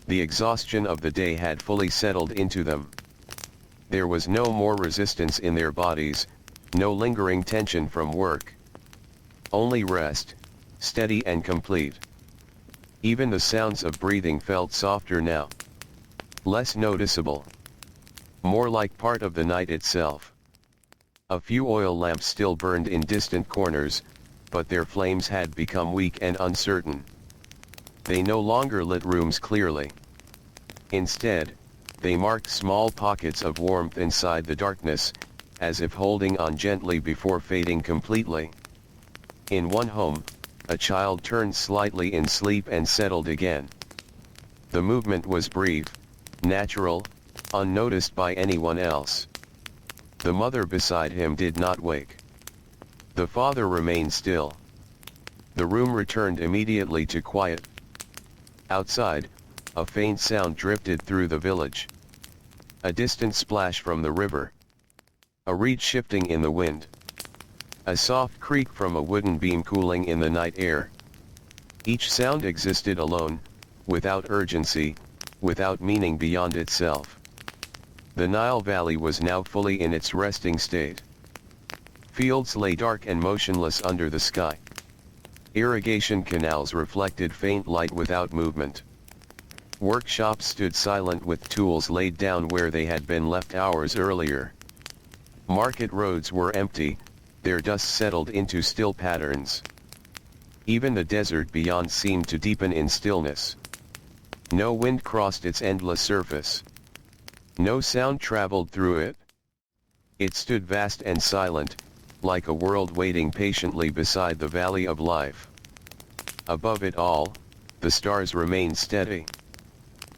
The exhaustion of the day had fully settled into them. There was no more resistance in their bodies, no lingering tension from work. Only rest, steady and complete. Even the sounds of breathing felt softer now. Less noticeable. More like part of the night itself. A few oil lamps still burned in distant corners, but their flames had become weak and uncertain. They no longer lit rooms clearly. Instead, they marked small pockets of warmth inside the darkness, as if holding on gently before fading completely. In one home, a child turned slightly in sleep and settled again. The movement was brief, natural, unnoticed by anyone else. The mother beside him did not wake. The father remained still. The room returned immediately to quiet. Outside, a faint sound drifted through the village. A distant splash from the river. A reed shifting in the wind. A soft creak from a wooden beam cooling in the night air. Each sound existed alone, without urgency, without meaning beyond itself. The Nile Valley was now fully in its resting state. Fields lay dark and motionless under the sky. Irrigation canals reflected faint light without movement. Workshops stood silent with tools laid down where they had been left hours earlier. Market roads were empty, their dust settled into still patterns. Even the desert beyond seemed to deepen in stillness. No wind crossed its endless surface. No sound traveled through it. It stood vast and silent, like a world waiting patiently beside the valley of life. Above it all, the stars remained steady.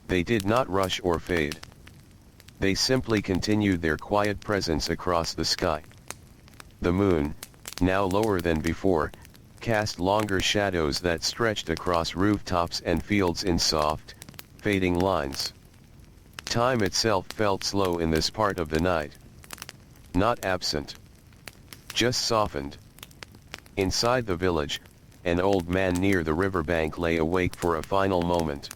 They did not rush or fade. They simply continued their quiet presence across the sky. The moon, now lower than before, cast longer shadows that stretched across rooftops and fields in soft, fading lines. Time itself felt slow in this part of the night. Not absent. Just softened. Inside the village, an old man near the riverbank lay awake for a final moment.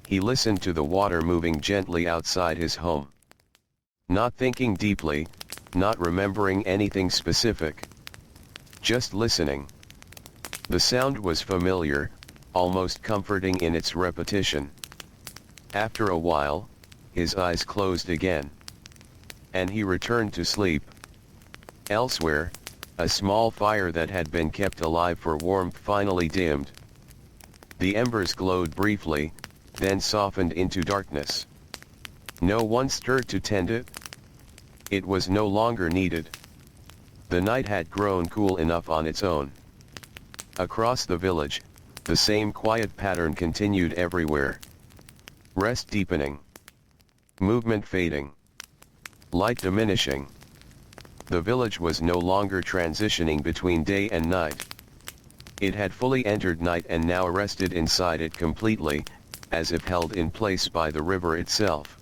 He listened to the water moving gently outside his home. Not thinking deeply, not remembering anything specific. Just listening. The sound was familiar, almost comforting in its repetition. After a while, his eyes closed again. And he returned to sleep. Elsewhere, a small fire that had been kept alive for warmth finally dimmed. The embers glowed briefly, then softened into darkness. No one stirred to tend it. It was no longer needed. The night had grown cool enough on its own. Across the village, the same quiet pattern continued everywhere. Rest deepening. Movement fading. Light diminishing. The village was no longer transitioning between day and night. It had fully entered night and now rested inside it completely, as if held in place by the river itself.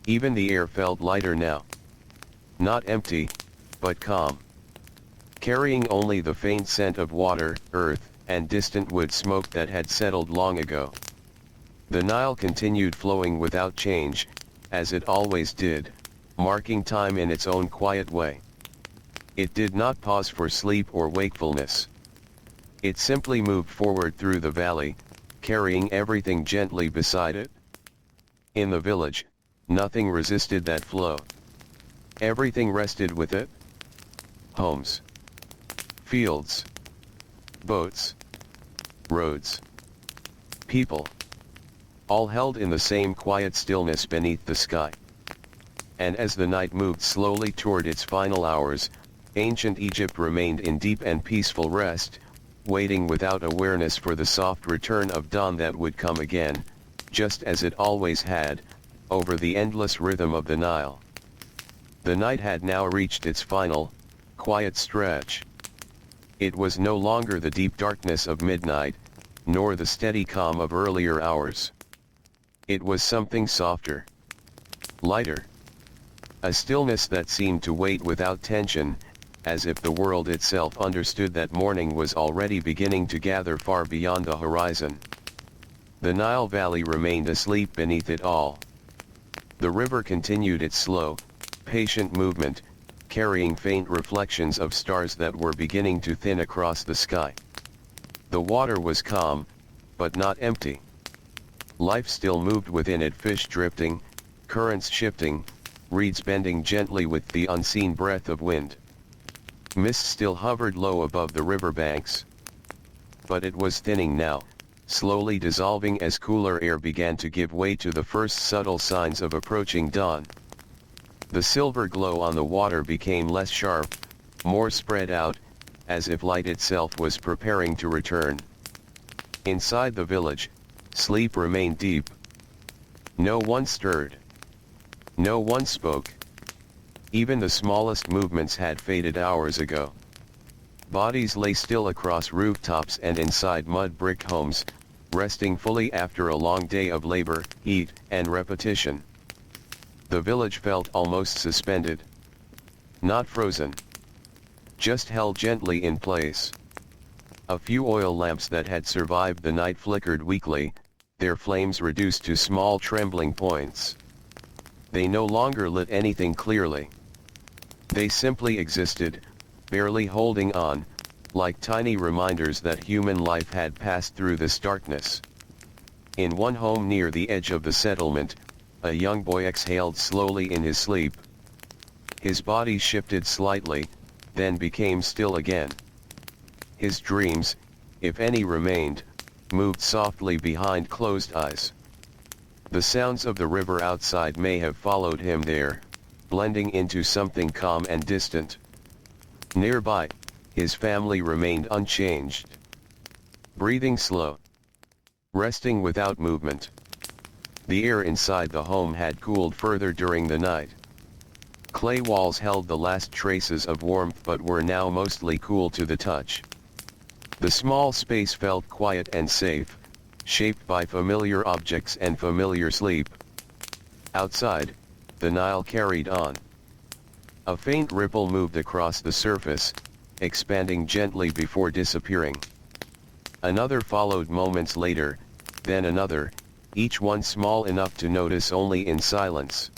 Even the air felt lighter now. Not empty, but calm. Carrying only the faint scent of water, earth, and distant wood smoke that had settled long ago. The Nile continued flowing without change, as it always did, marking time in its own quiet way. It did not pause for sleep or wakefulness. It simply moved forward through the valley, carrying everything gently beside it. In the village, nothing resisted that flow. Everything rested with it. Homes. Fields. Boats. Roads. People. All held in the same quiet stillness beneath the sky. And as the night moved slowly toward its final hours, ancient Egypt remained in deep and peaceful rest, waiting without awareness for the soft return of dawn that would come again, just as it always had, over the endless rhythm of the Nile. The night had now reached its final, quiet stretch. It was no longer the deep darkness of midnight, nor the steady calm of earlier hours. It was something softer. Lighter. A stillness that seemed to wait without tension, as if the world itself understood that morning was already beginning to gather far beyond the horizon. The Nile Valley remained asleep beneath it all. The river continued its slow, patient movement, carrying faint reflections of stars that were beginning to thin across the sky. The water was calm, but not empty. Life still moved within it, fish drifting, currents shifting, reeds bending gently with the unseen breath of wind. Mist still hovered low above the riverbanks. But it was thinning now, slowly dissolving as cooler air began to give way to the first subtle signs of approaching dawn. The silver glow on the water became less sharp, more spread out, as if light itself was preparing to return. Inside the village, sleep remained deep. No one stirred. No one spoke. Even the smallest movements had faded hours ago. Bodies lay still across rooftops and inside mud brick homes, resting fully after a long day of labor, heat, and repetition. The village felt almost suspended. Not frozen. just held gently in place. A few oil lamps that had survived the night flickered weakly, their flames reduced to small trembling points. They no longer lit anything clearly. They simply existed, barely holding on, like tiny reminders that human life had passed through this darkness. In one home near the edge of the settlement, a young boy exhaled slowly in his sleep. His body shifted slightly, then became still again. His dreams, if any remained, moved softly behind closed eyes. The sounds of the river outside may have followed him there, blending into something calm and distant. Nearby, his family remained unchanged. Breathing slow. Resting without movement. The air inside the home had cooled further during the night. Clay walls held the last traces of warmth but were now mostly cool to the touch. The small space felt quiet and safe, shaped by familiar objects and familiar sleep. Outside, the Nile carried on. A faint ripple moved across the surface, expanding gently before disappearing. Another followed moments later, then another, each one small enough to notice only in silence.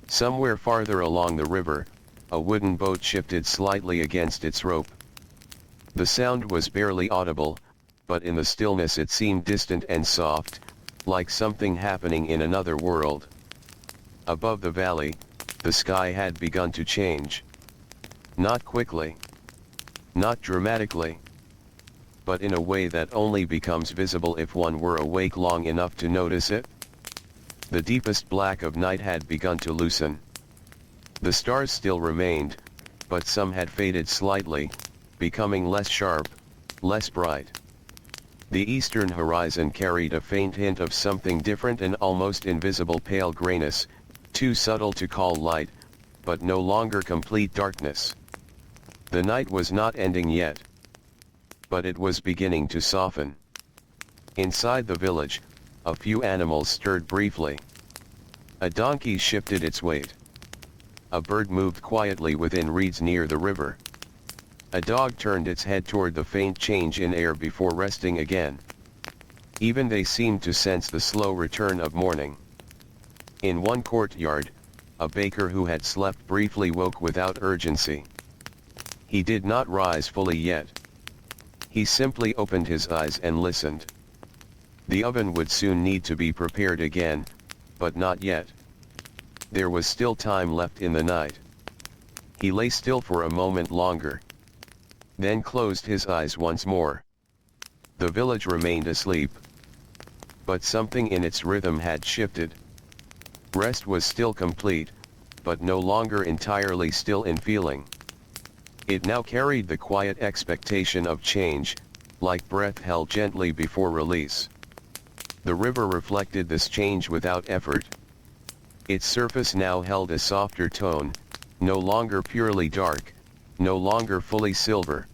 Somewhere farther along the river, a wooden boat shifted slightly against its rope. The sound was barely audible, but in the stillness it seemed distant and soft, like something happening in another world. Above the valley, the sky had begun to change. Not quickly. Not dramatically. But in a way that only becomes visible if one were awake long enough to notice it. The deepest black of night had begun to loosen. The stars still remained, but some had faded slightly, becoming less sharp, less bright. The eastern horizon carried a faint hint of something different, an almost invisible pale grayness, too subtle to call light, but no longer complete darkness. The night was not ending yet. But it was beginning to soften. Inside the village, a few animals stirred briefly. A donkey shifted its weight. A bird moved quietly within reeds near the river. A dog turned its head toward the faint change in air before resting again. Even they seemed to sense the slow return of morning. In one courtyard, a baker who had slept briefly woke without urgency. He did not rise fully yet. He simply opened his eyes and listened. The oven would soon need to be prepared again, but not yet. There was still time left in the night. He lay still for a moment longer. Then closed his eyes once more. The village remained asleep. But something in its rhythm had shifted. Rest was still complete, but no longer entirely still in feeling. It now carried the quiet expectation of change, like breath held gently before release. The river reflected this change without effort. Its surface now held a softer tone, no longer purely dark, no longer fully silver.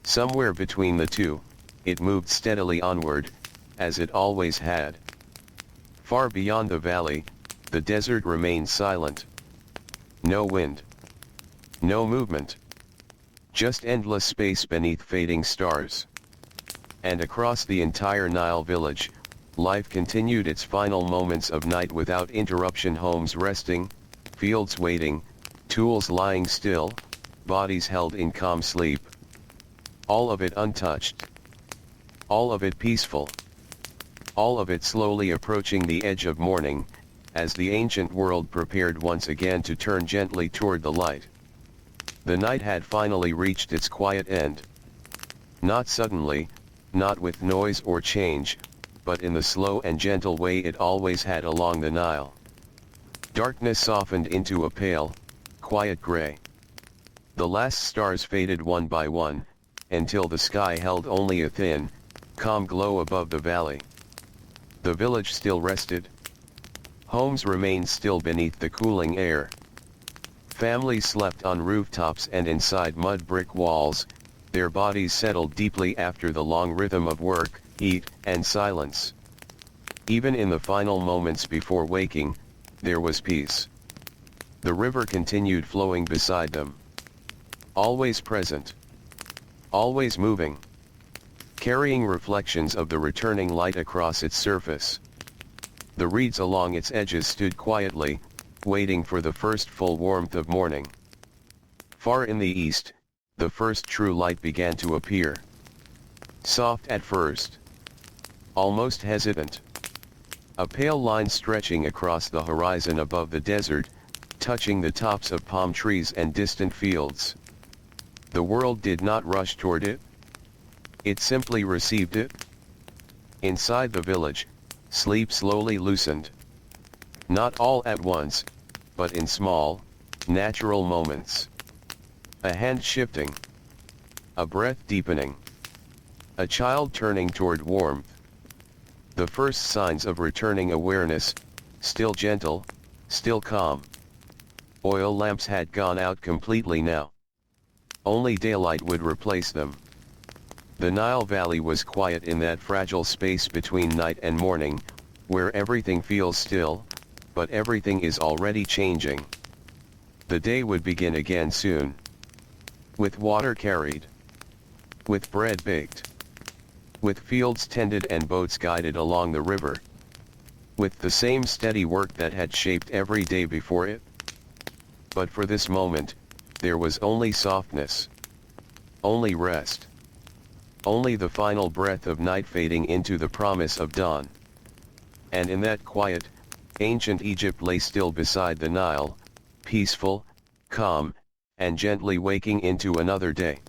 Somewhere between the two, it moved steadily onward, as it always had. Far beyond the valley, the desert remained silent. No wind. No movement. Just endless space beneath fading stars. And across the entire Nile village, life continued its final moments of night without interruption, homes resting, fields waiting, tools lying still, bodies held in calm sleep. All of it untouched. All of it peaceful. All of it slowly approaching the edge of morning, as the ancient world prepared once again to turn gently toward the light. The night had finally reached its quiet end. Not suddenly, not with noise or change, but in the slow and gentle way it always had along the Nile. Darkness softened into a pale, quiet gray. The last stars faded one by one, until the sky held only a thin, calm glow above the valley. The village still rested. Homes remained still beneath the cooling air. Families slept on rooftops and inside mud brick walls, their bodies settled deeply after the long rhythm of work, heat, and silence. Even in the final moments before waking, there was peace. The river continued flowing beside them. always present, always moving, carrying reflections of the returning light across its surface. The reeds along its edges stood quietly, waiting for the first full warmth of morning. Far in the east, the first true light began to appear. Soft at first, almost hesitant. A pale line stretching across the horizon above the desert, touching the tops of palm trees and distant fields. The world did not rush toward it. It simply received it. Inside the village, sleep slowly loosened. Not all at once, but in small, natural moments. A hand shifting. A breath deepening. A child turning toward warmth. The first signs of returning awareness, still gentle, still calm. Oil lamps had gone out completely now. Only daylight would replace them. The Nile Valley was quiet in that fragile space between night and morning, where everything feels still, but everything is already changing. The day would begin again soon. With water carried. With bread baked. With fields tended and boats guided along the river. With the same steady work that had shaped every day before it. But for this moment, there was only softness. Only rest. Only the final breath of night fading into the promise of dawn. And in that quiet, ancient Egypt lay still beside the Nile, peaceful, calm, and gently waking into another day.